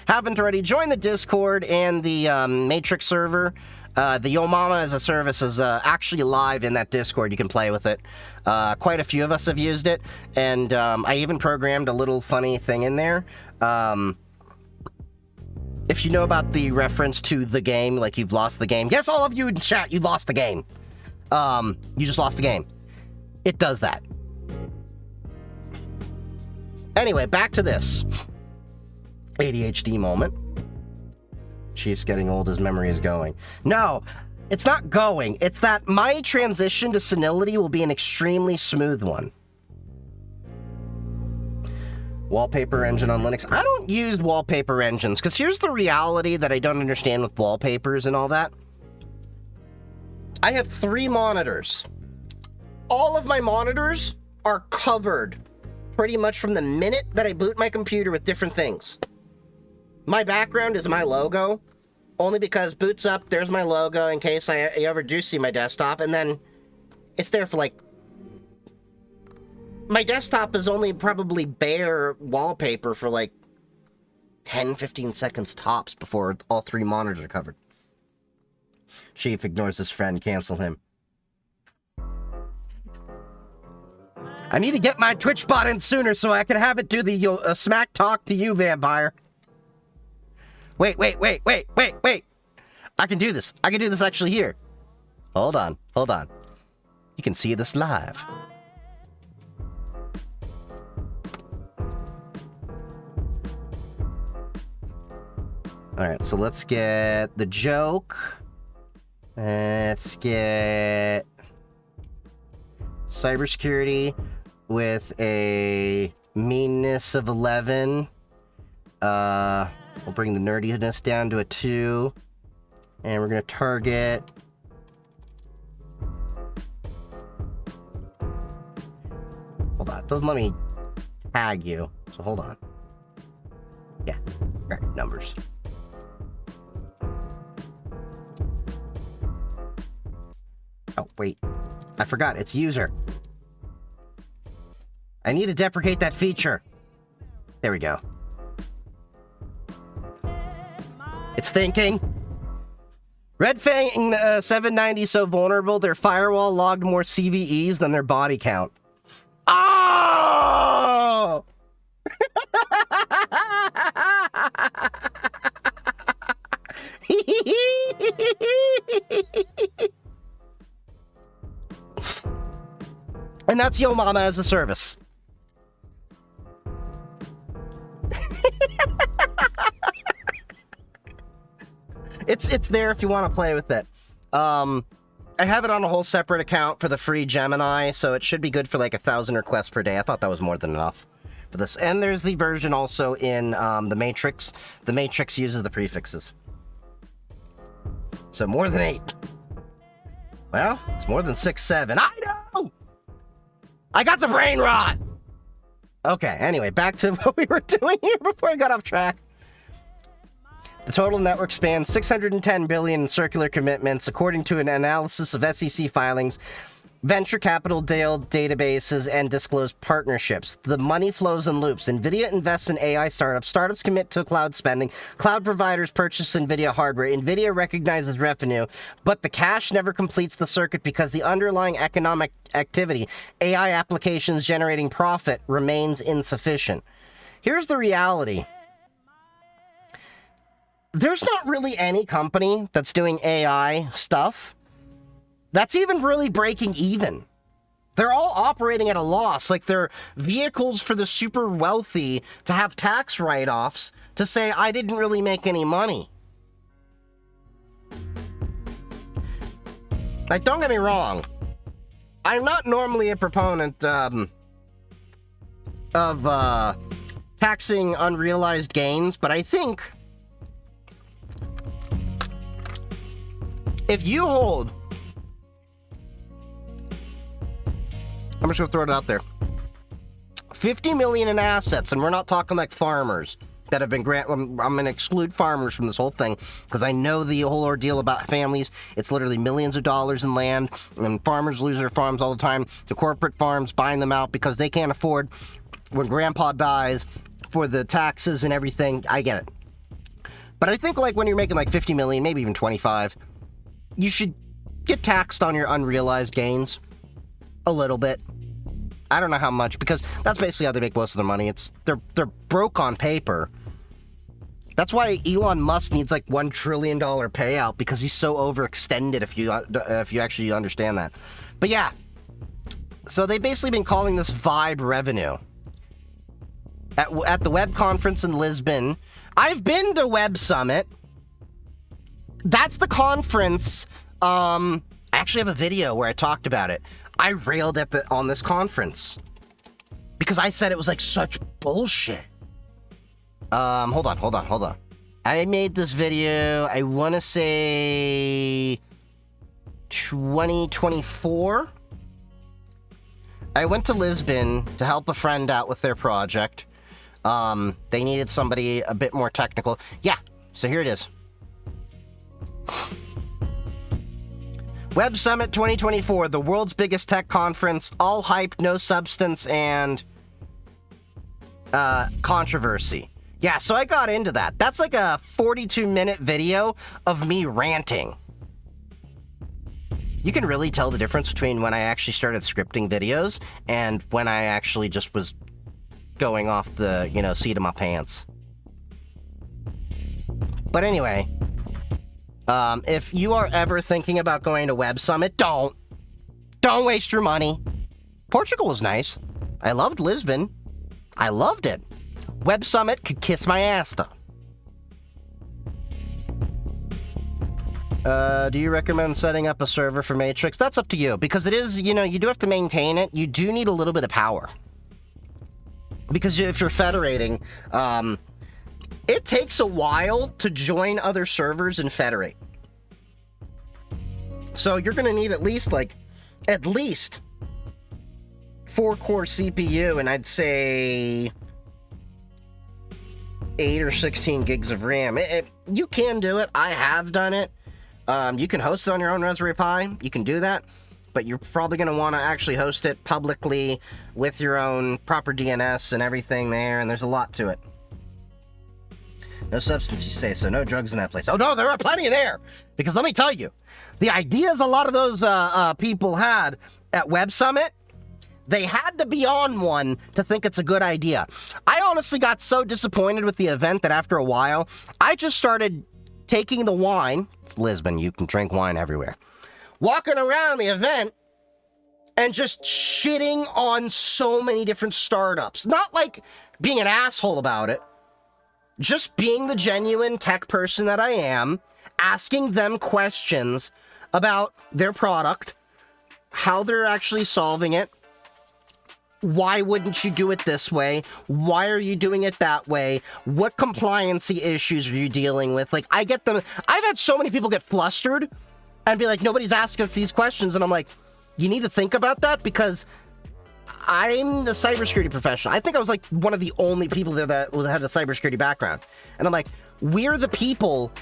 haven't already, join the Discord and the Matrix server. The Yo Mama as a service is actually live in that Discord. You can play with it. Quite a few of us have used it, and I even programmed a little funny thing in there. If you know about the reference to the game, like you've lost the game. Yes, all of you in chat, you lost the game. You just lost the game. It does that. Anyway, back to this. ADHD moment. Chief's getting old, his memory is going. No, it's not going. It's that my transition to senility will be an extremely smooth one. Wallpaper engine on Linux. I don't use wallpaper engines, because here's the reality that I don't understand with wallpapers and all that. I have 3 monitors. All of my monitors are covered pretty much from the minute that I boot my computer with different things. My background is my logo, only because boots up, there's my logo in case I ever do see my desktop, and then it's there for like... My desktop is only probably bare wallpaper for like 10-15 seconds tops before all 3 monitors are covered. Chief ignores his friend, cancel him. I need to get my Twitch bot in sooner so I can have it do the smack talk to you, Vampire. Wait. I can do this. I can do this actually here. Hold on. You can see this live. Alright, so let's get the joke. Let's get cybersecurity with a meanness of 11. We'll bring the nerdiness down to a 2. And we're going to target... Hold on, it doesn't let me tag you, so hold on. Yeah, right, numbers. Oh, wait. I forgot, it's user. I need to deprecate that feature. There we go. It's thinking. Red Fang 790 so vulnerable, their firewall logged more CVEs than their body count. Oh! And that's Yo Mama as a service. It's there if you want to play with it. I have it on a whole separate account for the free Gemini, so it should be good for like 1,000 requests per day. I thought that was more than enough for this. And there's the version also in the Matrix. The Matrix uses the prefixes. So more than 8. Well, it's more than 6, 7. I know! I got the brain rot! Okay, anyway, back to what we were doing here before I got off track. The total network spans 610 billion in circular commitments, according to an analysis of SEC filings, venture capital databases, and disclosed partnerships. The money flows in loops. NVIDIA invests in AI startups. Startups commit to cloud spending. Cloud providers purchase NVIDIA hardware. NVIDIA recognizes revenue, but the cash never completes the circuit because the underlying economic activity, AI applications generating profit, remains insufficient. Here's the reality. There's not really any company that's doing AI stuff that's even really breaking even. They're all operating at a loss, like they're vehicles for the super wealthy to have tax write-offs to say, I didn't really make any money. Like, don't get me wrong. I'm not normally a proponent of taxing unrealized gains, but I think if you hold, I'm just gonna throw it out there, 50 million in assets, and we're not talking like farmers that have been I'm gonna exclude farmers from this whole thing because I know the whole ordeal about families. It's literally millions of dollars in land, and farmers lose their farms all the time to corporate farms buying them out because they can't afford when grandpa dies for the taxes and everything. I get it, but I think like when you're making like 50 million, maybe even 25. You should get taxed on your unrealized gains a little bit. I don't know how much, because that's basically how they make most of their money. They're broke on paper. That's why Elon Musk needs like $1 trillion payout, because he's so overextended, if you actually understand that. But yeah, so they've basically been calling this Vibe revenue. At the web conference in Lisbon, I've been to Web Summit. That's the conference. I actually have a video where I talked about it. I railed on this conference because I said it was like such bullshit. Hold on. I made this video, I want to say 2024. I went to Lisbon to help a friend out with their project. They needed somebody a bit more technical. Yeah, so here it is. Web Summit 2024, the world's biggest tech conference, all hype, no substance, and controversy. Yeah, so I got into that. That's like a 42-minute video of me ranting. You can really tell the difference between when I actually started scripting videos and when I actually just was going off the, seat of my pants. But anyway, if you are ever thinking about going to Web Summit, don't waste your money. Portugal was nice. I loved Lisbon. I loved it. Web Summit could kiss my ass, though. Do you recommend setting up a server for Matrix? That's up to you, because it is, you do have to maintain it. You do need a little bit of power. Because if you're federating, it takes a while to join other servers and federate. So you're going to need at least 4-core CPU, and I'd say 8 or 16 gigs of RAM. You can do it. I have done it. You can host it on your own Raspberry Pi. You can do that. But you're probably going to want to actually host it publicly with your own proper DNS and everything there, and there's a lot to it. No substance, you say, so no drugs in that place. Oh, no, there are plenty there. Because let me tell you, the ideas a lot of those people had at Web Summit, they had to be on one to think it's a good idea. I honestly got so disappointed with the event that after a while, I just started taking the wine. Lisbon, you can drink wine everywhere. Walking around the event and just shitting on so many different startups. Not like being an asshole about it, just being the genuine tech person that I am, asking them questions about their product, how they're actually solving it. Why wouldn't you do it this way? Why are you doing it that way? What compliancy issues are you dealing with? Like, I get them. I've had so many people get flustered and be like, nobody's asked us these questions. And I'm like, you need to think about that, because I'm the cybersecurity professional. I think I was like one of the only people there that had a cybersecurity background. And I'm like, we're the people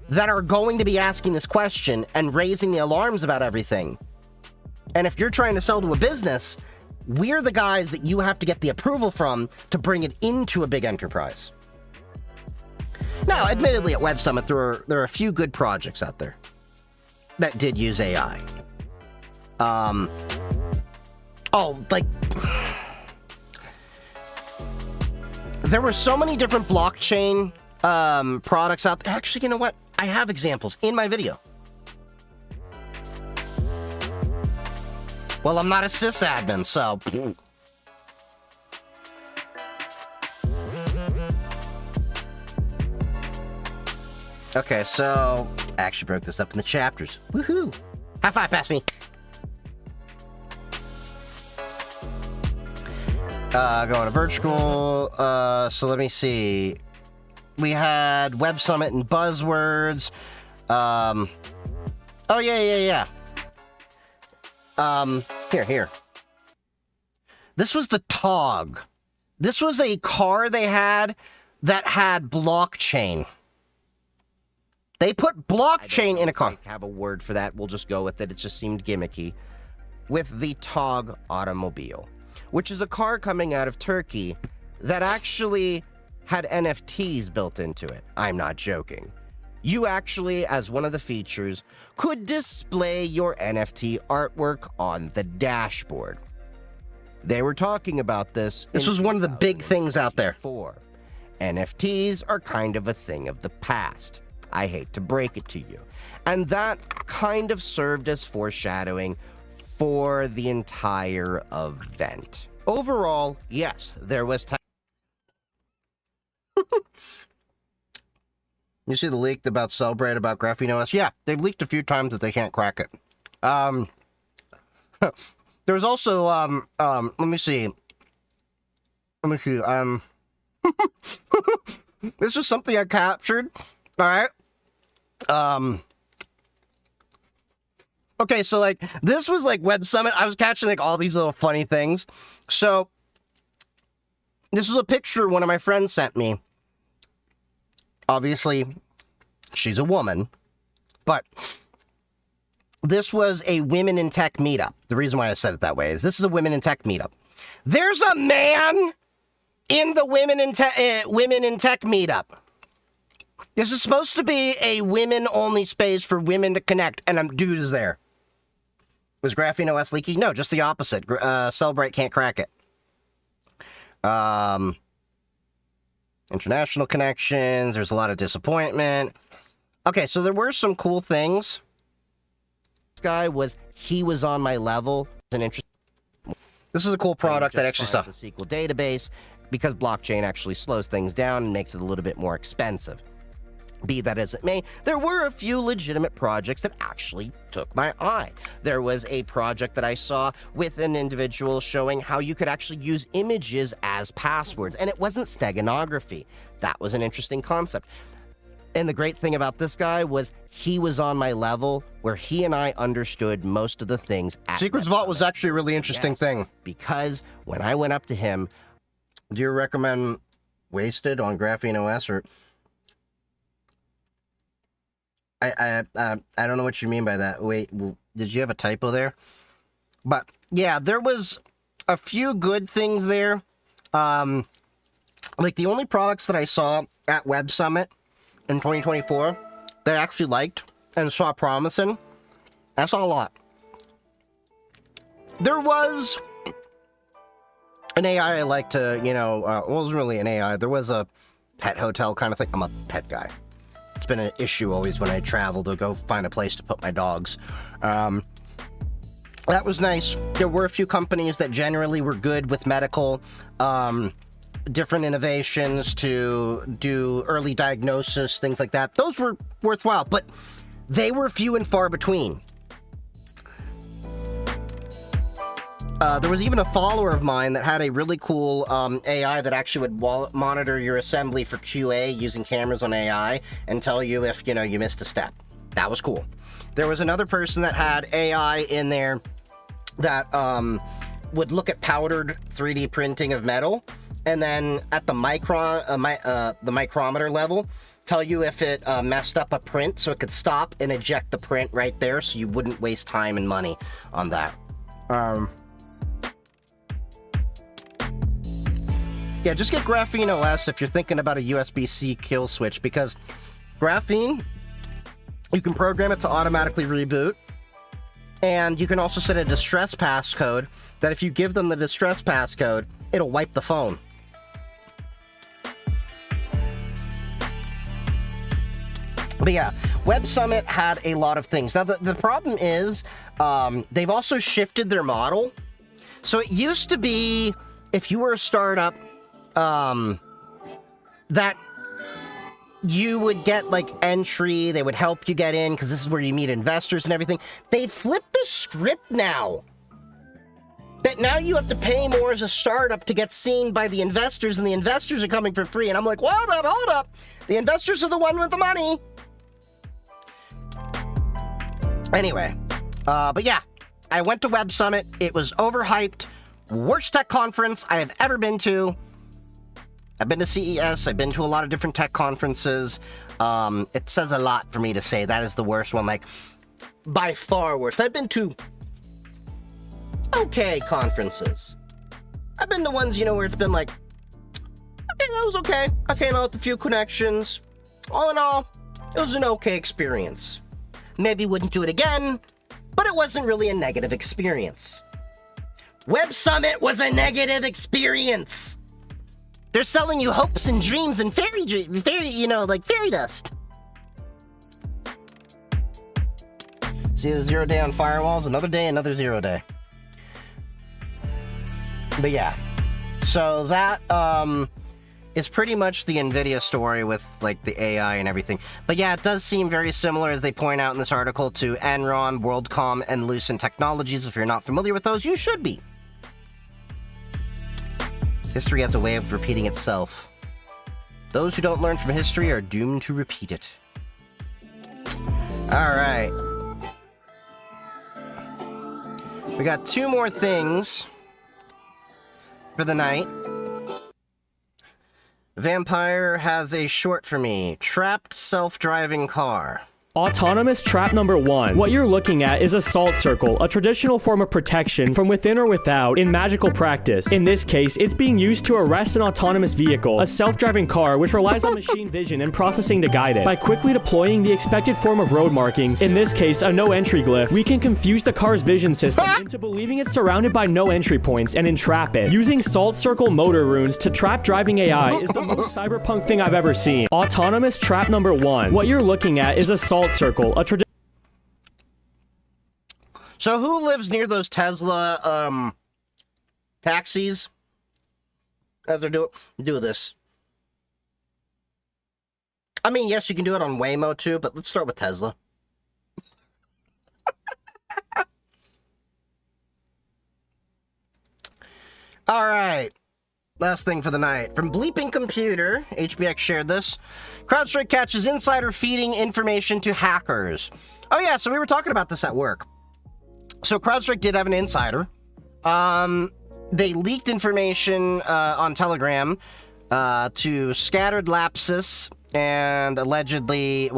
that are going to be asking this question and raising the alarms about everything. And if you're trying to sell to a business, we're the guys that you have to get the approval from to bring it into a big enterprise. Now, admittedly, at Web Summit, there are a few good projects out there that did use AI. There were so many different blockchain products out there. Actually, you know what? I have examples in my video. Well, I'm not a sysadmin, so... Okay, so... I actually broke this up in the chapters. Woohoo! High five past me! Going to virtual... so let me see. We had Web Summit and buzzwords. Oh, yeah. Here. This was the TOG. This was a car they had that had blockchain. They put blockchain in a car. I have a word for that. We'll just go with it. It just seemed gimmicky. With the TOG automobile, which is a car coming out of Turkey that actually had NFTs built into it. I'm not joking. You actually, as one of the features, could display your NFT artwork on the dashboard. They were talking about this. This was one of the big things out there. NFTs are kind of a thing of the past. I hate to break it to you. And that kind of served as foreshadowing for the entire event. Overall, yes, there was time. You see the leak about Celebrate about Graphene OS? Yeah, they've leaked a few times that they can't crack it. There's also, let me see. This is something I captured, all right? Okay, so, like, this was, like, Web Summit. I was catching, like, all these little funny things. So, this was a picture one of my friends sent me. Obviously, she's a woman, but this was a women in tech meetup. The reason why I said it that way is this is a women in tech meetup. There's a man in the women in tech meetup. This is supposed to be a women-only space for women to connect, and a dude is there. Was Graphene OS leaky? No, just the opposite. Celebrate can't crack it. International connections. There's a lot of disappointment. Okay, so there were some cool things. This guy he was on my level. This is a cool product that actually saw the SQL database, because blockchain actually slows things down and makes it a little bit more expensive. Be that as it may, there were a few legitimate projects that actually took my eye. There was a project that I saw with an individual showing how you could actually use images as passwords, and it wasn't steganography. That was an interesting concept. And the great thing about this guy was he was on my level, where he and I understood most of the things. Secrets Vault was actually a really interesting thing. Because when I went up to him, do you recommend Wasted on Graphene OS, or... I don't know what you mean by that. Wait, did you have a typo there? But yeah, there was a few good things there. Like the only products that I saw at Web Summit in 2024 that I actually liked and saw promising, I saw a lot. There was an AI I like to, well, it wasn't really an AI. There was a pet hotel kind of thing. I'm a pet guy. It's been an issue always when I travel to go find a place to put my dogs. that was nice. There were a few companies that generally were good with medical, different innovations to do early diagnosis, things like that. Those were worthwhile, but they were few and far between. There was even a follower of mine that had a really cool AI that actually would monitor your assembly for QA using cameras on AI and tell you if, you know, you missed a step. That was cool. There was another person that had AI in there that would look at powdered 3D printing of metal, and then at the micrometer level, tell you if it messed up a print, so it could stop and eject the print right there, so you wouldn't waste time and money on that. Yeah, just get Graphene OS if you're thinking about a USB-C kill switch, because Graphene, you can program it to automatically reboot, and you can also set a distress passcode that if you give them the distress passcode, it'll wipe the phone. But yeah, Web Summit had a lot of things. Now, the problem is, they've also shifted their model. So it used to be, if you were a startup, that you would get, like, entry, they would help you get in, because this is where you meet investors and everything. They flipped the script now. That now you have to pay more as a startup to get seen by the investors, and the investors are coming for free. And I'm like, well, hold up. The investors are the one with the money. Anyway, but yeah, I went to Web Summit. It was overhyped. Worst tech conference I have ever been to. I've been to CES. I've been to a lot of different tech conferences. It says a lot for me to say that is the worst one, like, by far worst. I've been to okay conferences. I've been to ones, you know, where it's been like, okay, that was okay. I came out with a few connections. All in all, it was an okay experience. Maybe wouldn't do it again, but it wasn't really a negative experience. Web Summit was a negative experience. They're selling you hopes and dreams and fairy, you know, like fairy dust. See the 0 day on firewalls? Another day, another 0 day. But yeah, so that is pretty much the NVIDIA story with, like, the AI and everything. But yeah, it does seem very similar, as they point out in this article, to Enron, WorldCom, and Lucent Technologies. If you're not familiar with those, you should be. History has a way of repeating itself. Those who don't learn from history are doomed to repeat it. Alright. We got 2 more things for the night. Vampire has a short for me. Trapped self-driving car. Autonomous trap number 1. What you're looking at is a salt circle, a traditional form of protection from within or without in magical practice. In this case, it's being used to arrest an autonomous vehicle, a self-driving car which relies on machine vision and processing to guide it. By quickly deploying the expected form of road markings, in this case a no entry glyph, we can confuse the car's vision system into believing it's surrounded by no entry points and entrap it. Using salt circle motor runes to trap driving AI is the most cyberpunk thing I've ever seen. Autonomous trap number 1. What you're looking at is a salt circle, a So who lives near those Tesla taxis as they're do this? I mean, yes, you can do it on Waymo too, but let's start with Tesla. All right. Last thing for the night. From Bleeping Computer, HBX shared this. CrowdStrike catches insider feeding information to hackers. Oh yeah, so we were talking about this at work. So CrowdStrike did have an insider. They leaked information on Telegram to Scattered Lapsus and allegedly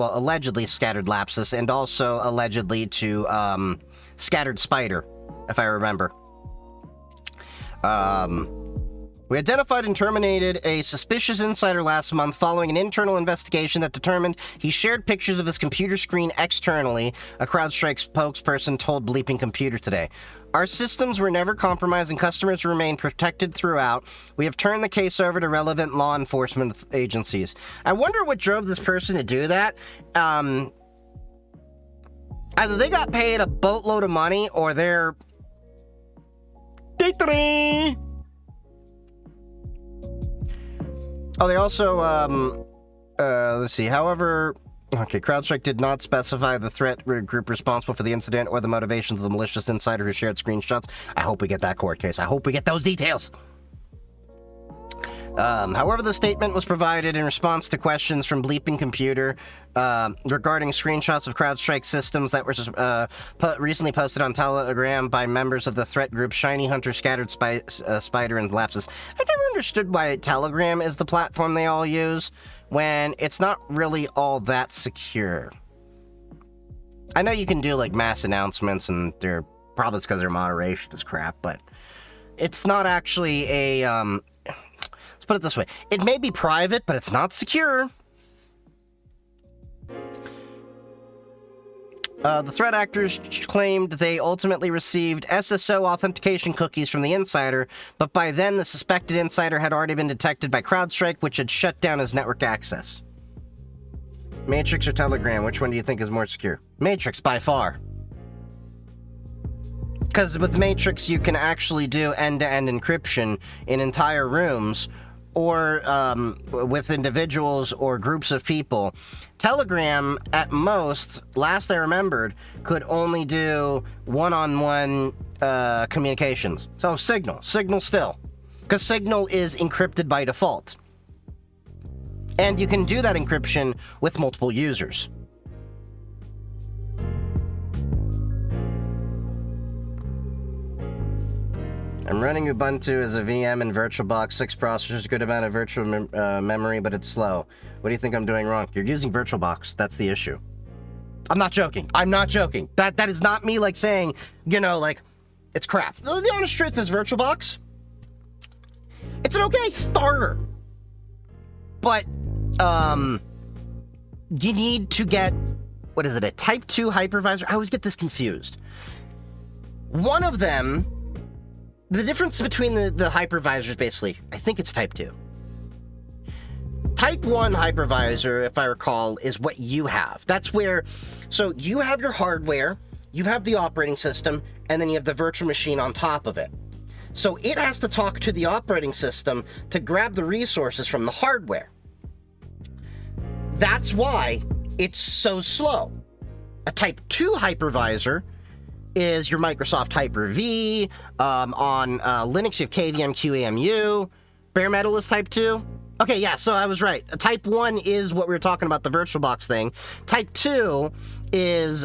Scattered Lapsus, and also allegedly to Scattered Spider, if I remember. We identified and terminated a suspicious insider last month following an internal investigation that determined he shared pictures of his computer screen externally, a CrowdStrike spokesperson told Bleeping Computer today. Our systems were never compromised and customers remain protected throughout. We have turned the case over to relevant law enforcement agencies. I wonder what drove this person to do that. Either they got paid a boatload of money or they're Day 3! Oh, they also, let's see. However, okay, CrowdStrike did not specify the threat group responsible for the incident or the motivations of the malicious insider who shared screenshots. I hope we get that court case. I hope we get those details. However, the statement was provided in response to questions from Bleeping Computer regarding screenshots of CrowdStrike systems that were recently posted on Telegram by members of the threat group Shiny Hunter, Scattered Spider, and Lapsus. I've never understood why Telegram is the platform they all use when it's not really all that secure. I know you can do, like, mass announcements, and they're probably it's because their moderation is crap, but it's not actually a, let's put it this way. It may be private, but it's not secure. The threat actors claimed they ultimately received SSO authentication cookies from the insider, but by then the suspected insider had already been detected by CrowdStrike, which had shut down his network access. Matrix or Telegram, which one do you think is more secure? Matrix, by far. Because with Matrix, you can actually do end-to-end encryption in entire rooms, or with individuals or groups of people. Telegram, at most, last I remembered, could only do one-on-one communications. So Signal still. Because Signal is encrypted by default. And you can do that encryption with multiple users. I'm running Ubuntu as a VM and VirtualBox, 6 processors, good amount of virtual memory, but it's slow. What do you think I'm doing wrong? You're using VirtualBox. That's the issue. I'm not joking. I'm not joking. That is not me, like, saying, you know, like, it's crap. The honest truth is VirtualBox, it's an okay starter. But, you need to get, what is it, a Type 2 hypervisor? I always get this confused. One of them, the difference between the hypervisors, basically, I think it's Type 2. Type 1 hypervisor, if I recall, is what you have. That's where, so you have your hardware, you have the operating system, and then you have the virtual machine on top of it. So it has to talk to the operating system to grab the resources from the hardware. That's why it's so slow. A Type 2 hypervisor is your Microsoft Hyper-V. On Linux, you have KVM QEMU. Bare Metal is Type 2. Okay, yeah, so I was right. Type 1 is what we were talking about, the VirtualBox thing. Type 2 is,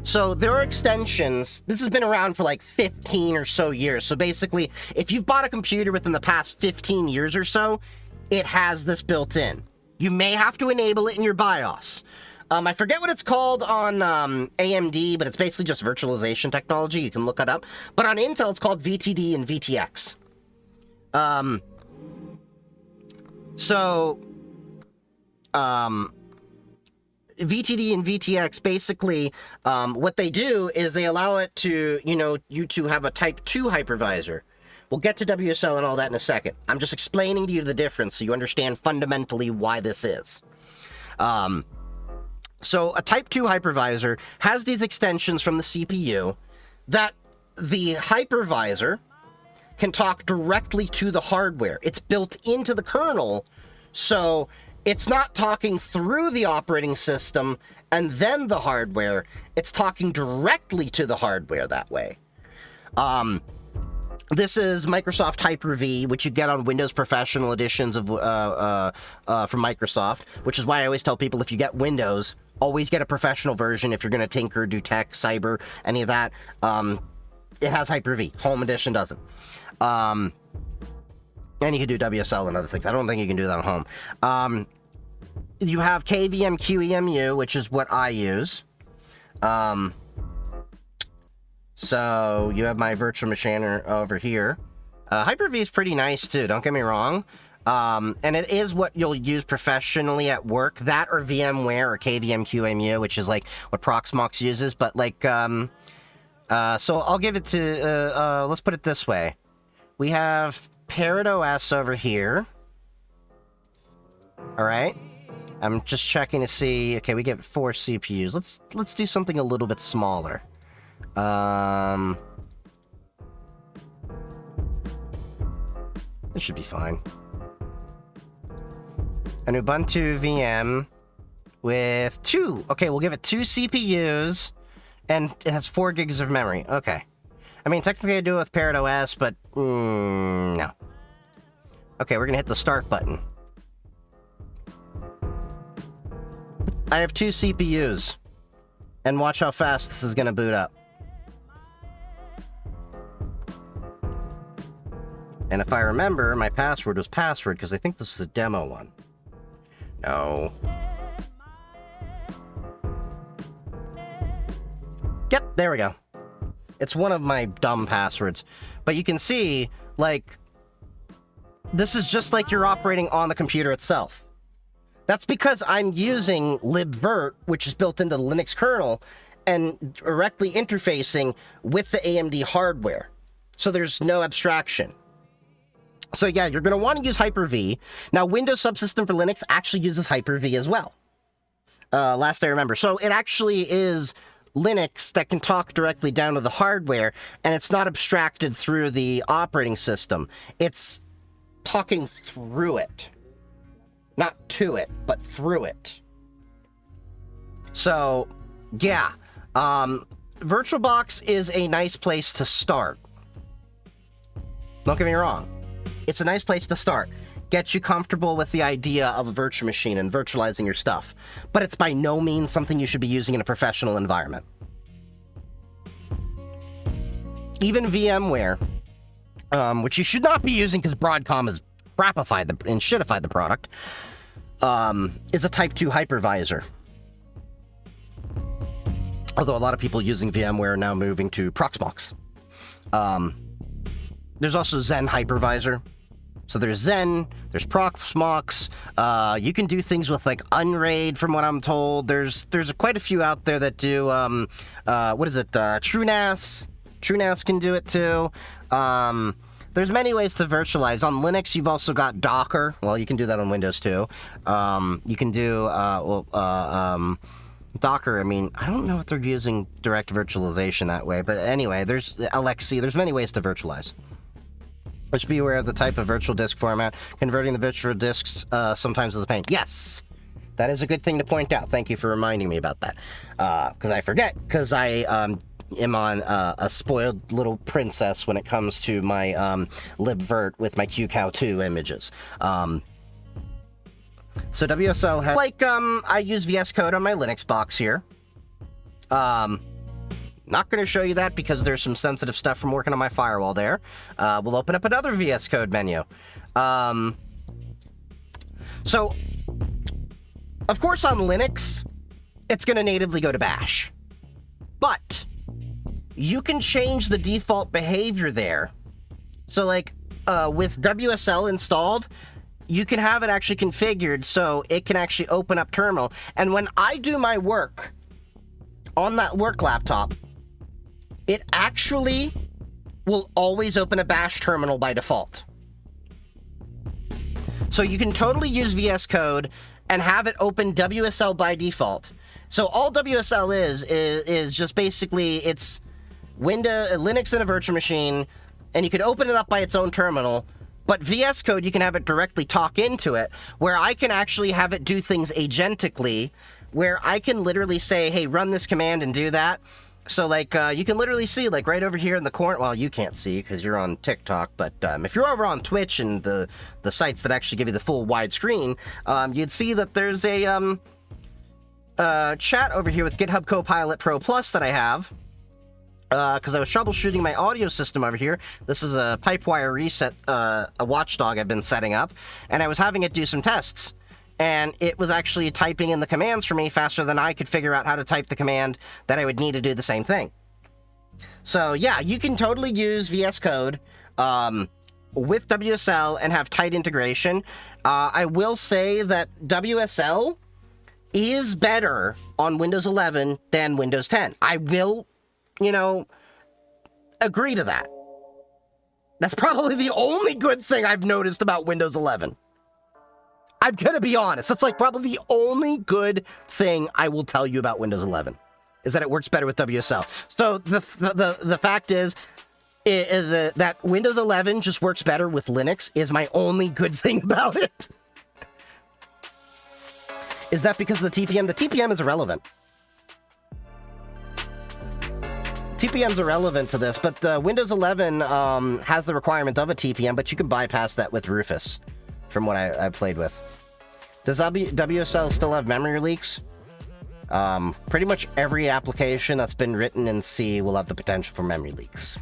so there are extensions. This has been around for like 15 or so years. So basically, if you've bought a computer within the past 15 years or so, it has this built in. You may have to enable it in your BIOS. I forget what it's called on AMD, but it's basically just virtualization technology. You can look it up. But on Intel, it's called VTD and VTX. VTD and VTX, basically, what they do is they allow it to, you to have a Type 2 hypervisor. We'll get to WSL and all that in a second. I'm just explaining to you the difference so you understand fundamentally why this is. So a Type 2 hypervisor has these extensions from the CPU that the hypervisor can talk directly to the hardware. It's built into the kernel, so it's not talking through the operating system and then the hardware. It's talking directly to the hardware that way. This is Microsoft Hyper-V, which you get on Windows Professional editions of from Microsoft, which is why I always tell people if you get Windows, always get a professional version if you're going to tinker, do tech, cyber, any of that. It has Hyper-V. Home Edition doesn't. And you can do WSL and other things. I don't think you can do that on home. You have KVM QEMU, which is what I use. So you have my virtual machine over here. Hyper-V is pretty nice too, don't get me wrong. And it is what you'll use professionally at work. That or VMware or KVM QEMU, which is like what Proxmox uses. But like, so I'll give it to, let's put it this way. We have Parrot OS over here. All right. I'm just checking to see. Okay, we get 4 CPUs. Let's do something a little bit smaller. This should be fine. An Ubuntu VM with 2. Okay, we'll give it 2 CPUs, and it has 4 gigs of memory. Okay. I mean, technically I do it with Parrot OS, but no. Okay, we're gonna hit the start button. I have 2 CPUs, and watch how fast this is gonna boot up. And if I remember, my password was password, because I think this was a demo one. No. Yep, there we go. It's one of my dumb passwords. But you can see, like, this is just like you're operating on the computer itself. That's because I'm using libvirt, which is built into the Linux kernel, and directly interfacing with the AMD hardware. So there's no abstraction. So yeah, you're going to want to use Hyper-V. Now, Windows Subsystem for Linux actually uses Hyper-V as well. Last I remember. So it actually is Linux that can talk directly down to the hardware, and it's not abstracted through the operating system. It's talking through it. Not to it, but through it. So, yeah. VirtualBox is a nice place to start. Don't get me wrong. It's a nice place to start. Get you comfortable with the idea of a virtual machine and virtualizing your stuff. But it's by no means something you should be using in a professional environment. Even VMware, which you should not be using because Broadcom has crapified and shitified the product, is a Type 2 hypervisor. Although a lot of people using VMware are now moving to Proxmox. There's also Zen hypervisor. So there's Zen, there's Proxmox. You can do things with like Unraid, from what I'm told. There's quite a few out there that do what is it? TrueNAS. TrueNAS can do it too. There's many ways to virtualize. On Linux, you've also got Docker. Well, you can do that on Windows too. You can do Docker. I mean, I don't know if they're using direct virtualization that way, but anyway, there's LXC. There's many ways to virtualize. Just be aware of the type of virtual disk format. Converting the virtual disks sometimes is a pain. Yes, that is a good thing to point out. Thank you for reminding me about that. Because I forget, because I am on a spoiled little princess when it comes to my libvirt with my QCOW2 images. So WSL has, like, I use VS Code on my Linux box here. Not going to show you that because there's some sensitive stuff from working on my firewall there. We'll open up another VS Code menu. So, of course on Linux, it's going to natively go to bash. But you can change the default behavior there. So like, with WSL installed, you can have it actually configured so it can actually open up terminal. And when I do my work on that work laptop, it actually will always open a bash terminal by default. So you can totally use VS Code and have it open WSL by default. So all WSL is just basically, it's Linux in a virtual machine, and you can open it up by its own terminal. But VS Code, you can have it directly talk into it, where I can actually have it do things agentically, where I can literally say, hey, run this command and do that. So, like, you can literally see, like, right over here in the corner, well, you can't see because you're on TikTok, but if you're over on Twitch and the sites that actually give you the full wide screen, you'd see that there's a chat over here with GitHub Copilot Pro Plus that I have, because I was troubleshooting my audio system over here. This is a Pipewire reset, a watchdog I've been setting up, and I was having it do some tests. And it was actually typing in the commands for me faster than I could figure out how to type the command that I would need to do the same thing. So yeah, you can totally use VS Code with WSL and have tight integration. I will say that WSL is better on Windows 11 than Windows 10. I will, agree to that. That's probably the only good thing I've noticed about Windows 11. I'm gonna be honest, that's like probably the only good thing I will tell you about Windows 11, is that it works better with WSL. So the fact is, That Windows 11 just works better with Linux is my only good thing about it. Is that because of the TPM? The TPM is irrelevant. TPM's irrelevant to this, but Windows 11 has the requirement of a TPM, but you can bypass that with Rufus, from what I played with. Does WSL still have memory leaks? Pretty much every application that's been written in C will have the potential for memory leaks.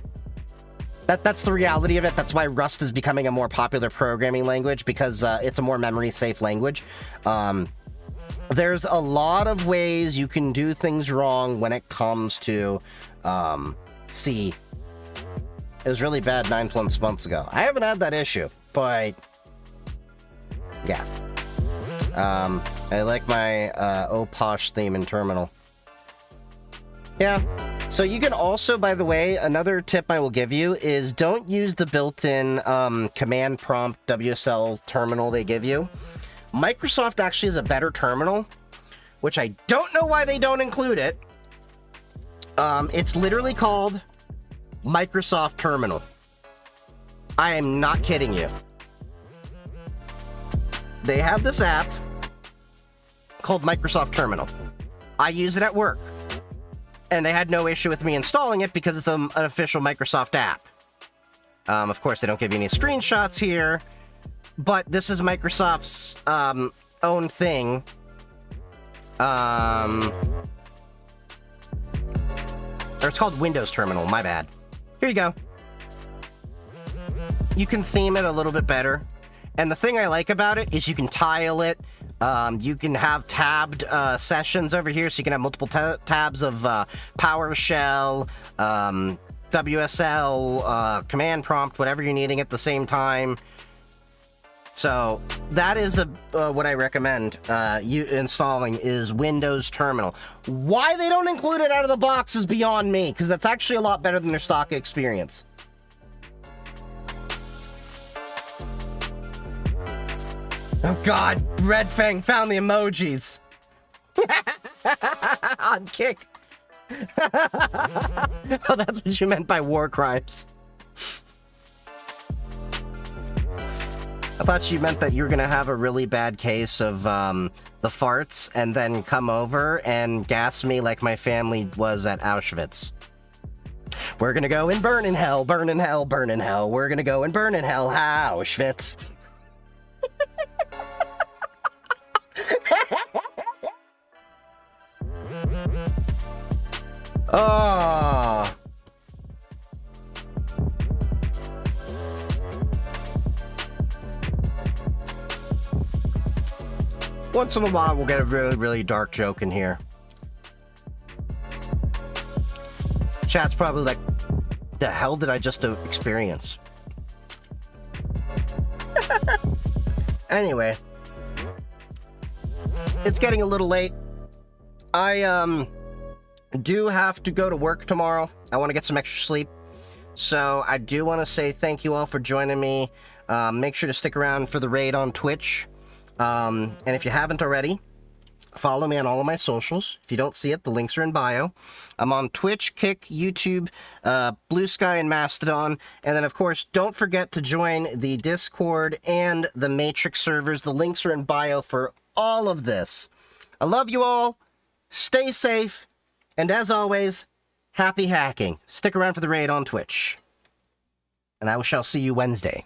That's the reality of it. That's why Rust is becoming a more popular programming language, because it's a more memory-safe language. There's a lot of ways you can do things wrong when it comes to C. It was really bad 9+ months ago. I haven't had that issue, but yeah. I like my Oposh theme in Terminal. Yeah. So you can also, by the way, another tip I will give you is don't use the built-in command prompt WSL terminal they give you. Microsoft actually has a better terminal, which I don't know why they don't include it. It's literally called Microsoft Terminal. I am not kidding you. They have this app called Microsoft Terminal. I use it at work. And they had no issue with me installing it because it's an official Microsoft app. Of course, they don't give you any screenshots here. But this is Microsoft's own thing. Or it's called Windows Terminal, my bad. Here you go. You can theme it a little bit better. And the thing I like about it is you can tile it. You can have tabbed sessions over here, so you can have multiple tabs of PowerShell, WSL, command prompt, whatever you're needing at the same time. So that is what I recommend you installing is Windows Terminal. Why they don't include it out of the box is beyond me, because that's actually a lot better than their stock experience. Oh god, Red Fang found the emojis. On Kick. Oh, that's what you meant by war crimes. I thought you meant that you were gonna have a really bad case of the farts and then come over and gas me like my family was at Auschwitz. We're gonna go and burn in hell, burn in hell, burn in hell. We're gonna go and burn in hell, Auschwitz. Oh. Once in a while, we'll get a really, really dark joke in here. Chat's probably like, the hell did I just experience? Anyway. It's getting a little late. I, do have to go to work tomorrow. I want to get some extra sleep. So I do want to say thank you all for joining me. Make sure to stick around for the raid on Twitch. And if you haven't already, follow me on all of my socials. If you don't see it, the links are in bio. I'm on Twitch, Kick, YouTube, Blue Sky, and Mastodon. And then, of course, don't forget to join the Discord and the Matrix servers. The links are in bio for all of this. I love you all. Stay safe. And as always, happy hacking. Stick around for the raid on Twitch. And I shall see you Wednesday.